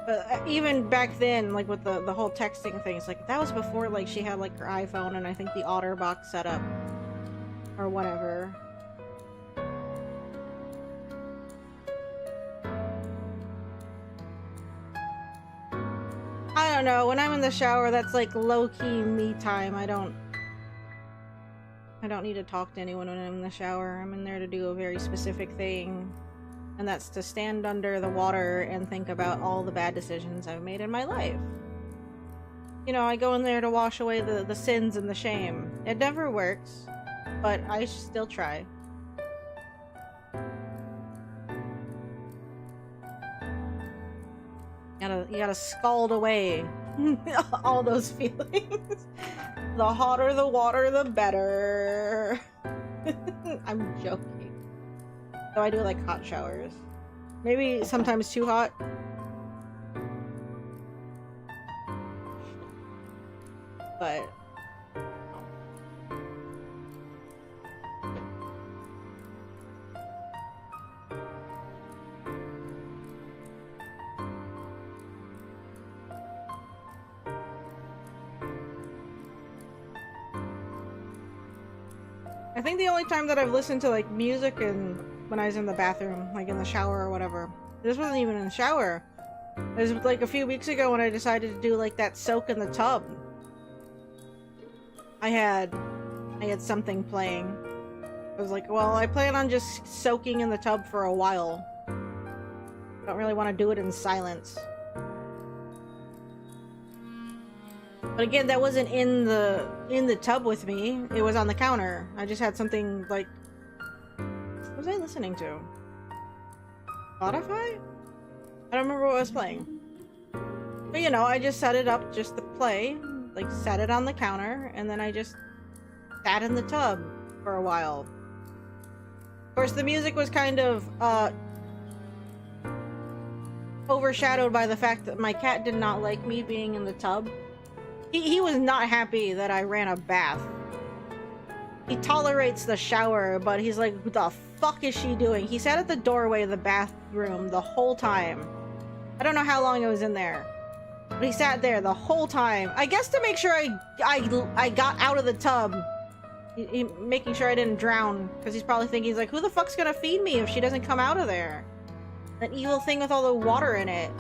But even back then, like with the whole texting things, like that was before like she had like her iPhone and I think the OtterBox setup or whatever. I don't know, when I'm in the shower, that's like low-key me time. I don't need to talk to anyone when I'm in the shower. I'm in there to do a very specific thing. And that's to stand under the water and think about all the bad decisions I've made in my life. You know, I go in there to wash away the sins and the shame. It never works, but I still try. You gotta scald away all those feelings. The hotter the water, the better. I'm joking. So I do like hot showers. Maybe sometimes too hot. But I think the only time that I've listened to like music and when I was in the bathroom, like in the shower or whatever. This wasn't even in the shower. It was like a few weeks ago when I decided to do like that soak in the tub. I had something playing. I was like, well, I plan on just soaking in the tub for a while. Don't really want to do it in silence. But again, that wasn't in the tub with me. It was on the counter. I just had something like... What was I listening to? Spotify? I don't remember what I was playing. But you know, I just set it up just to play. Like, set it on the counter, and then I just sat in the tub for a while. Of course, the music was kind of, overshadowed by the fact that my cat did not like me being in the tub. He was not happy that I ran a bath. He tolerates the shower, but he's like, what the fuck is she doing? He sat at the doorway of the bathroom the whole time. I don't know how long I was in there, but he sat there the whole time. I guess to make sure I got out of the tub. Making sure I didn't drown, because he's probably thinking, he's like, who the fuck's gonna feed me if she doesn't come out of there? That evil thing with all the water in it.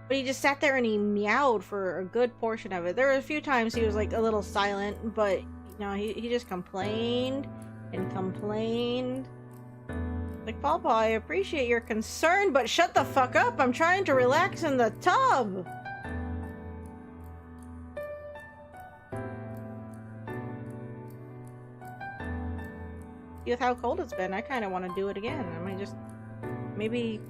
But he just sat there and he meowed for a good portion of it. There were a few times he was like a little silent, but you know, he just complained and complained. Like, Papa, I appreciate your concern, but shut the fuck up. I'm trying to relax in the tub. With how cold it's been, I kind of want to do it again. I might just... Maybe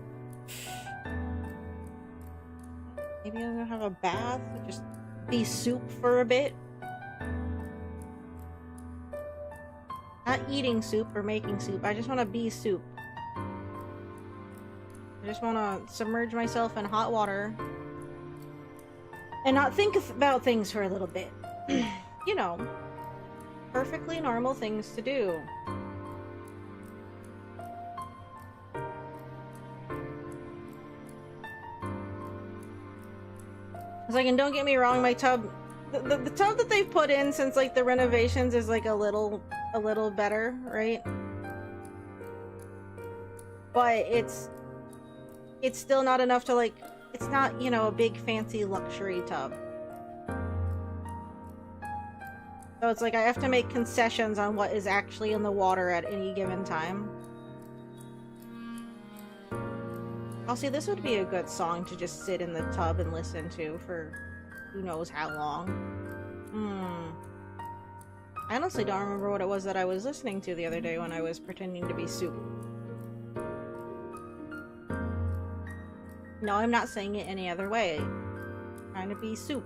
I'm gonna have a bath, just be soup for a bit. Not eating soup or making soup, I just want to be soup. I just want to submerge myself in hot water and not think about things for a little bit. You know, perfectly normal things to do. It's like, and don't get me wrong, my tub, the tub that they've put in since like the renovations is like a little better, right? But it's still not enough to like, it's not, you know, a big fancy luxury tub. So it's like I have to make concessions on what is actually in the water at any given time. Oh, see, this would be a good song to just sit in the tub and listen to for who knows how long. I honestly don't remember what it was that I was listening to the other day when I was pretending to be soup. No, I'm not saying it any other way. I'm trying to be soup.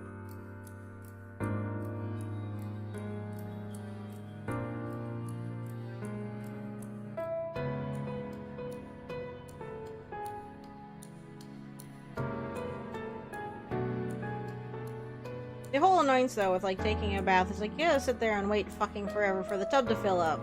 The whole annoyance though with like taking a bath is like, you gotta sit there and wait fucking forever for the tub to fill up.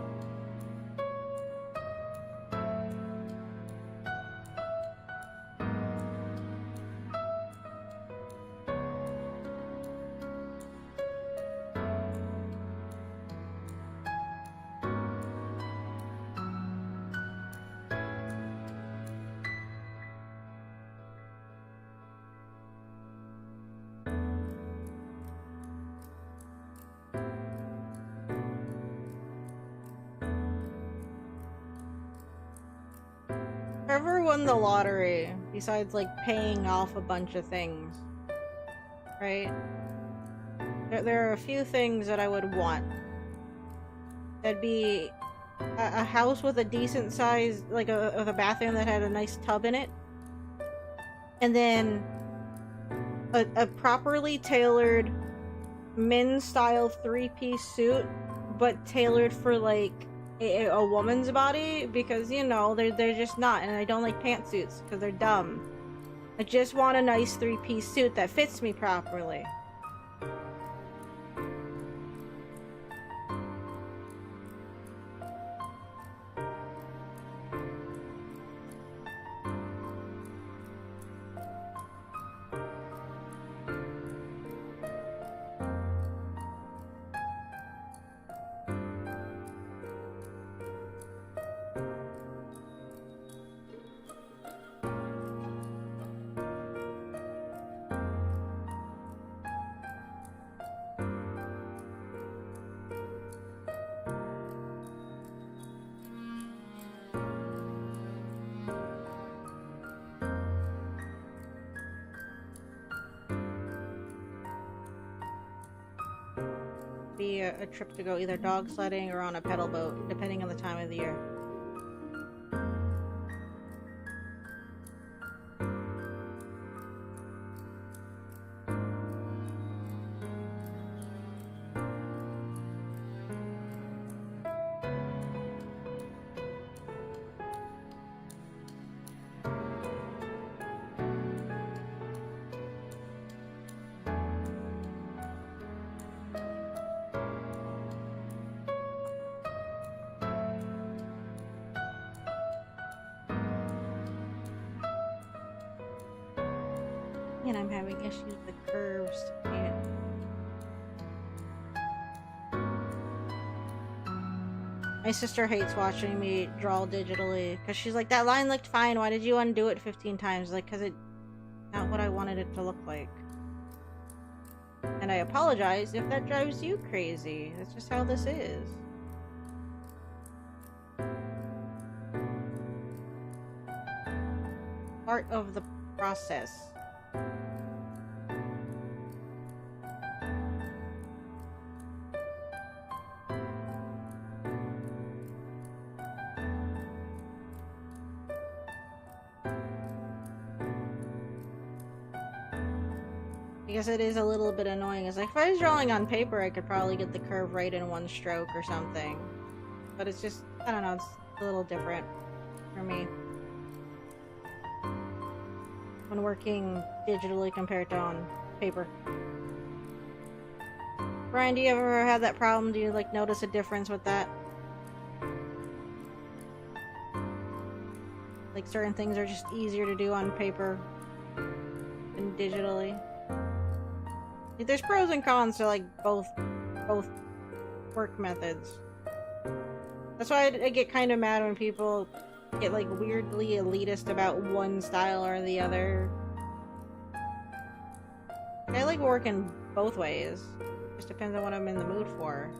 Whoever won the lottery, besides like paying off a bunch of things, right? There are a few things that I would want. That'd be a house with a decent size, like with a bathroom that had a nice tub in it, and then a properly tailored men's style 3-piece suit, but tailored for like a woman's body, because you know they're just not, and I don't like pantsuits because they're dumb. I just want a nice 3-piece suit that fits me properly. be a trip to go either dog sledding or on a pedal boat, depending on the time of the year. And I'm having issues with curves. Yeah. My sister hates watching me draw digitally because she's like, that line looked fine. Why did you undo it 15 times? Like, because it's not what I wanted it to look like. And I apologize if that drives you crazy. That's just how this is. Part of the process. Because it is a little bit annoying. It's like, if I was drawing on paper, I could probably get the curve right in one stroke or something. But it's just, I don't know, it's a little different for me when working digitally compared to on paper. Brian, do you ever have that problem? Do you, like, notice a difference with that? Like, certain things are just easier to do on paper than digitally. There's pros and cons to, like, both work methods. That's why I get kind of mad when people get, like, weirdly elitist about one style or the other. I like working both ways. Just depends on what I'm in the mood for.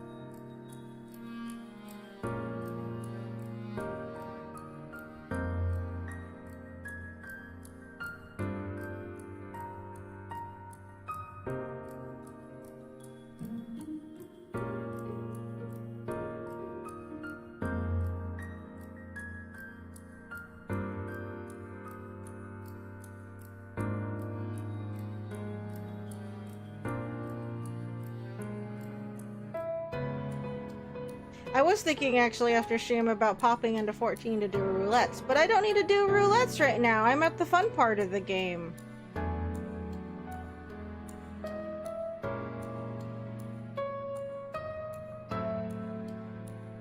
I was thinking actually after stream about popping into 14 to do roulettes, but I don't need to do roulettes right now. I'm at the fun part of the game.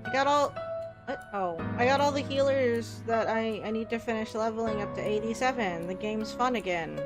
I got all... I got all the healers that I need to finish leveling up to 87. The game's fun again.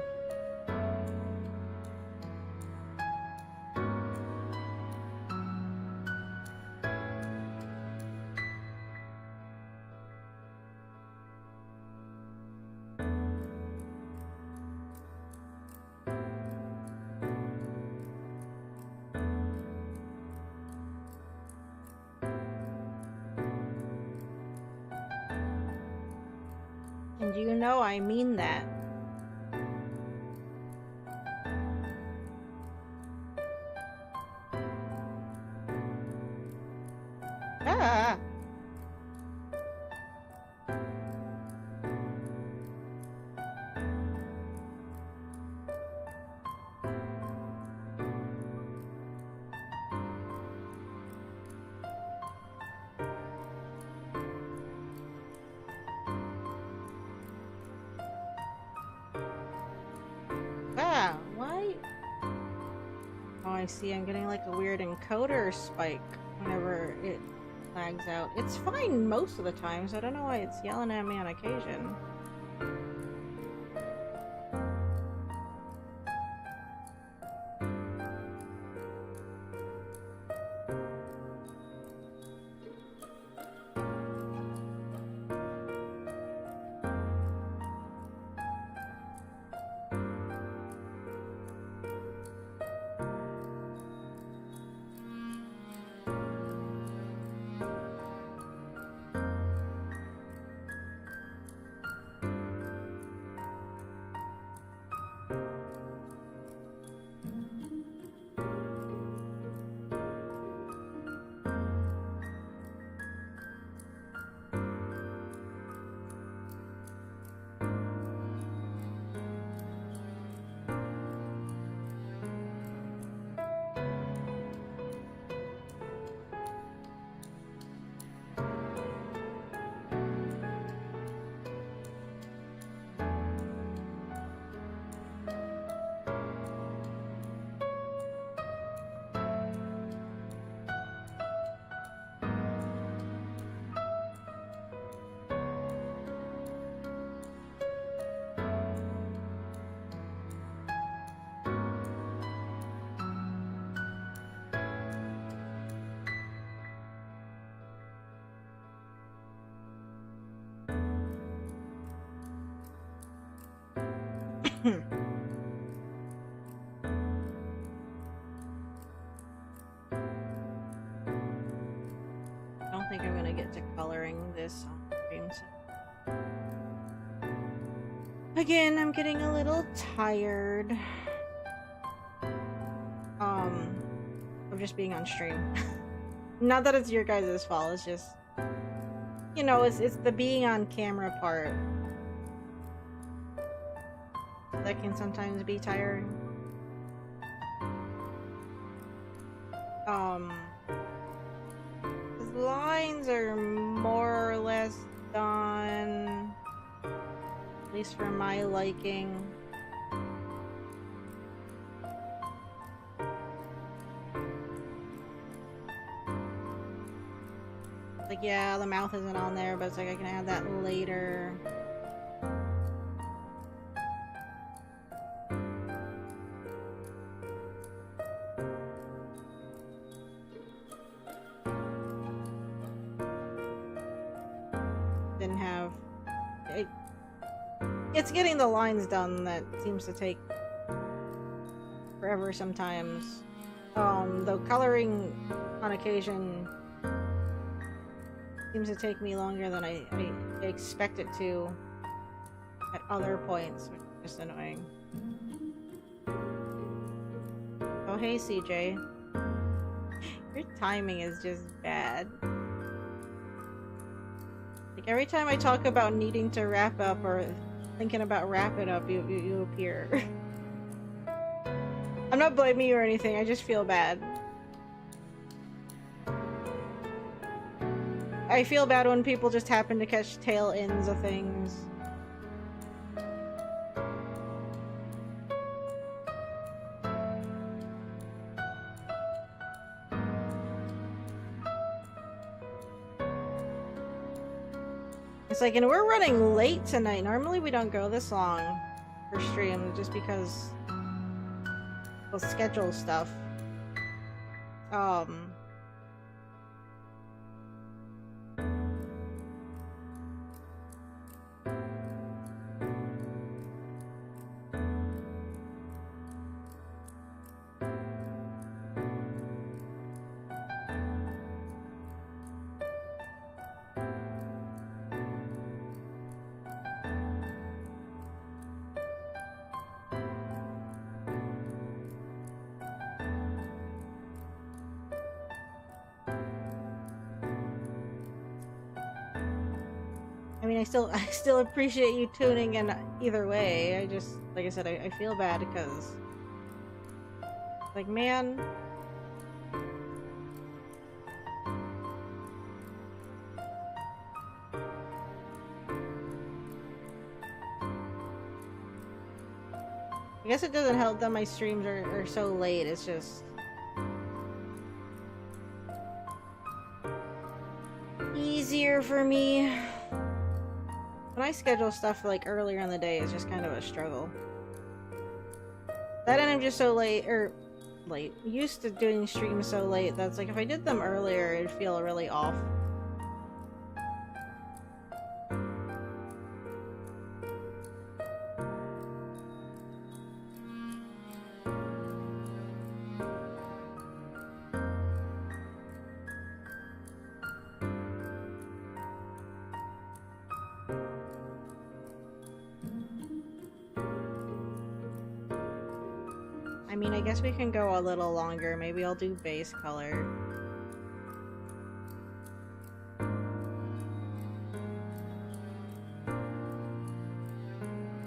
And you know I mean that. Ah! Ah, why? Oh, I see. I'm getting like a weird encoder spike whenever it lags out. It's fine most of the time, so I don't know why it's yelling at me on occasion. I don't think I'm gonna get to coloring this on stream. Again, I'm getting a little tired. Of just being on stream. Not that it's your guys' fault, it's just, you know, it's the being on camera part that can sometimes be tiring. The lines are more or less done, at least for my liking. Like, yeah, the mouth isn't on there, but it's like I can add that later. Didn't have... It's getting the lines done that seems to take forever sometimes. Though coloring on occasion seems to take me longer than I expect it to at other points, which is just annoying. Oh, hey, CJ. Your timing is just bad. Like, every time I talk about needing to wrap up or thinking about wrapping up, you appear. I'm not blaming you or anything, I just feel bad. I feel bad when people just happen to catch tail ends of things. It's like, and we're running late tonight. Normally we don't go this long for stream just because of schedule stuff. I mean, I still appreciate you tuning in either way. I just, like I said, I feel bad because, like, man. I guess it doesn't help that my streams are so late, it's just easier for me. When I schedule stuff like earlier in the day, it's just kind of a struggle. That and I'm just so used to doing streams so late that's like if I did them earlier, it'd feel really off. I mean, I guess we can go a little longer. Maybe I'll do base color.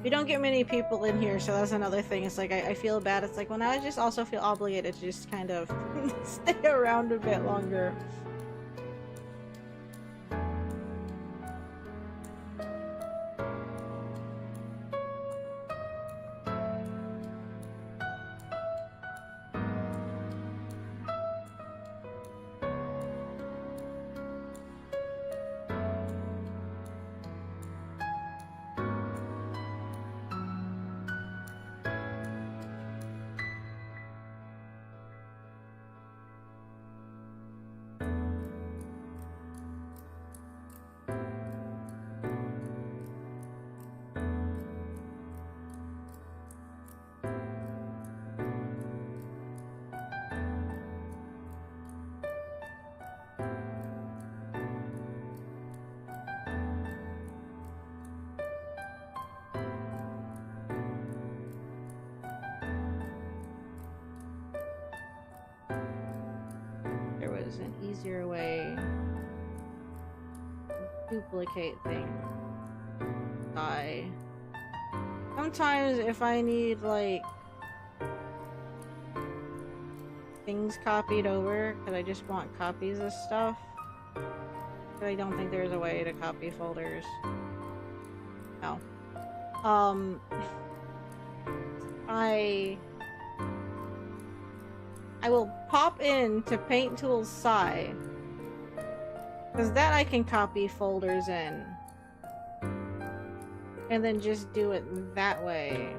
We don't get many people in here, so that's another thing. It's like, I feel bad. It's like, well, now I just also feel obligated to just kind of stay around a bit longer. is an easier way to duplicate things. Sometimes if I need, like, things copied over, because I just want copies of stuff, but I don't think there's a way to copy folders. No. I will pop in to Paint Tools Sci, because that I can copy folders in. And then just do it that way.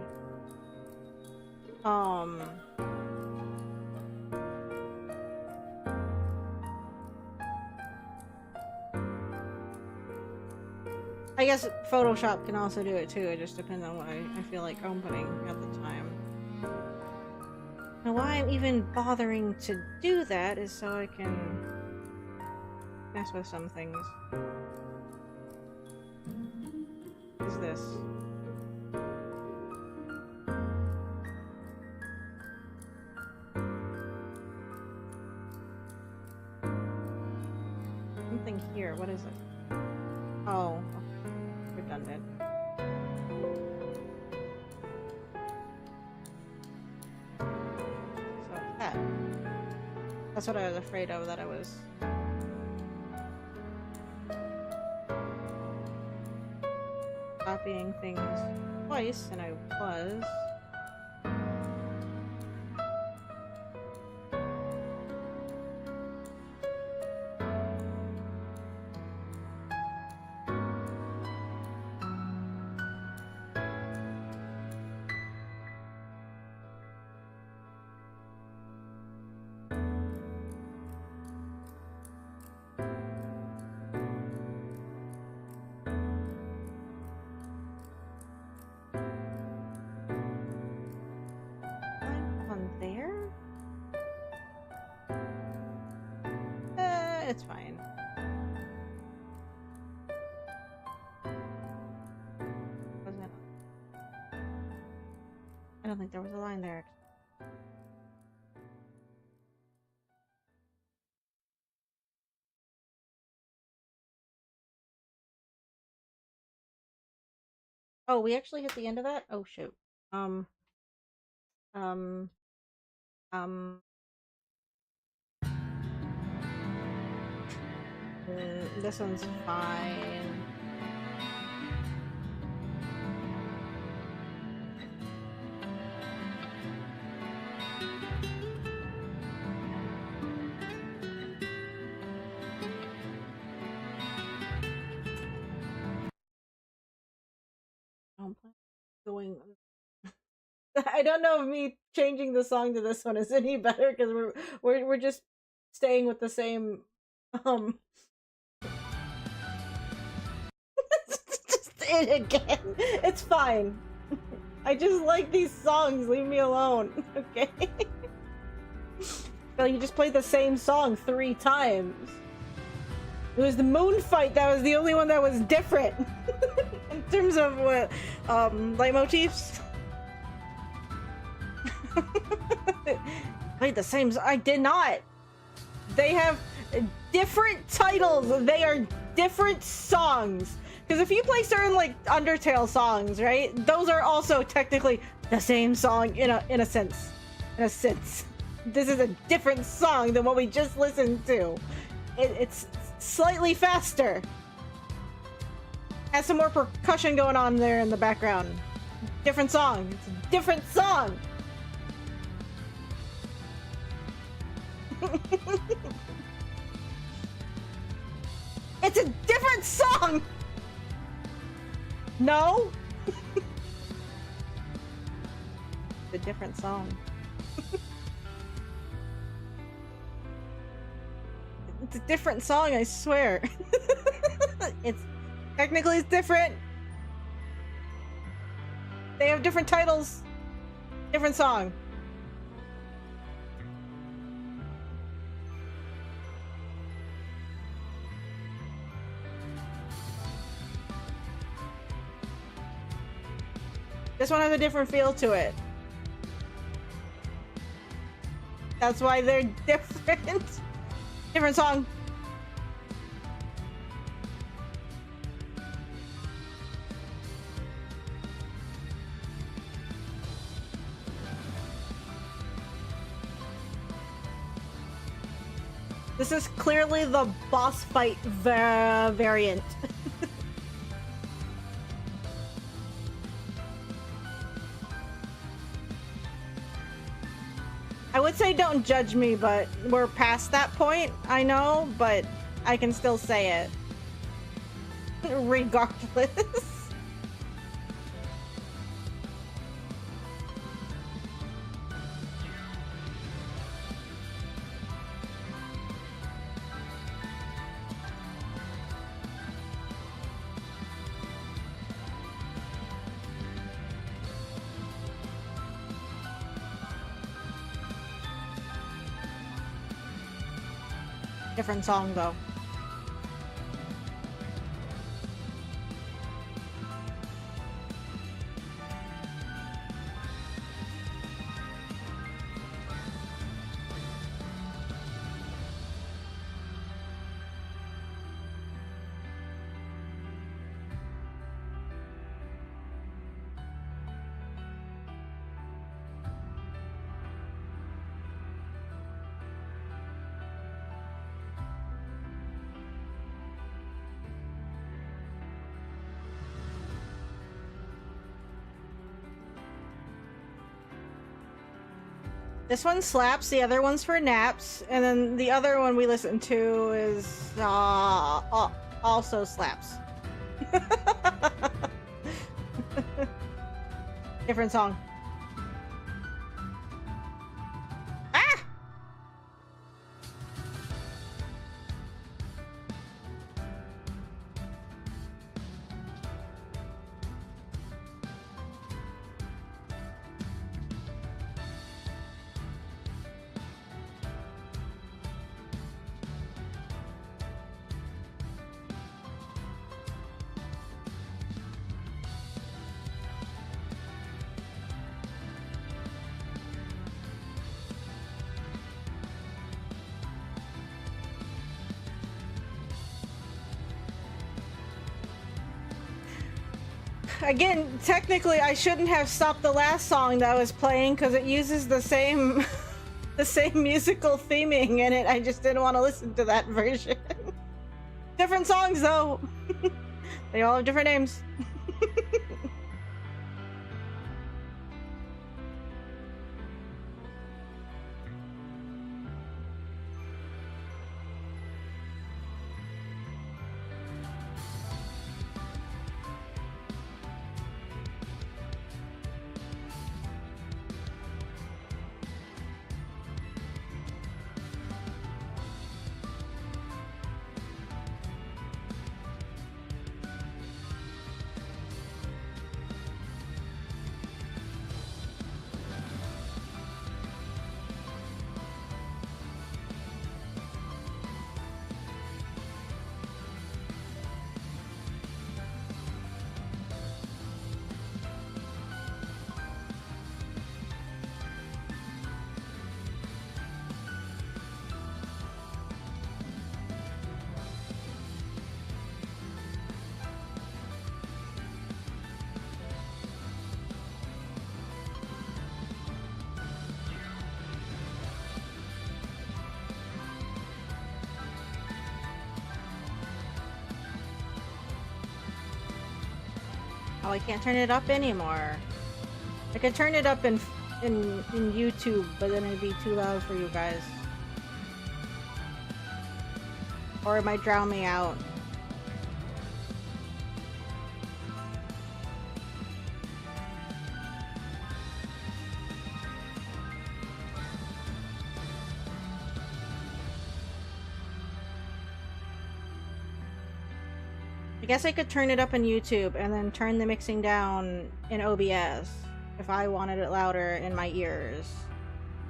I guess Photoshop can also do it too, it just depends on what I feel like opening at the time. Now why I'm even bothering to do that is so I can mess with some things. What is this? Something here, what is it? Oh, redundant. So that's what I was afraid of, that I was copying things twice, and I was. It's fine. Wasn't it? I don't think there was a line there. Oh, we actually hit the end of that? Oh shoot. Um this one's fine. Going. I don't know if me changing the song to this one is any better because we're just staying with the same. Just it again. It's fine. I just like these songs. Leave me alone. Okay. So you just played the same song 3 times. It was the moon fight that was the only one that was different in terms of what leitmotifs. Played the same. I did not. They have different titles. They are different songs. Because if you play certain like Undertale songs, right? Those are also technically the same song in a sense. In a sense, this is a different song than what we just listened to. It's slightly faster. Has some more percussion going on there in the background. Different song. It's a different song. It's a different song. No. It's a different song. It's a different song, I swear. It's technically it's different. They have different titles. Different song. This one has a different feel to it. That's why they're different. Different song. This is clearly the boss fight variant. I would say don't judge me, but we're past that point, I know, but I can still say it. Regardless. Different song though. This one slaps, the other one's for naps, and then the other one we listen to is also slaps. Different song. Ah! Again, technically I shouldn't have stopped the last song that I was playing because it uses the same the same musical theming in it. I just didn't want to listen to that version. Different songs though. They all have different names. Oh, I can't turn it up anymore. I could turn it up in YouTube, but then it'd be too loud for you guys. Or it might drown me out. I guess I could turn it up in YouTube and then turn the mixing down in OBS if I wanted it louder in my ears.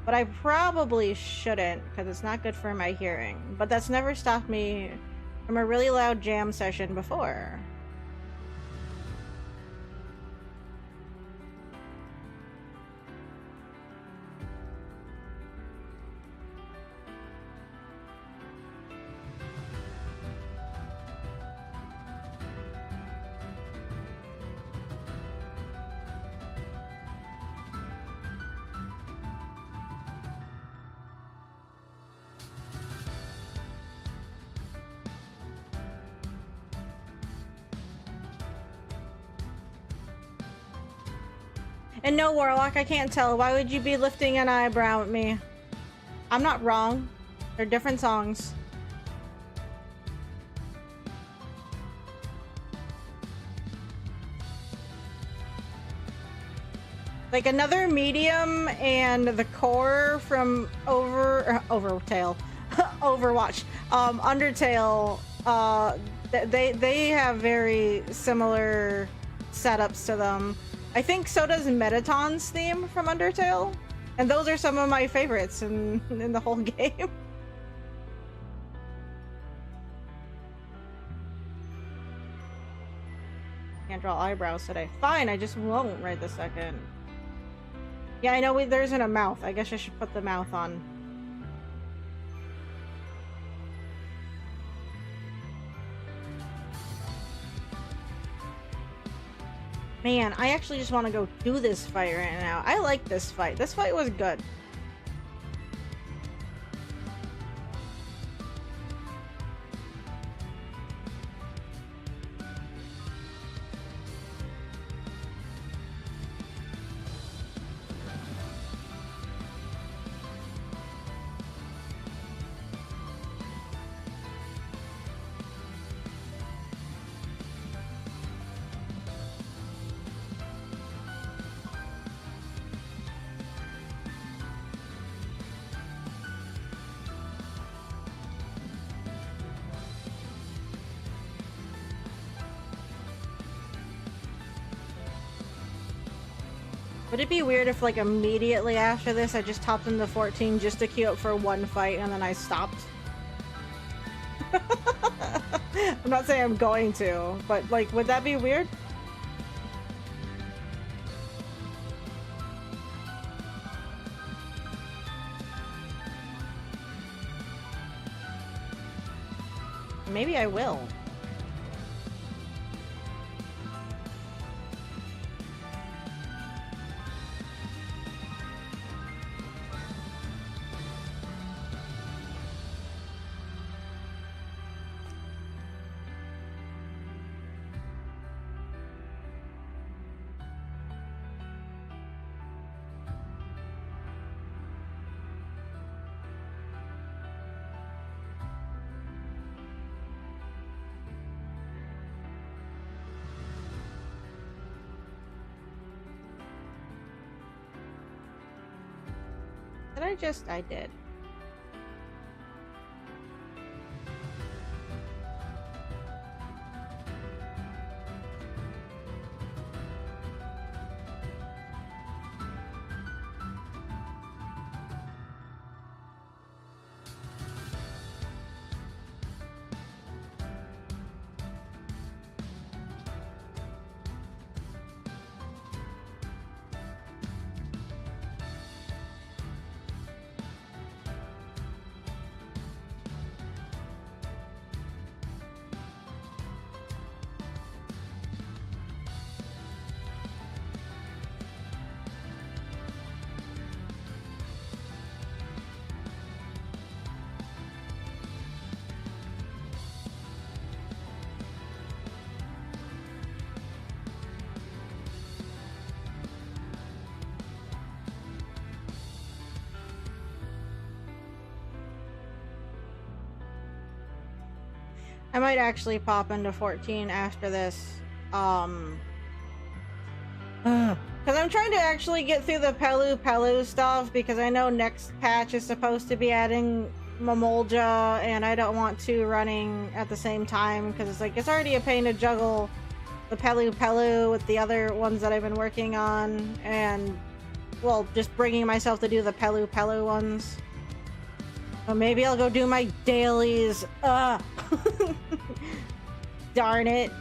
But I probably shouldn't because it's not good for my hearing. But that's never stopped me from a really loud jam session before. And no, Warlock, I can't tell. Why would you be lifting an eyebrow at me? I'm not wrong. They're different songs. Like another medium and the core from Overtale. Overwatch. Undertale, they have very similar setups to them. I think so does Metaton's theme from Undertale. And those are some of my favorites in the whole game. Can't draw eyebrows today. Fine, I just won't right this second. Yeah, I know there isn't a mouth. I guess I should put the mouth on. Man, I actually just want to go do this fight right now. I like this fight. This fight was good. Would it be weird if, like, immediately after this I just topped into 14 just to queue up for one fight and then I stopped? I'm not saying I'm going to, but, like, would that be weird? Maybe I will. I did. I might actually pop into 14 after this. Because I'm trying to actually get through the Pelu stuff, because I know next patch is supposed to be adding Mamolja, and I don't want two running at the same time, because it's like, it's already a pain to juggle the Pelu with the other ones that I've been working on, and, well, just bringing myself to do the Pelu ones. Well, maybe I'll go do my dailies. Darn it.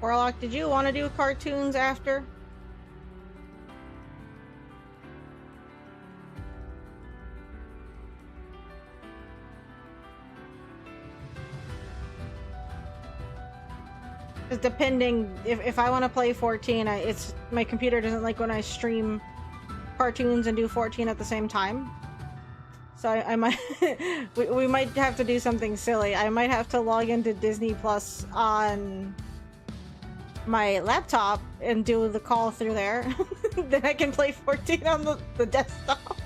Warlock, did you want to do cartoons after? Because depending, if I want to play 14, it's my computer doesn't like when I stream cartoons and do 14 at the same time. So I might we might have to do something silly. I might have to log into Disney Plus on my laptop and do the call through there. Then I can play 14 on the desktop.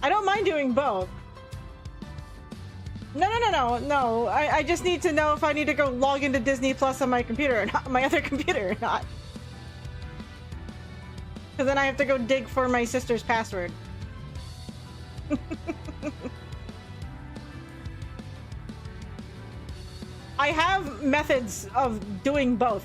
I don't mind doing both. No. I just need to know if I need to go log into Disney Plus on my computer or not, my other computer or not. Because then I have to go dig for my sister's password. I have methods of doing both.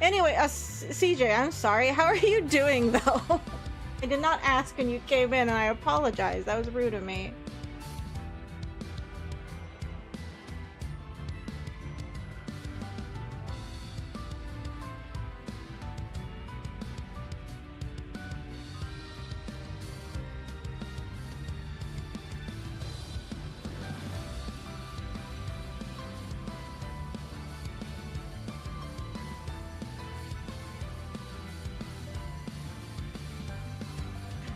Anyway, CJ, I'm sorry. How are you doing, though? I did not ask when you came in, and I apologize. That was rude of me.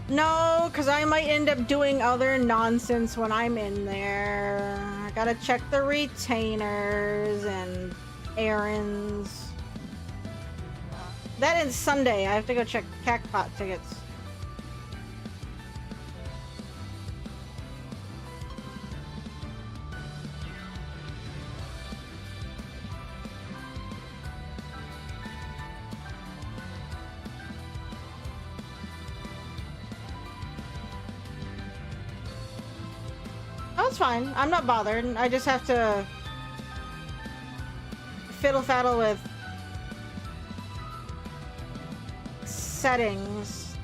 No, because I might end up doing other nonsense when I'm in there. I gotta check the retainers and errands. That is Sunday. I have to go check Cactpot tickets. That's fine. I'm not bothered. I just have to fiddle-faddle with settings.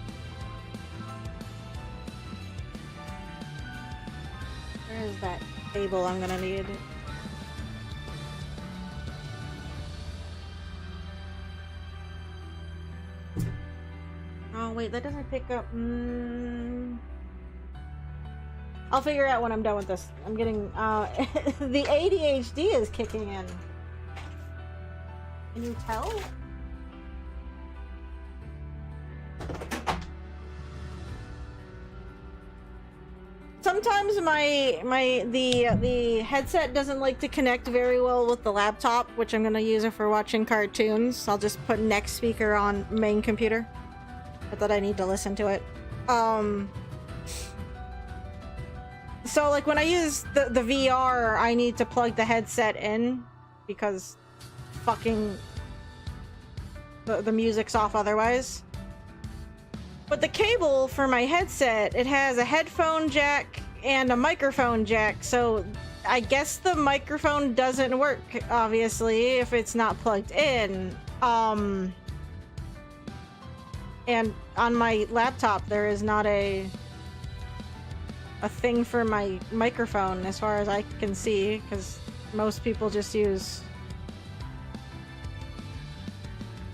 Where is that cable I'm gonna need? Oh wait, that doesn't pick up. I'll figure out when I'm done with this. I'm getting, the ADHD is kicking in. Can you tell? Sometimes the headset doesn't like to connect very well with the laptop, which I'm gonna use it for watching cartoons. I'll just put next speaker on main computer. I thought I need to listen to it. So, like, when I use the VR, I need to plug the headset in because fucking the music's off otherwise. But the cable for my headset, it has a headphone jack and a microphone jack, so I guess the microphone doesn't work, obviously, if it's not plugged in. And on my laptop, there is not a thing for my microphone as far as I can see, because most people just use,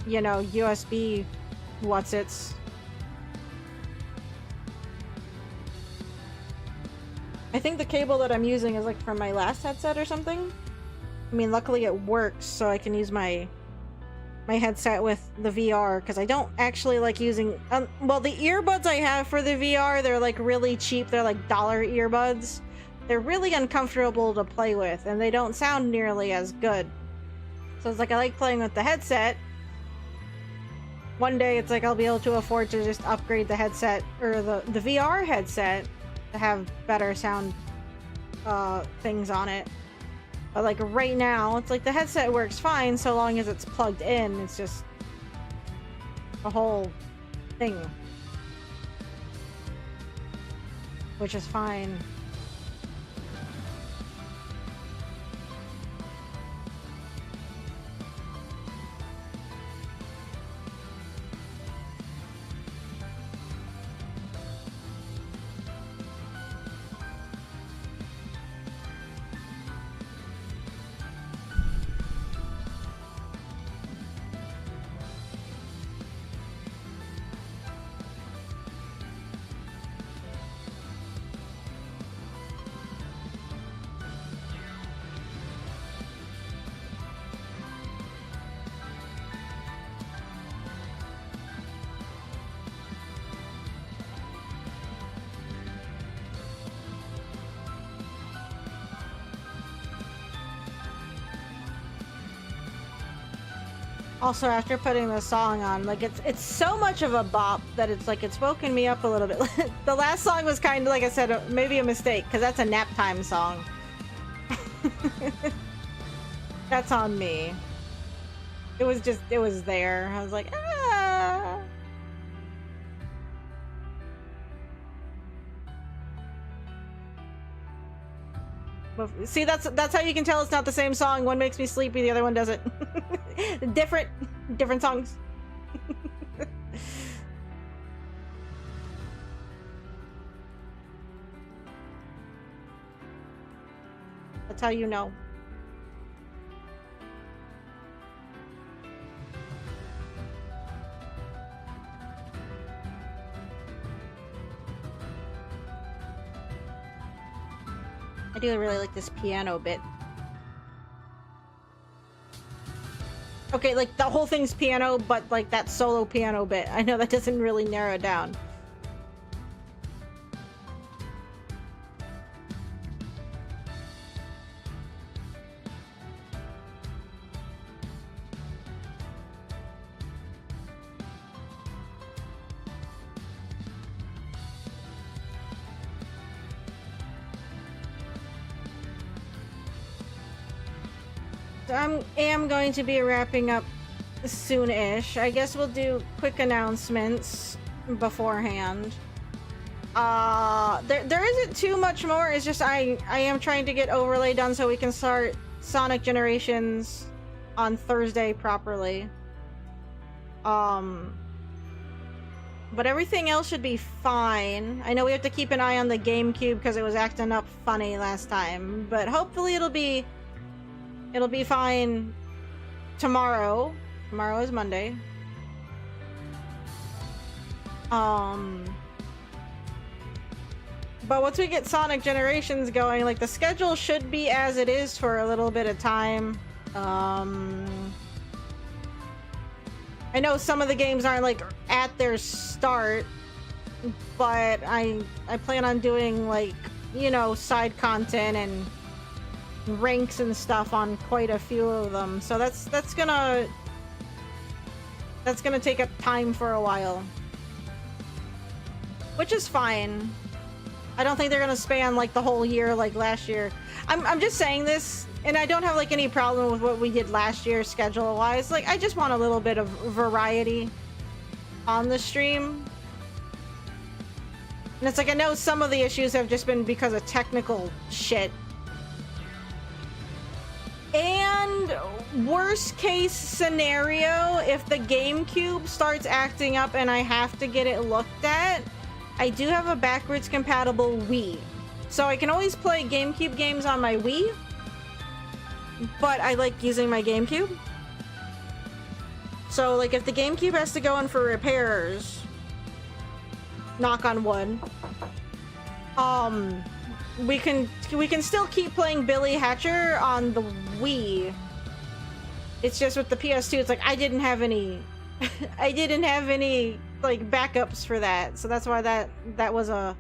you know, USB what's-its. I think the cable that I'm using is like from my last headset or something. I mean, luckily it works, so I can use my headset with the VR, because I don't actually like using well, the earbuds I have for the VR, they're like really cheap. They're like dollar earbuds. They're really uncomfortable to play with, and they don't sound nearly as good. So it's like I like playing with the headset. One day it's like I'll be able to afford to just upgrade the headset, or the VR headset, to have better sound things on it. But like right now, it's like the headset works fine so long as it's plugged in. It's just a whole thing. which is fine. Also, after putting the song on, like it's so much of a bop that it's like it's woken me up a little bit. The last song was kind of, like I said, maybe a mistake because that's a nap time song. That's on me. It was there. I was like, ah. See, that's how you can tell it's not the same song. One makes me sleepy, the other one doesn't. different songs. That's how you know. I do really like this piano bit. Okay, like the whole thing's piano, but like that solo piano bit. I know that doesn't really narrow it down. I am going to be wrapping up soon-ish. I guess we'll do quick announcements beforehand. There isn't too much more. It's just I am trying to get overlay done so we can start Sonic Generations on Thursday properly. But everything else should be fine. I know we have to keep an eye on the GameCube because it was acting up funny last time, but hopefully it'll be fine tomorrow. Tomorrow is Monday. But once we get Sonic Generations going, like the schedule should be as it is for a little bit of time. I know some of the games aren't like at their start, but I plan on doing like, you know, side content and ranks and stuff on quite a few of them. So that's gonna take up time for a while, which is fine. I don't think they're gonna span like the whole year like last year. I'm just saying this, and I don't have like any problem with what we did last year schedule wise. Like I just want a little bit of variety on the stream. And it's like I know some of the issues have just been because of technical shit. And worst case scenario, if the GameCube starts acting up and I have to get it looked at, I do have a backwards compatible Wii. So I can always play GameCube games on my Wii, but I like using my GameCube. So like if the GameCube has to go in for repairs, knock on wood, we can still keep playing Billy Hatcher on the Wii. It's just with the PS2, it's like I didn't have any I didn't have any like backups for that. So that's why that was a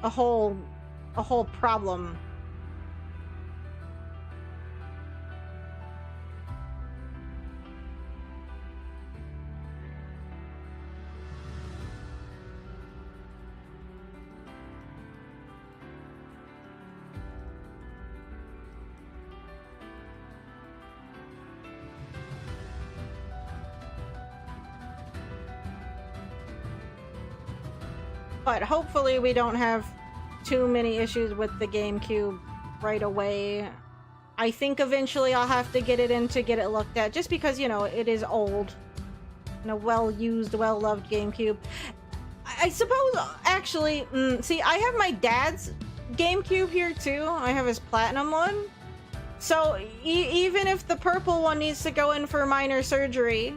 whole problem. But hopefully we don't have too many issues with the GameCube right away. I think eventually I'll have to get it in to get it looked at, just because, you know, it is old. And a well-used, well-loved GameCube. I suppose, actually, see, I have my dad's GameCube here too. I have his Platinum one. So, even if the purple one needs to go in for minor surgery,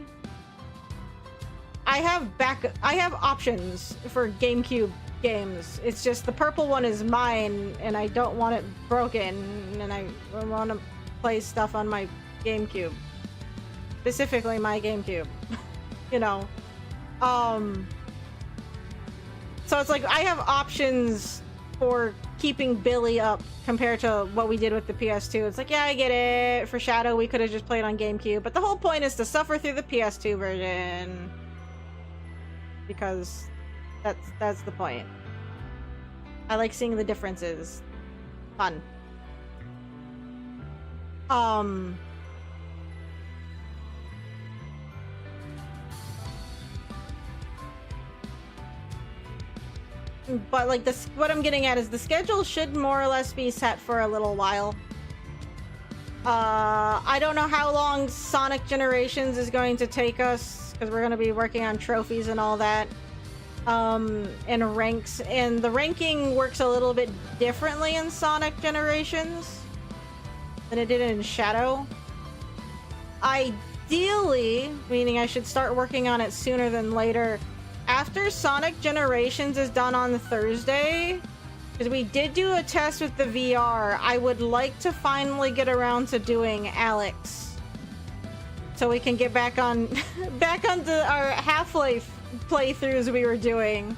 I have options for GameCube games. It's just the purple one is mine, and I don't want it broken, and I want to play stuff on my GameCube. Specifically my GameCube. You know. So it's like I have options for keeping Billy up compared to what we did with the PS2. It's like, yeah, I get it. For Shadow, we could have just played on GameCube, but the whole point is to suffer through the PS2 version. Because that's the point. I like seeing the differences. Fun. But like this, what I'm getting at is the schedule should more or less be set for a little while. I don't know how long Sonic Generations is going to take us, because we're going to be working on trophies and all that. And ranks, and the ranking works a little bit differently in Sonic Generations than it did in Shadow. Ideally, meaning I should start working on it sooner than later, after Sonic Generations is done on Thursday, because we did do a test with the VR, I would like to finally get around to doing Alex, so we can get back on onto our Half-Life playthroughs we were doing.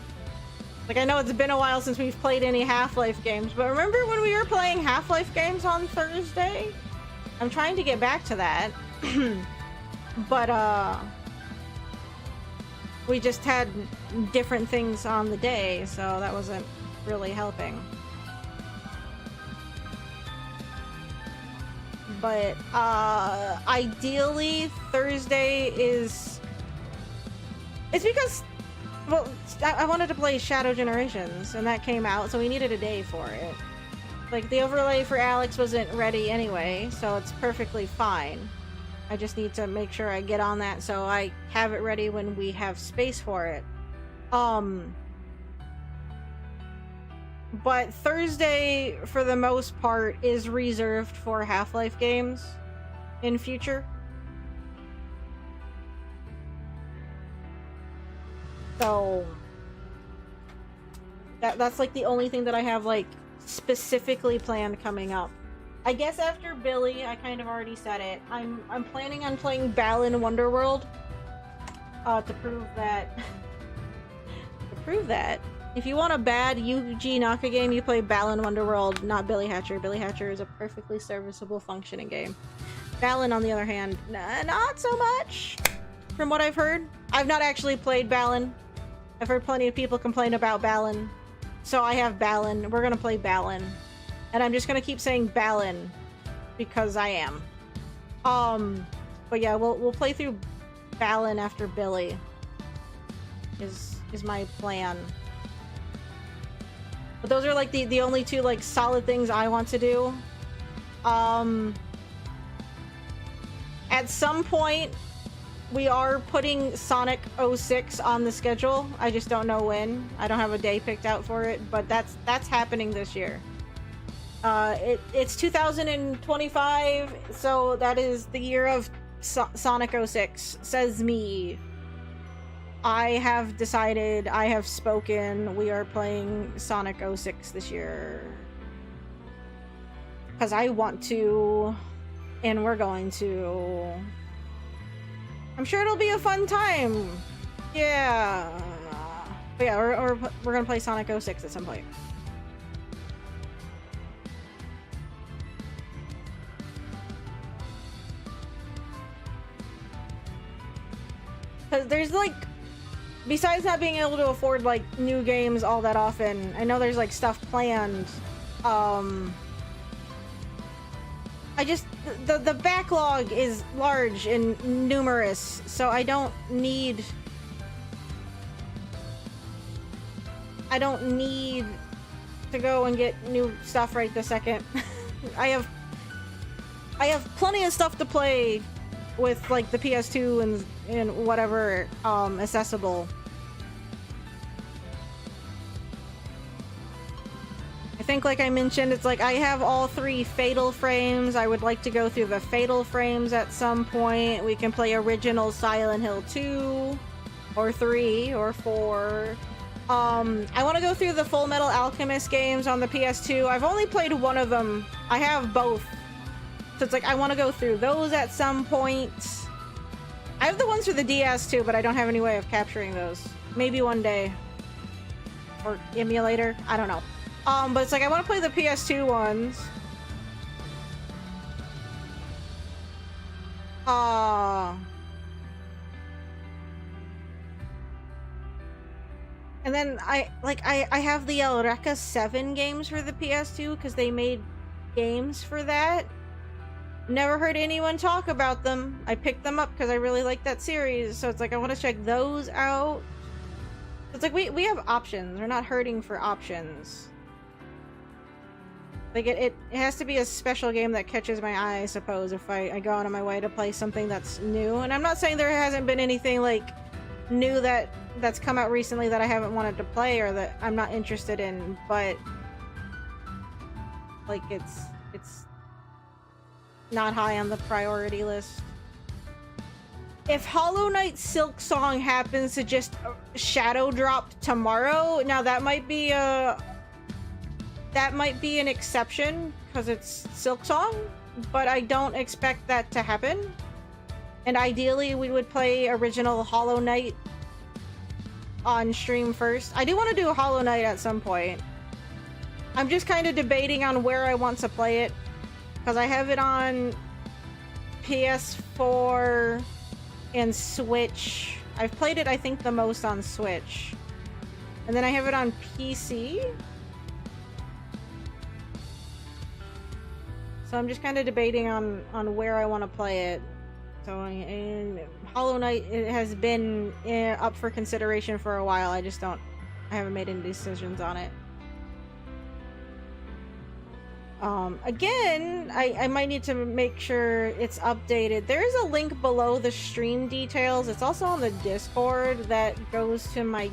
Like, I know it's been a while since we've played any Half-Life games, but remember when we were playing Half-Life games on Thursday? I'm trying to get back to that. But we just had different things on the day, so that wasn't really helping. But ideally Thursday is... It's because, well, I wanted to play Shadow Generations, and that came out, so we needed a day for it. Like, the overlay for Alex wasn't ready anyway, so it's perfectly fine. I just need to make sure I get on that so I have it ready when we have space for it. But Thursday, for the most part, is reserved for Half-Life games in future. So that's like the only thing that I have like specifically planned coming up. I guess after Billy, I kind of already said it. I'm planning on playing Balan Wonderworld to prove that if you want a bad Yuji Naka game, you play Balan Wonderworld, not Billy Hatcher. Billy Hatcher is a perfectly serviceable, functioning game. Balan, on the other hand, not so much, from what I've heard. I've not actually played Balan. I've heard plenty of people complain about Balan. So I have Balan. We're gonna play Balan. And I'm just gonna keep saying Balan because I am. But yeah, we'll play through Balan after Billy. Is my plan. But those are like the only two like solid things I want to do. At some point we are putting Sonic 06 on the schedule. I just don't know when. I don't have a day picked out for it, but that's happening this year. It's 2025, so that is the year of Sonic 06, says me. I have decided, I have spoken, we are playing Sonic 06 this year. Because I want to, and we're going to. I'm sure it'll be a fun time. Yeah. But yeah, we're gonna play Sonic 06 at some point. Because there's like, besides not being able to afford like new games all that often, I know there's like stuff planned. I just, the backlog is large and numerous, so I don't need I don't need to go and get new stuff right this second. I have plenty of stuff to play with like the PS2 and whatever accessible. I think, like I mentioned, it's like I have all 3 Fatal Frames. I would like to go through the Fatal Frames at some point. We can play original Silent Hill 2 or 3 or 4. I want to go through the Full Metal Alchemist games on the PS2. I've only played one of them. I have both. So it's like I want to go through those at some point. I have the ones for the DS too, but I don't have any way of capturing those. Maybe one day. Or emulator. I don't know. But it's like I want to play the PS2 ones. And then I have the Eureka 7 games for the PS2 because they made games for that. Never heard anyone talk about them. I picked them up because I really like that series, so it's like I want to check those out. It's like we have options. We're not hurting for options. Like it has to be a special game that catches my eye, I suppose, if I go out of my way to play something that's new. And I'm not saying there hasn't been anything like new that's come out recently that I haven't wanted to play or that I'm not interested in, but like it's not high on the priority list. If Hollow Knight Silk Song happens to just shadow drop tomorrow, now that might be an exception because it's Silk Song, but I don't expect that to happen. And ideally we would play original Hollow Knight on stream first. I do want to do a Hollow Knight at some point. I'm just kind of debating on where I want to play it because I have it on PS4 and Switch. I've played it, I think, the most on Switch. And then I have it on PC. So I'm just kind of debating on where I want to play it. So, and Hollow Knight, it has been up for consideration for a while. I haven't made any decisions on it. Again, I might need to make sure it's updated. There is a link below the stream details. It's also on the Discord that goes to my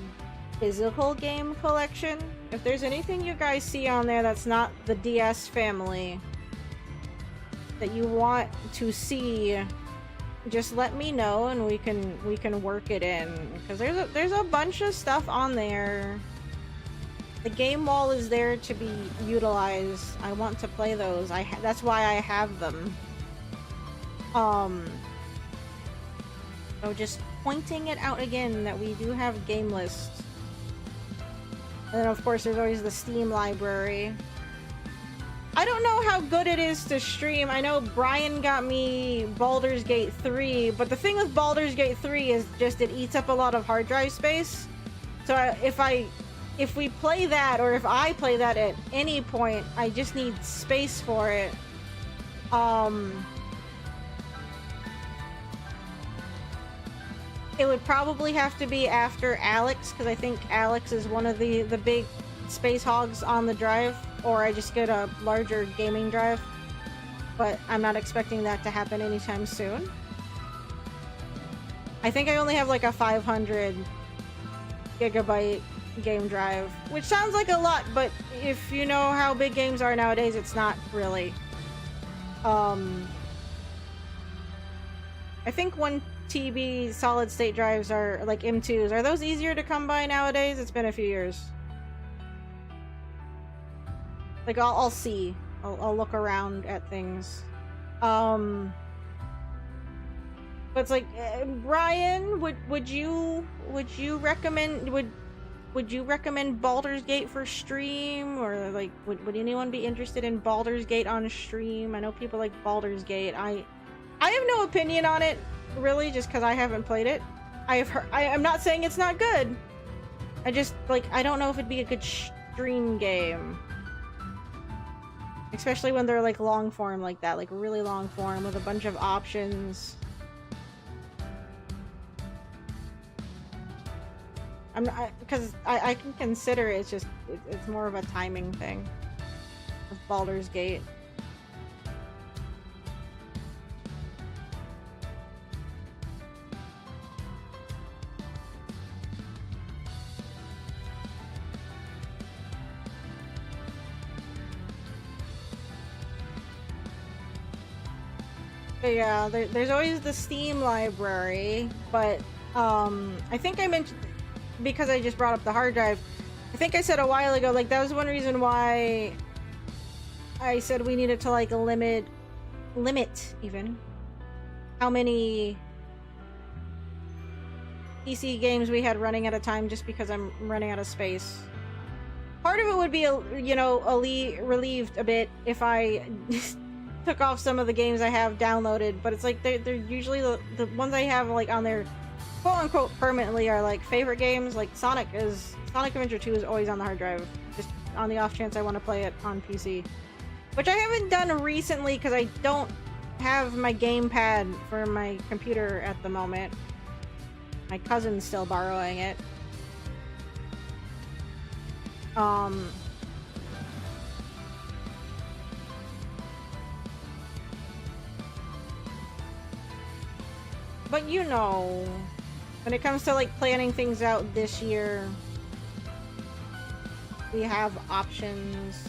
physical game collection. If there's anything you guys see on there that's not the DS family that you want to see, just let me know and we can work it in, because there's a bunch of stuff on there. The game wall is there to be utilized. I want to play those. That's why I have them. So just pointing it out again that we do have game lists. And then of course there's always the Steam library. I don't know how good it is to stream. I know Brian got me Baldur's Gate 3, but the thing with Baldur's Gate 3 is just it eats up a lot of hard drive space. So if we play that, or if I play that at any point, I just need space for it. It would probably have to be after Alex, because I think Alex is one of the big space hogs on the drive, or I just get a larger gaming drive. But I'm not expecting that to happen anytime soon. I think I only have like a 500 gigabyte game drive, which sounds like a lot, but if you know how big games are nowadays, it's not really. I think 1 TB solid state drives are like M2s. Are those easier to come by nowadays? It's been a few years. Like I'll see. I'll look around at things. But it's like, Brian, would you recommend Baldur's Gate for stream, or like would anyone be interested in Baldur's Gate on stream? I know people like Baldur's Gate. I have no opinion on it really, just because I haven't played it. I'm not saying it's not good. I just like, I don't know if it'd be a good stream game, especially when they're like long form like that, like really long form with a bunch of options. I'm not, because I can consider it's just it's more of a timing thing with Baldur's Gate. But yeah, there's always the Steam library, but I think I mentioned, because I just brought up the hard drive, I think I said a while ago, like, that was one reason why I said we needed to, like, limit even how many PC games we had running at a time, just because I'm running out of space. Part of it would be, you know, relieved a bit if I took off some of the games I have downloaded, but it's like they're usually the ones I have, like, on there quote-unquote permanently are, like, favorite games. Like Sonic Adventure 2 is always on the hard drive, just on the off chance I want to play it on PC. Which I haven't done recently because I don't have my gamepad for my computer at the moment. My cousin's still borrowing it. But you know, when it comes to, like, planning things out this year, we have options.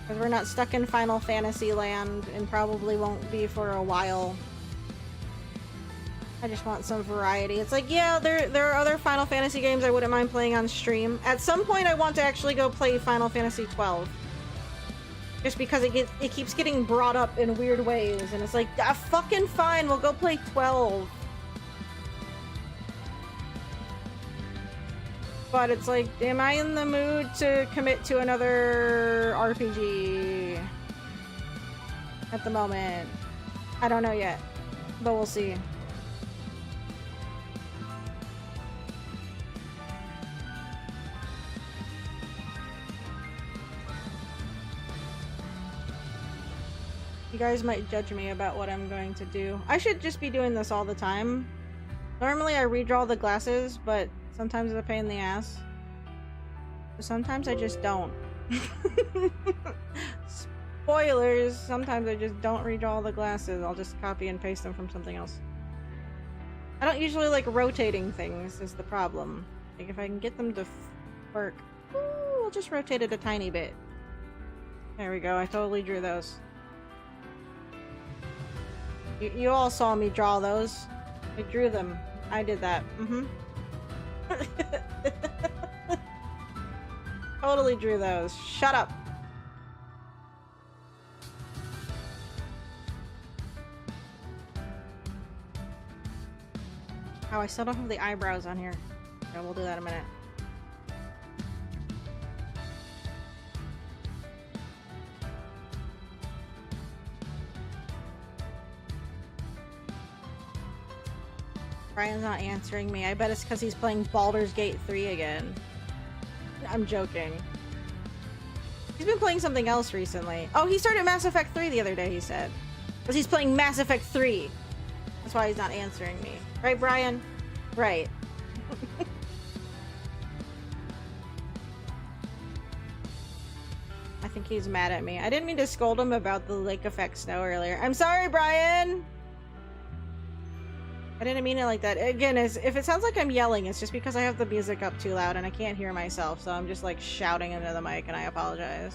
Because we're not stuck in Final Fantasy land, and probably won't be for a while. I just want some variety. It's like, yeah, there are other Final Fantasy games I wouldn't mind playing on stream. At some point, I want to actually go play Final Fantasy 12. Just because it keeps getting brought up in weird ways, and it's like, ah, fucking fine, we'll go play 12. But it's like, am I in the mood to commit to another RPG at the moment? I don't know yet, but we'll see. You guys might judge me about what I'm going to do. I should just be doing this all the time. Normally I redraw the glasses, but sometimes it's a pain in the ass. But sometimes I just don't. Spoilers! Sometimes I just don't redraw the glasses. I'll just copy and paste them from something else. I don't usually like rotating things is the problem. Like, if I can get them to work. Ooh, I'll just rotate it a tiny bit. There we go, I totally drew those. You all saw me draw those. I drew them. I did that. Totally drew those. Shut up. Oh, I still don't have the eyebrows on here. Okay, we'll do that in a minute. Brian's not answering me. I bet it's because he's playing Baldur's Gate 3 again. I'm joking. He's been playing something else recently. Oh, he started Mass Effect 3 the other day, he said. Because he's playing Mass Effect 3. That's why he's not answering me. Right, Brian? Right. I think he's mad at me. I didn't mean to scold him about the lake effect snow earlier. I'm sorry, Brian! I didn't mean it like that. Again, if it sounds like I'm yelling, it's just because I have the music up too loud and I can't hear myself, so I'm just, like, shouting into the mic, and I apologize.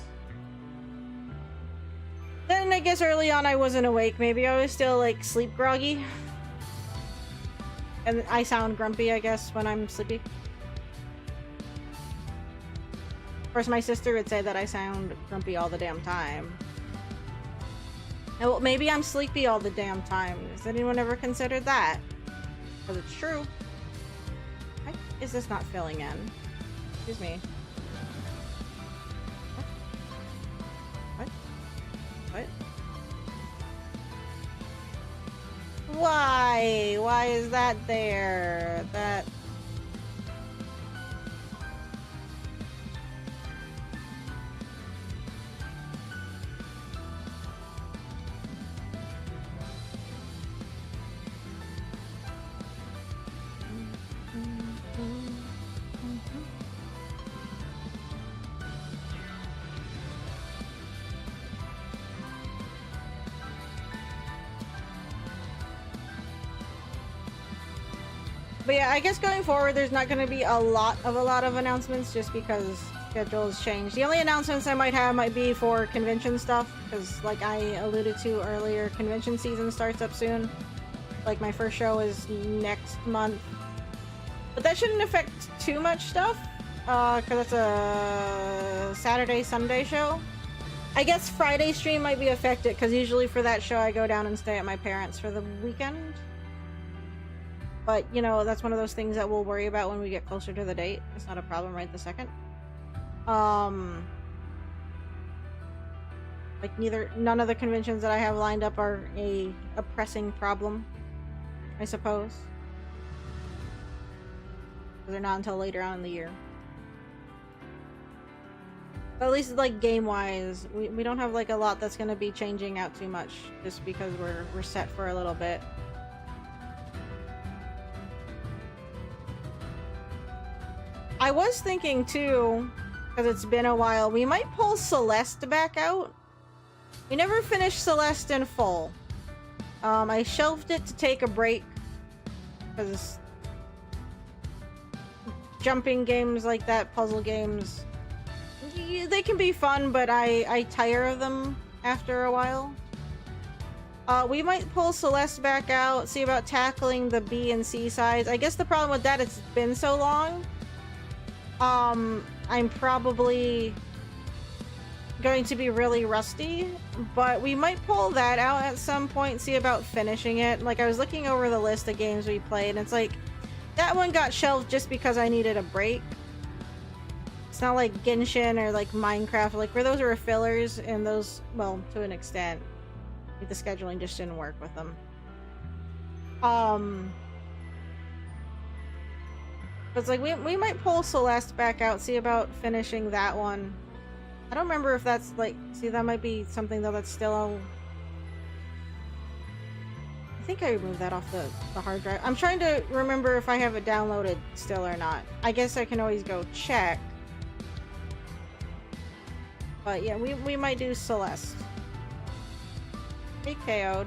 Then I guess early on I wasn't awake. Maybe I was still, like, sleep groggy. And I sound grumpy, I guess, when I'm sleepy. Of course, my sister would say that I sound grumpy all the damn time. Well, maybe I'm sleepy all the damn time. Has anyone ever considered that? Because it's true. Why is this not filling in? Excuse me. What? What? Why? Why is that there? That... But yeah, I guess going forward, there's not going to be a lot of announcements just because schedules change. The only announcements I might have might be for convention stuff, because like I alluded to earlier, convention season starts up soon. Like my first show is next month. But that shouldn't affect too much stuff, because it's a Saturday, Sunday show. I guess Friday stream might be affected, because usually for that show I go down and stay at my parents' for the weekend. But, you know, that's one of those things that we'll worry about when we get closer to the date. It's not a problem right this second. Like, none of the conventions that I have lined up are a pressing problem, I suppose. They're not until later on in the year. But at least, like, game-wise, we don't have, like, a lot that's gonna be changing out too much, just because we're set for a little bit. I was thinking, too, because it's been a while, we might pull Celeste back out. We never finished Celeste in full. I shelved it to take a break, because jumping games like that, puzzle games, they can be fun, but I tire of them after a while. We might pull Celeste back out, see about tackling the B and C sides. I guess the problem with that, it's been so long. I'm probably going to be really rusty, but we might pull that out at some point, see about finishing it. Like, I was looking over the list of games we played, and it's like, that one got shelved just because I needed a break. It's not like Genshin or like Minecraft, like where those are fillers, and those, well, to an extent, the scheduling just didn't work with them. But it's like, we might pull Celeste back out, see about finishing that one. I don't remember if that's like, see, that might be something though that's still, I think I removed that off the hard drive. I'm trying to remember if I have it downloaded still or not. I guess I can always go check. But yeah, we might do Celeste. Hey, KO'd.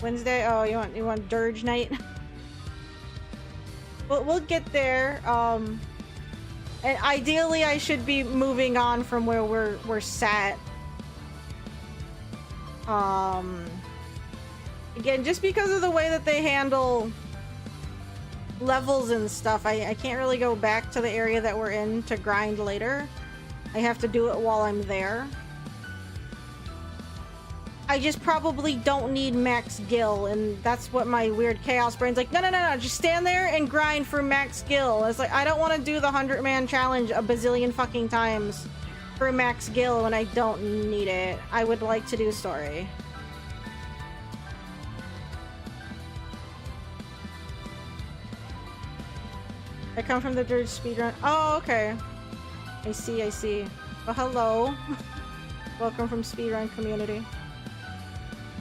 Wednesday, oh, you want Dirge Night? We'll get there. And ideally, I should be moving on from where we're sat. Again, just because of the way that they handle levels and stuff, I can't really go back to the area that we're in to grind later. I have to do it while I'm there. I just probably don't need max gil, and that's what my weird chaos brain's like, no, just stand there and grind for max gil. It's like, I don't want to do the 100-man challenge a bazillion fucking times for max gil when I don't need it. I would like to do story. I come from the Dirge speedrun. Oh, okay. I see. Well, hello. Welcome from speedrun community.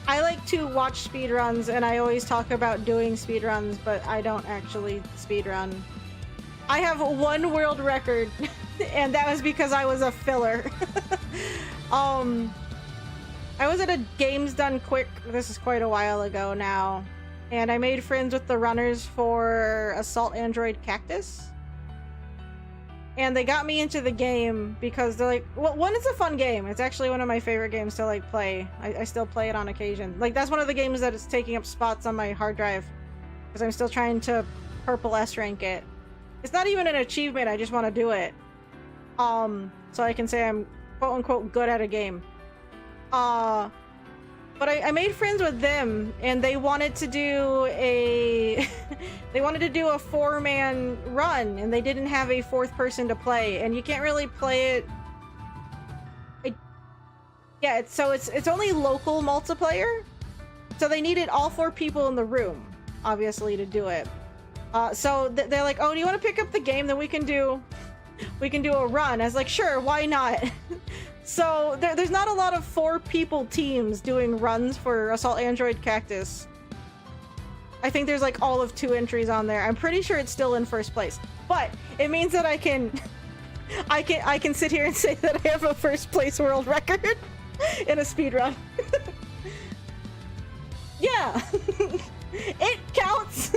I like to watch speedruns, and I always talk about doing speedruns, but I don't actually speedrun. I have one world record, and that was because I was a filler. I was at a Games Done Quick, this is quite a while ago now, and I made friends with the runners for Assault Android Cactus. And they got me into the game because they're like, well, one, it's a fun game. It's actually one of my favorite games to like play. I still play it on occasion. Like, that's one of the games that is taking up spots on my hard drive because I'm still trying to purple S rank it. It's not even an achievement, I just want to do it. So I can say I'm quote unquote good at a game. But I made friends with them, and they wanted to do a they wanted to do a 4-man run, and they didn't have a 4th person to play, and you can't really play it. Yeah, it's only local multiplayer, so they needed all 4 people in the room, obviously, to do it. So they're like, oh, do you want to pick up the game? Then we can do a run. I was like, sure, why not? So there's not a lot of 4-people teams doing runs for Assault Android Cactus. I think there's like all of 2 entries on there. I'm pretty sure it's still in 1st place, but it means that I can sit here and say that I have a 1st place world record in a speedrun. Yeah, it counts.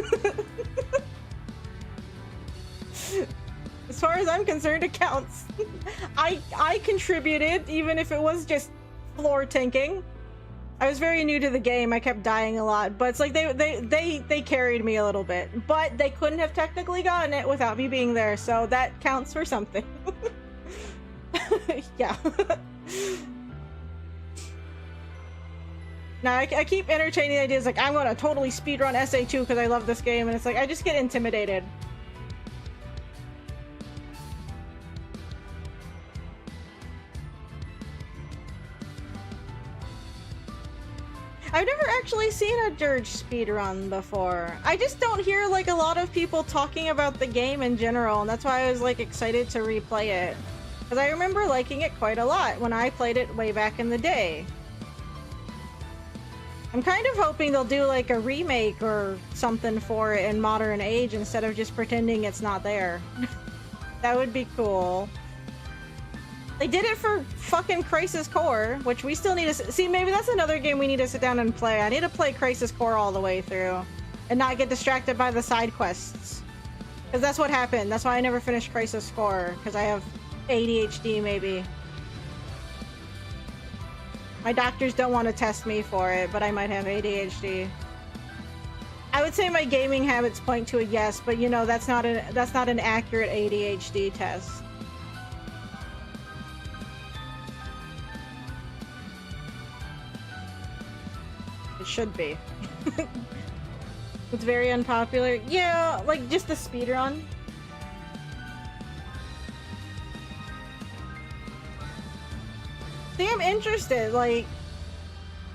far as I'm concerned, it counts. I contributed, even if it was just floor tanking. I was very new to the game. I kept dying a lot, but it's like they carried me a little bit. But they couldn't have technically gotten it without me being there, so that counts for something. Yeah. Now I keep entertaining ideas like I'm gonna totally speedrun SA2 because I love this game, and it's like I just get intimidated. I've never actually seen a Dirge speedrun before. I just don't hear like a lot of people talking about the game in general, and that's why I was like excited to replay it. Because I remember liking it quite a lot when I played it way back in the day. I'm kind of hoping they'll do like a remake or something for it in modern age instead of just pretending it's not there. That would be cool. They did it for fucking Crisis Core, which we still need to see. Maybe that's another game we need to sit down and play. I need to play Crisis Core all the way through and not get distracted by the side quests. Because that's what happened. That's why I never finished Crisis Core, because I have ADHD maybe. My doctors don't want to test me for it, but I might have ADHD. I would say my gaming habits point to a yes, but you know, that's not an accurate ADHD test. It should be. It's very unpopular. Yeah, like just the speedrun. See, I'm interested. Like,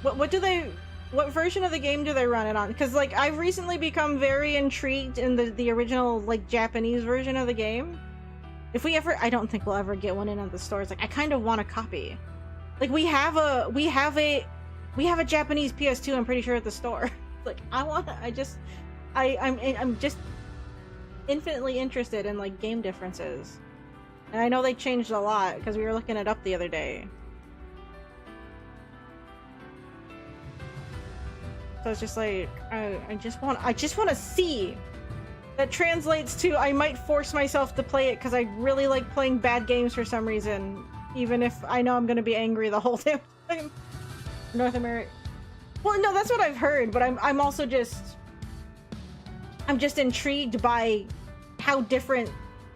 what version of the game do they run it on? Because like I've recently become very intrigued in the original like Japanese version of the game. If we ever, I don't think we'll ever get one in at the stores. Like I kind of want a copy. Like we have a Japanese PS2. I'm pretty sure at the store. Like I'm just infinitely interested in like game differences. And I know they changed a lot because we were looking it up the other day. So it's just like I just want to see. That translates to I might force myself to play it because I really like playing bad games for some reason, even if I know I'm gonna be angry the whole damn time. North America. Well, no, that's what I've heard, but I'm also just intrigued by how different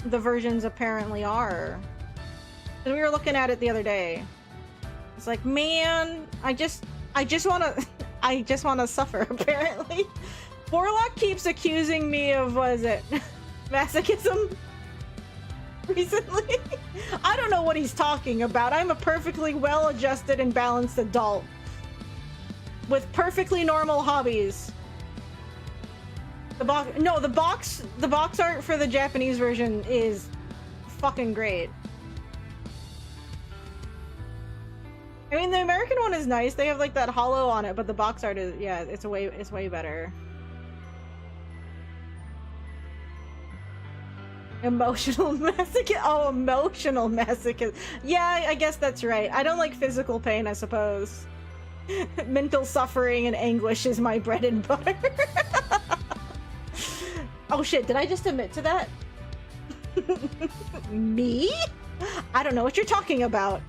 the versions apparently are. Because we were looking at it the other day. It's like, man, I just want to suffer, apparently. Warlock keeps accusing me of, what is it, masochism? Recently? I don't know what he's talking about. I'm a perfectly well-adjusted and balanced adult. With perfectly normal hobbies. The box art for the Japanese version is fucking great. I mean, the American one is nice. They have like that hollow on it, but the box art is, yeah, it's way better. Emotional masochist. Oh, emotional masochist. Yeah, I guess that's right. I don't like physical pain, I suppose. Mental suffering and anguish is my bread and butter. Oh shit, did I just admit to that? Me? I don't know what you're talking about.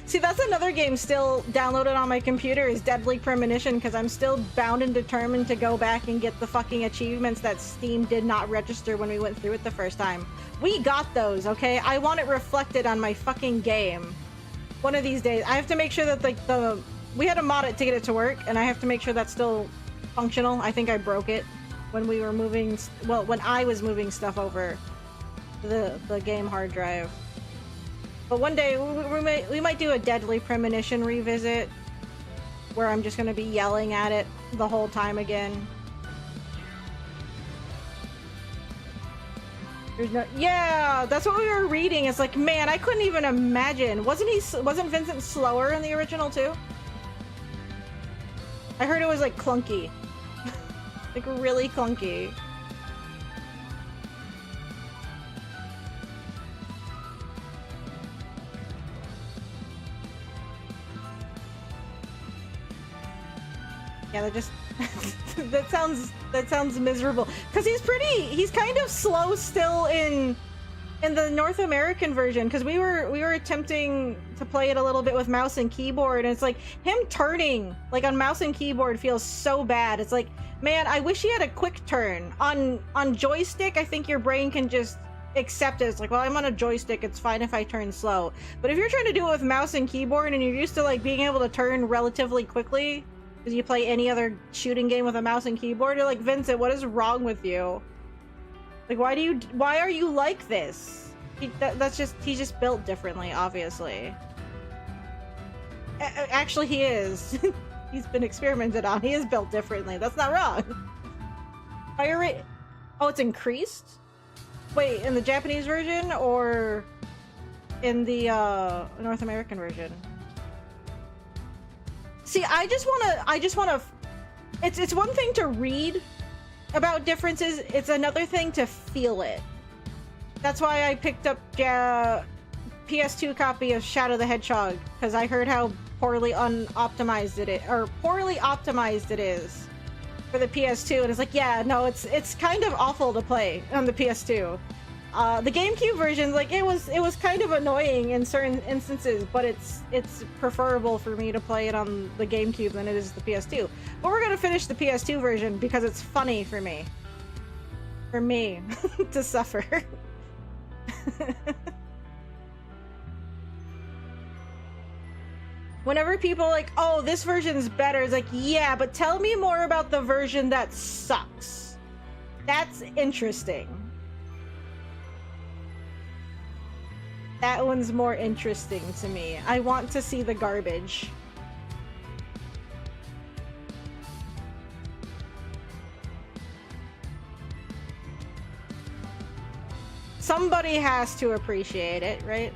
See, that's another game still downloaded on my computer is Deadly Premonition, because I'm still bound and determined to go back and get the fucking achievements that Steam did not register when we went through it the first time. We got those, okay? I want it reflected on my fucking game. One of these days. I have to make sure that we had to mod it to get it to work, and I have to make sure that's still functional. I think I broke it when we were moving, well, when I was moving stuff over the game hard drive. But one day we might do a Deadly Premonition revisit where I'm just gonna be yelling at it the whole time again. There's no, yeah, that's what we were reading. It's like, man, I couldn't even imagine. Wasn't Vincent slower in the original too? I heard it was like clunky. Like really clunky. Yeah, that just that sounds miserable. Cause he's kind of slow still in the North American version, because we were attempting to play it a little bit with mouse and keyboard, and it's like him turning like on mouse and keyboard feels so bad. It's like, man, I wish he had a quick turn. On joystick, I think your brain can just accept it. It's like, well, I'm on a joystick, it's fine if I turn slow. But if you're trying to do it with mouse and keyboard and you're used to like being able to turn relatively quickly because you play any other shooting game with a mouse and keyboard, you're like, Vincent, what is wrong with you? Like, why are you like this? He's just built differently, obviously. Actually, he is. He's been experimented on. He is built differently. That's not wrong. Fire rate. Oh, it's increased? Wait, in the Japanese version or in the North American version? See, I just wanna. It's one thing to read about differences, it's another thing to feel it. That's why I picked up PS2 copy of Shadow the Hedgehog, because I heard how poorly optimized it is for the PS2, and it's like, yeah, no, it's kind of awful to play on the PS2. The GameCube version, like, it was kind of annoying in certain instances, but it's preferable for me to play it on the GameCube than it is the PS2. But we're gonna finish the PS2 version because it's funny for me. For me to suffer. Whenever people are like, oh, this version's better, it's like, yeah, but tell me more about the version that sucks. That's interesting. That one's more interesting to me. I want to see the garbage. Somebody has to appreciate it, right?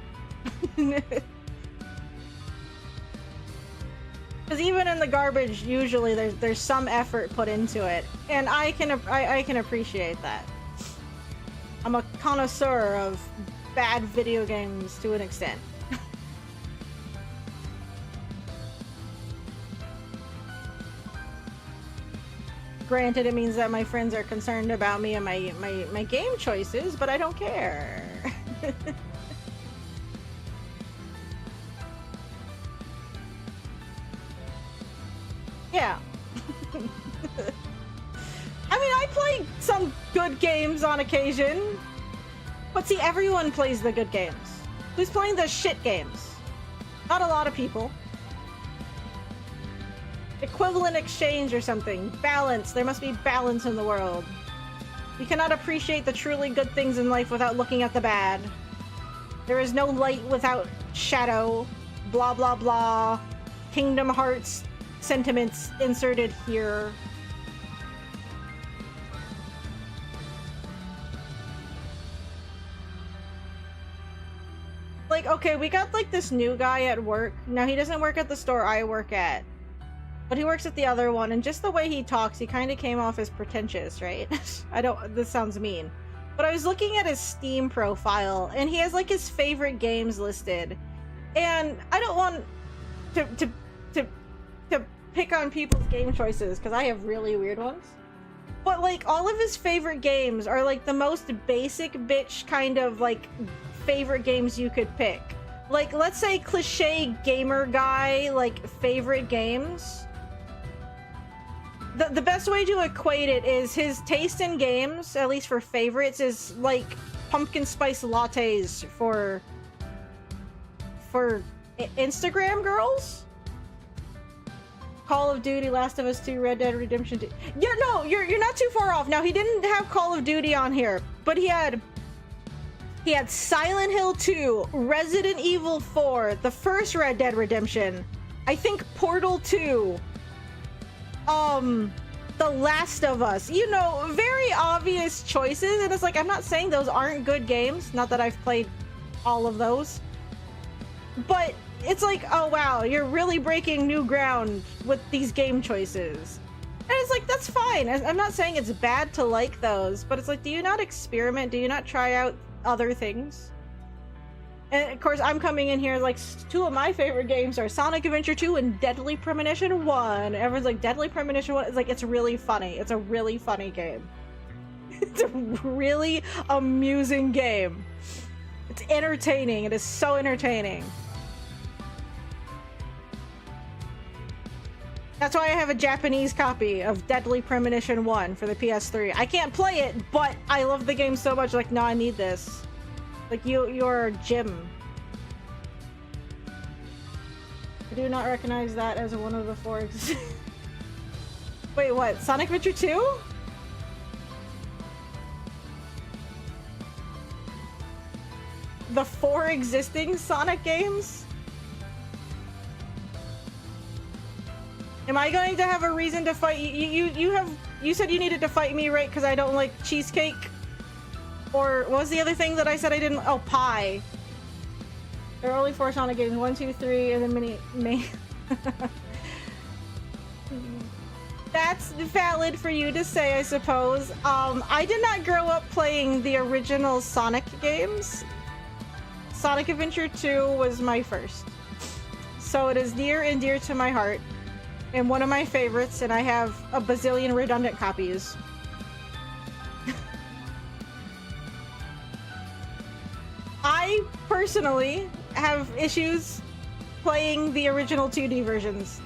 Because even in the garbage, usually there's some effort put into it, and I can appreciate that. I'm a connoisseur of bad video games to an extent. Granted, it means that my friends are concerned about me and my game choices, but I don't care. Yeah. I mean, I play some good games on occasion. But see, everyone plays the good games. Who's playing the shit games? Not a lot of people. Equivalent exchange or something. Balance. There must be balance in the world. You cannot appreciate the truly good things in life without looking at the bad. There is no light without shadow. Blah, blah, blah. Kingdom Hearts sentiments inserted here. Like, okay, we got like this new guy at work. Now, he doesn't work at the store I work at, but he works at the other one, and just the way he talks, he kind of came off as pretentious, right? This sounds mean. But I was looking at his Steam profile, and he has like his favorite games listed. And I don't want to pick on people's game choices, because I have really weird ones. But like, all of his favorite games are like the most basic bitch kind of like favorite games you could pick. Like, let's say cliche gamer guy, like, favorite games. The best way to equate it is his taste in games, at least for favorites, is like pumpkin spice lattes for Instagram girls. Call of Duty, Last of Us 2, Red Dead Redemption 2. Yeah, no, you're not too far off. Now, he didn't have Call of Duty on here, but he had Silent Hill 2, Resident Evil 4, the first Red Dead Redemption, I think Portal 2, The Last of Us. You know, very obvious choices, and it's like, I'm not saying those aren't good games, not that I've played all of those, but it's like, oh wow, you're really breaking new ground with these game choices. And it's like, that's fine. I'm not saying it's bad to like those, but it's like, do you not experiment? Do you not try out other things? And of course, I'm coming in here like two of my favorite games are Sonic Adventure 2 and Deadly Premonition 1. Everyone's like, Deadly Premonition 1? It's like, it's really funny. It's a really funny game. It's a really amusing game. It's entertaining. It is so entertaining. That's why I have a Japanese copy of Deadly Premonition 1 for the PS3. I can't play it, but I love the game so much. Like, no, I need this. Like, you're Jim. I do not recognize that as one of the four. Wait, what? Sonic Adventure 2? The 4 existing Sonic games? Am I going to have a reason to fight you? You said you needed to fight me, right? Because I don't like cheesecake? Or what was the other thing that I said I didn't? Oh, pie. There are only 4 Sonic games. 1, 2, 3, and then mini. That's valid for you to say, I suppose. I did not grow up playing the original Sonic games. Sonic Adventure 2 was my first. So it is near and dear to my heart. And one of my favorites, and I have a bazillion redundant copies. I personally have issues playing the original 2D versions.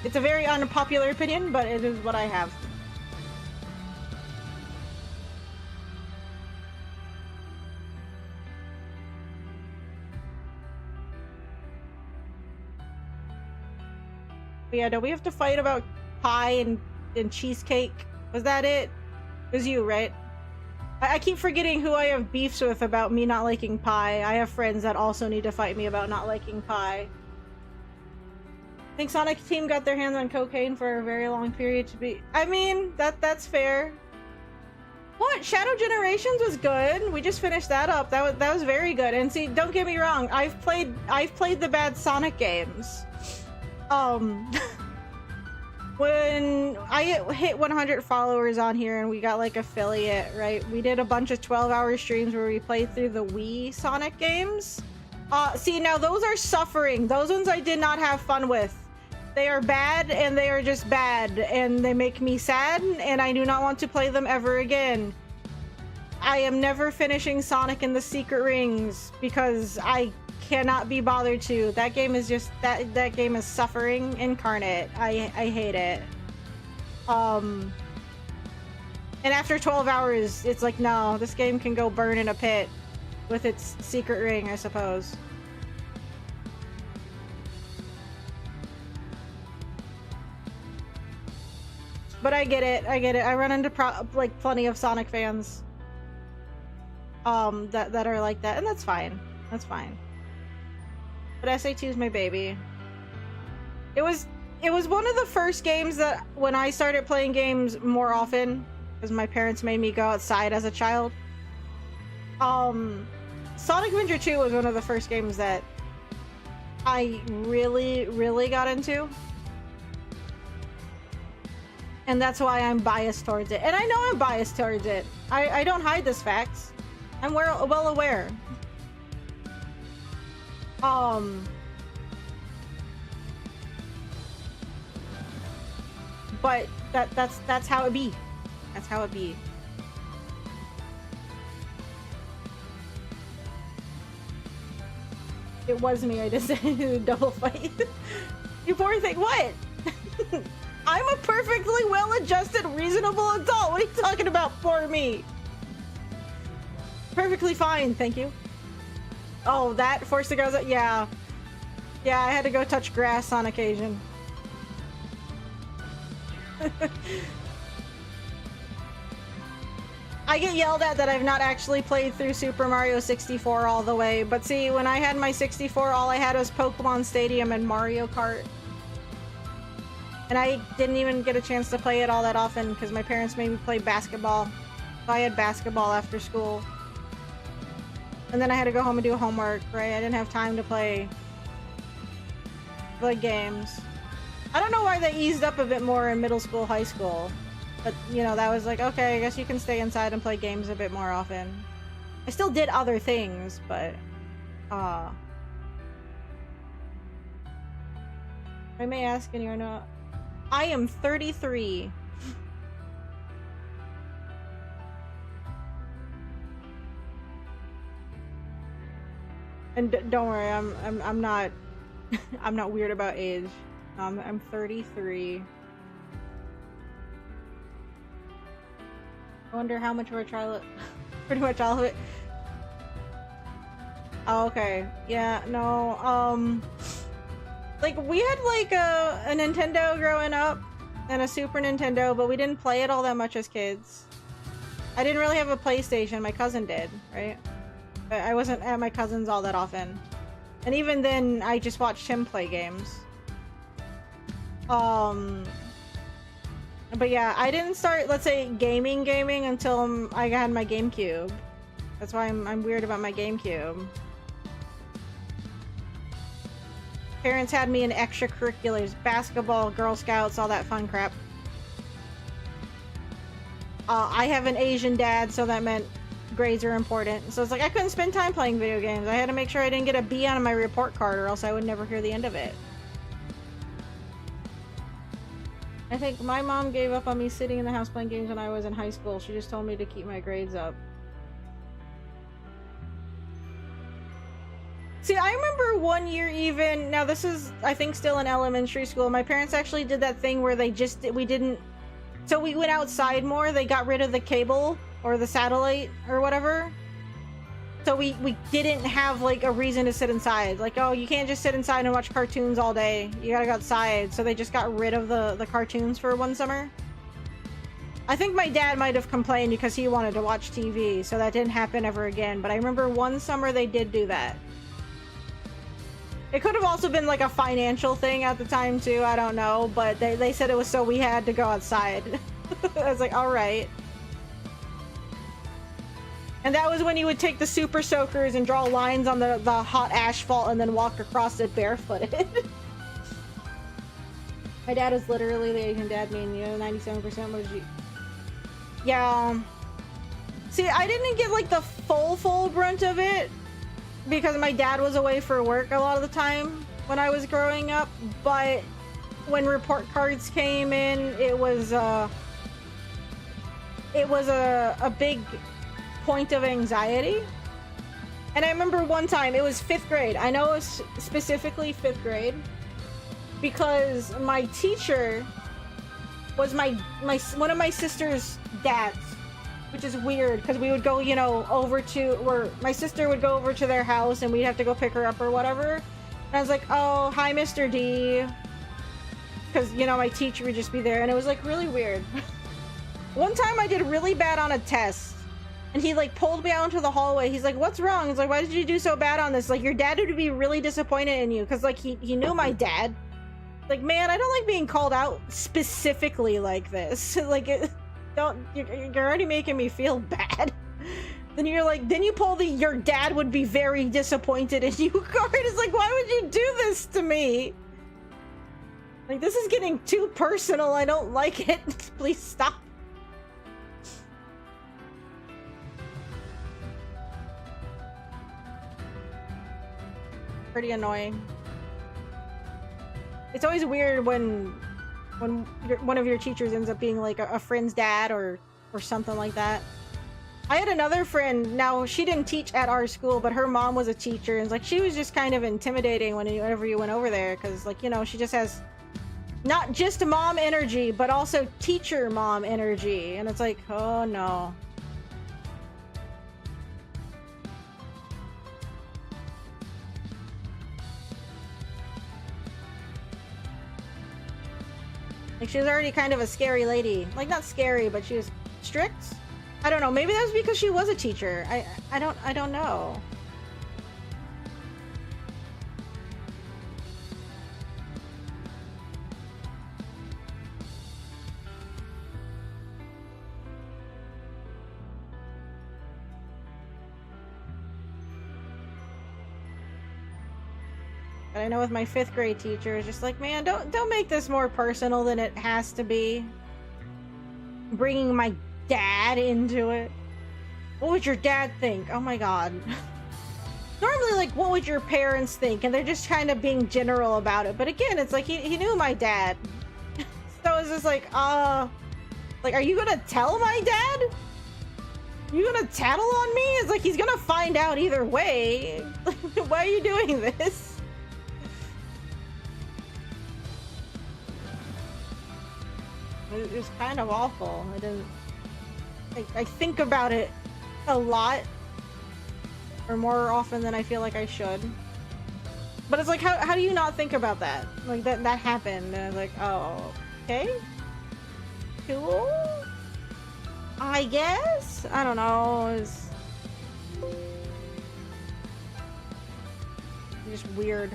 It's a very unpopular opinion, but it is what I have. But yeah, do we have to fight about pie and cheesecake? Was that it? It was you, right? I keep forgetting who I have beefs with about me not liking pie. I have friends that also need to fight me about not liking pie. I think Sonic Team got their hands on cocaine for a very long period to be... I mean, that's fair. What? Shadow Generations was good. We just finished that up. That was very good. And see, don't get me wrong. I've played the bad Sonic games. When I hit 100 followers on here and we got like affiliate, right? We did a bunch of 12-hour streams where we played through the Wii Sonic games. See, now those are suffering. Those ones I did not have fun with. They are bad and they are just bad and they make me sad and I do not want to play them ever again. I am never finishing Sonic and the Secret Rings because I cannot be bothered to. That game is just that game is suffering incarnate. I hate it. And after 12 hours it's like, no, this game can go burn in a pit with its secret ring, I suppose. But I get it. I run into like plenty of Sonic fans that are like that, and that's fine. That's fine. But SA2 is my baby. It was one of the first games that when I started playing games more often, because my parents made me go outside as a child. Sonic Adventure 2 was one of the first games that I really got into. And that's why I'm biased towards it. And I know I'm biased towards it. I don't hide this fact. I'm well aware. But that's how it be. That's how it be. It was me. I decided to double fight. You poor thing. What? I'm a perfectly well-adjusted, reasonable adult. What are you talking about, poor me? Perfectly fine, thank you. Oh, that forced the girls out? Yeah. Yeah, I had to go touch grass on occasion. I get yelled at that I've not actually played through Super Mario 64 all the way, but see, when I had my 64, all I had was Pokemon Stadium and Mario Kart. And I didn't even get a chance to play it all that often because my parents made me play basketball. So I had basketball after school. And then I had to go home and do homework, right? I didn't have time to play the games. I don't know why they eased up a bit more in middle school, high school. But, you know, that was like, okay, I guess you can stay inside and play games a bit more often. I still did other things, but I may ask and you're not. I am 33. And don't worry, I'm not I'm not weird about age. I'm 33. I wonder how much of our child pretty much all of it. Oh, okay. Yeah, no, like we had like a Nintendo growing up and a Super Nintendo, but we didn't play it all that much as kids. I didn't really have a PlayStation, my cousin did, right? But I wasn't at my cousin's all that often. And even then, I just watched him play games. But yeah, I didn't start, let's say, gaming until I had my GameCube. That's why I'm weird about my GameCube. Parents had me in extracurriculars, basketball, Girl Scouts, all that fun crap. I have an Asian dad, so that meant grades are important. So it's like I couldn't spend time playing video games. I had to make sure I didn't get a B on my report card or else I would never hear the end of it. I think my mom gave up on me sitting in the house playing games when I was in high school. She just told me to keep my grades up. See, I remember one year even, now this is, I think, still in elementary school, my parents actually did that thing where they just, we didn't, so we went outside more, they got rid of the cable, or the satellite, or whatever. So we didn't have, like, a reason to sit inside. Like, oh, you can't just sit inside and watch cartoons all day. You gotta go outside. So they just got rid of the cartoons for one summer. I think my dad might have complained because he wanted to watch TV, so that didn't happen ever again. But I remember one summer they did do that. It could have also been like a financial thing at the time too, I don't know, but they said it was so we had to go outside. I was like, alright. And that was when you would take the super soakers and draw lines on the hot asphalt and then walk across it barefooted. My dad is literally the Asian dad, mean, you know, 97% was you. Yeah. See, I didn't get like the full brunt of it, because my dad was away for work a lot of the time when I was growing up, but when report cards came in, it was a big point of anxiety. And I remember one time, it was 5th grade. I know it was specifically 5th grade because my teacher was one of my sister's dads. Which is weird, because we would go, you know, my sister would go over to their house and we'd have to go pick her up or whatever. And I was like, oh, hi, Mr. D. Because, you know, my teacher would just be there, and it was, like, really weird. One time I did really bad on a test, and he, like, pulled me out into the hallway. He's like, what's wrong? He's like, why did you do so bad on this? Like, your dad would be really disappointed in you, because, like, he knew my dad. Like, man, I don't like being called out specifically like this. Like, you're already making me feel bad. Then you're like, then you pull the your dad would be very disappointed in you card. It's like, why would you do this to me? Like, this is getting too personal. I don't like it. Please stop. Pretty annoying. It's always weird when one of your teachers ends up being like a friend's dad or something like that. I had another friend, now she didn't teach at our school, but her mom was a teacher, and like she was just kind of intimidating whenever you went over there, because like, you know, she just has not just mom energy, but also teacher mom energy, and it's like, oh no. Like, she was already kind of a scary lady. Like, not scary, but she was strict? I don't know. Maybe that was because she was a teacher. I don't know. But I know with my 5th grade teacher, it's just like, man, don't make this more personal than it has to be. Bringing my dad into it. What would your dad think? Oh my god. Normally, like, what would your parents think? And they're just kind of being general about it. But again, it's like, he knew my dad. So it's just like, like, are you gonna tell my dad? You gonna tattle on me? It's like, he's gonna find out either way. Why are you doing this? It was kind of awful. I didn't... I think about it a lot. Or more often than I feel like I should. But it's like, how do you not think about that? Like, that happened. And I was like, oh, okay. Cool. I guess? I don't know. It's just weird.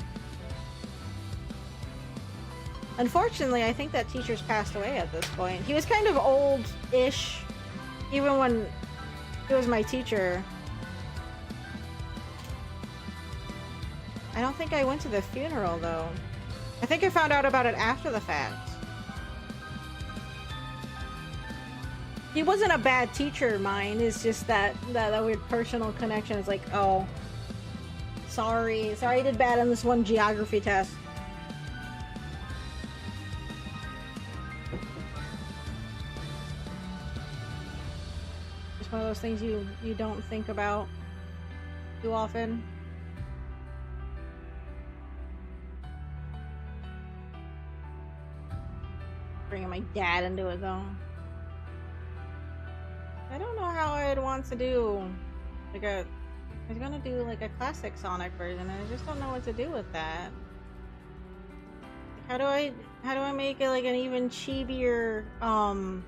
Unfortunately, I think that teacher's passed away at this point. He was kind of old-ish, even when he was my teacher. I don't think I went to the funeral, though. I think I found out about it after the fact. He wasn't a bad teacher, mine. It's just that weird personal connection. It's like, oh, sorry. Sorry I did bad on this one geography test. It's one of those things you don't think about too often. Bringing my dad into it, though. I don't know how I'd want to do like I was gonna do like a classic Sonic version, and I just don't know what to do with that. How do I make it like an even chibier an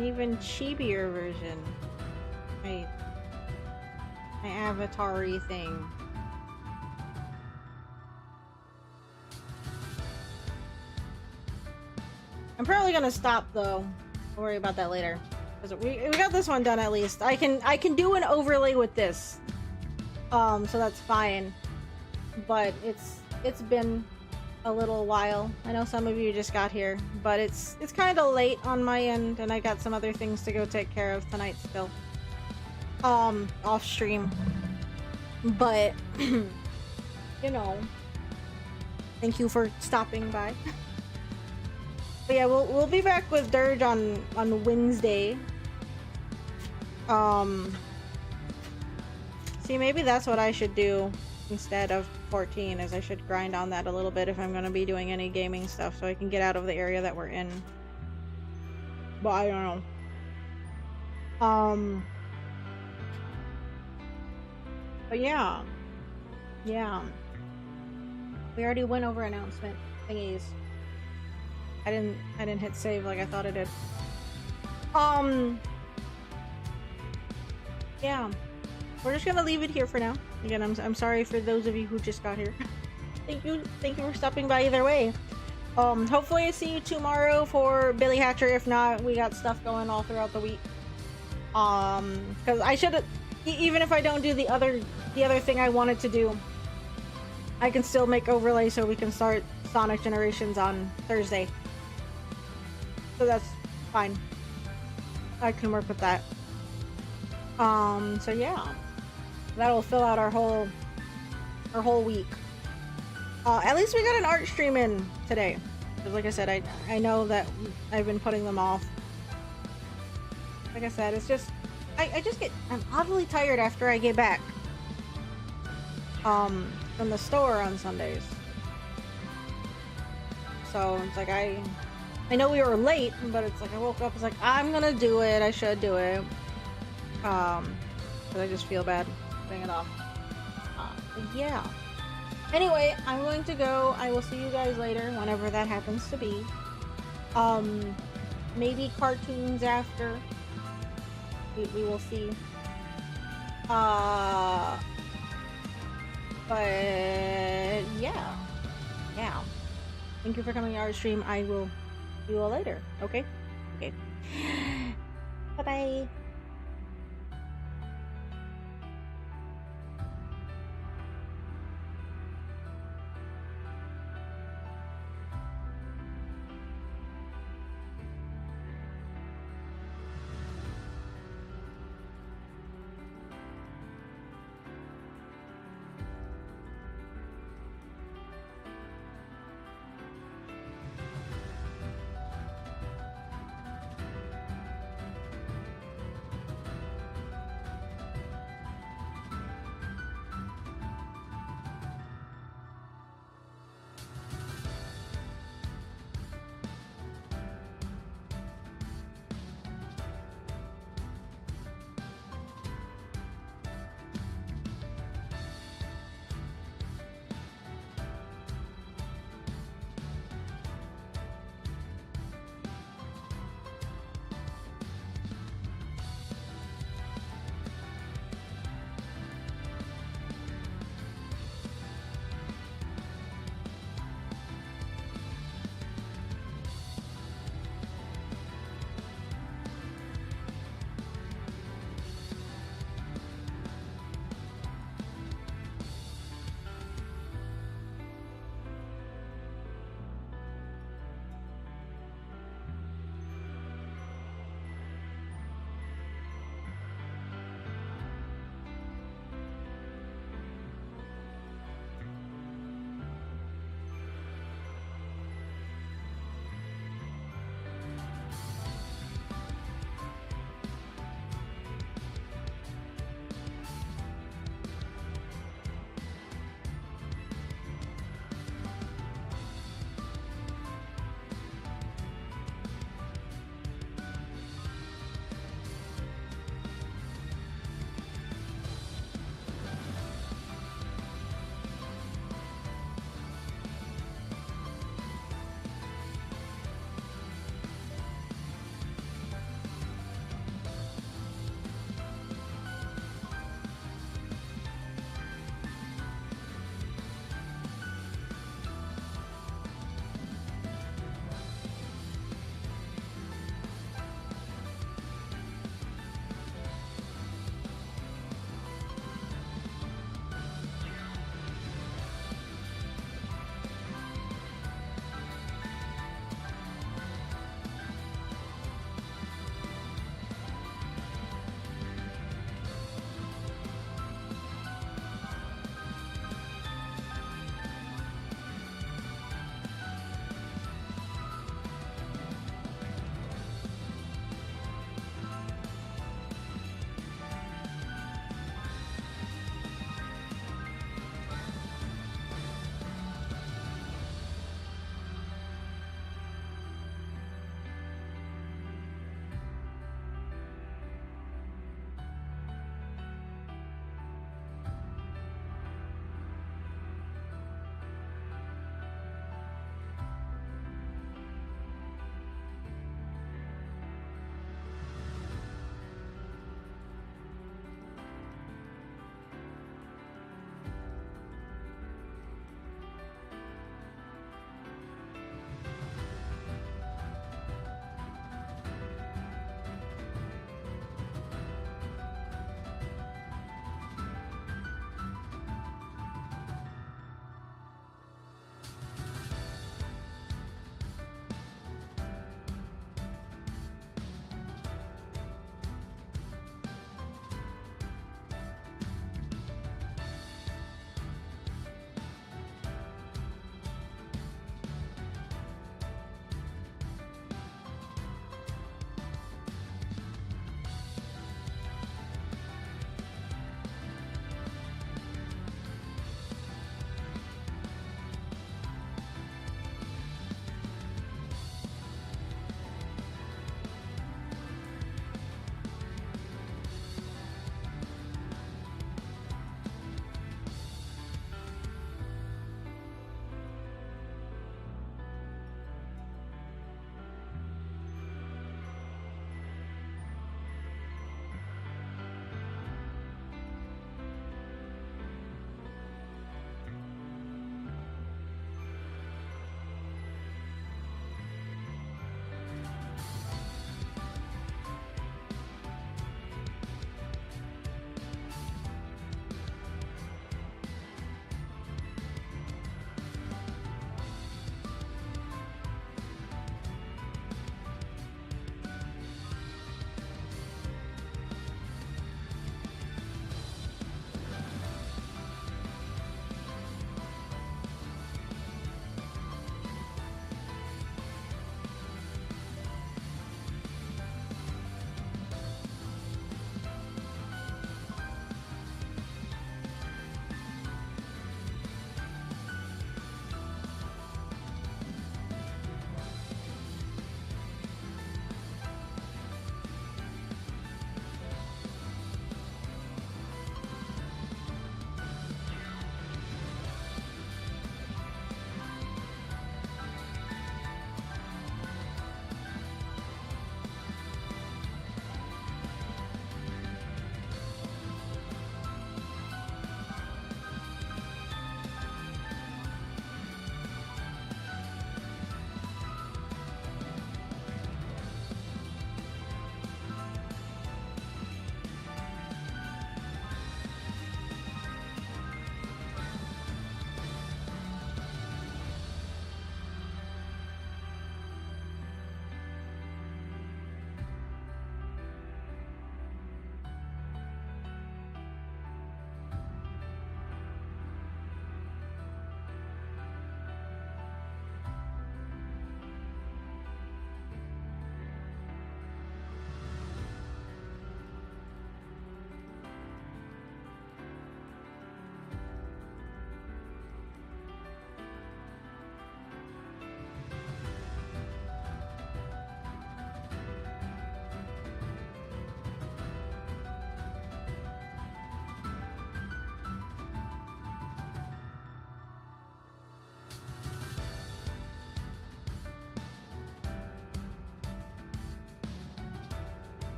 even chibier version? My avatar-y thing. I'm probably gonna stop though. We'll worry about that later. Because we got this one done at least. I can do an overlay with this. So that's fine. But it's been a little while. I know some of you just got here, but it's kind of late on my end, and I got some other things to go take care of tonight still. Off stream. But you know, thank you for stopping by. But yeah, we'll be back with Dirge on Wednesday. See, maybe that's what I should do instead of 14, is I should grind on that a little bit if I'm gonna be doing any gaming stuff, so I can get out of the area that we're in. But I don't know. But yeah. We already went over announcement thingies. I didn't hit save like I thought I did. Yeah. We're just gonna leave it here for now. Again, I'm sorry for those of you who just got here. Thank you for stopping by either way. Hopefully I see you tomorrow for Billy Hatcher. If not, we got stuff going all throughout the week. Because I should, even if I don't do the other thing I wanted to do, I can still make overlay so we can start Sonic Generations on Thursday. So that's fine. I can work with that. So yeah. That'll fill out our whole week. At least we got an art stream in today. Because like I said, I know that I've been putting them off. Like I said, it's just I'm oddly tired after I get back from the store on Sundays. So it's like I know we were late, but it's like I woke up, it's like I'm gonna do it, I should do it. But I just feel bad putting it off. Yeah. Anyway, I'm going to go. I will see you guys later, whenever that happens to be. Maybe cartoons after. We will see. But yeah. Thank you for coming to our stream. I will see you all later. Okay. Bye bye.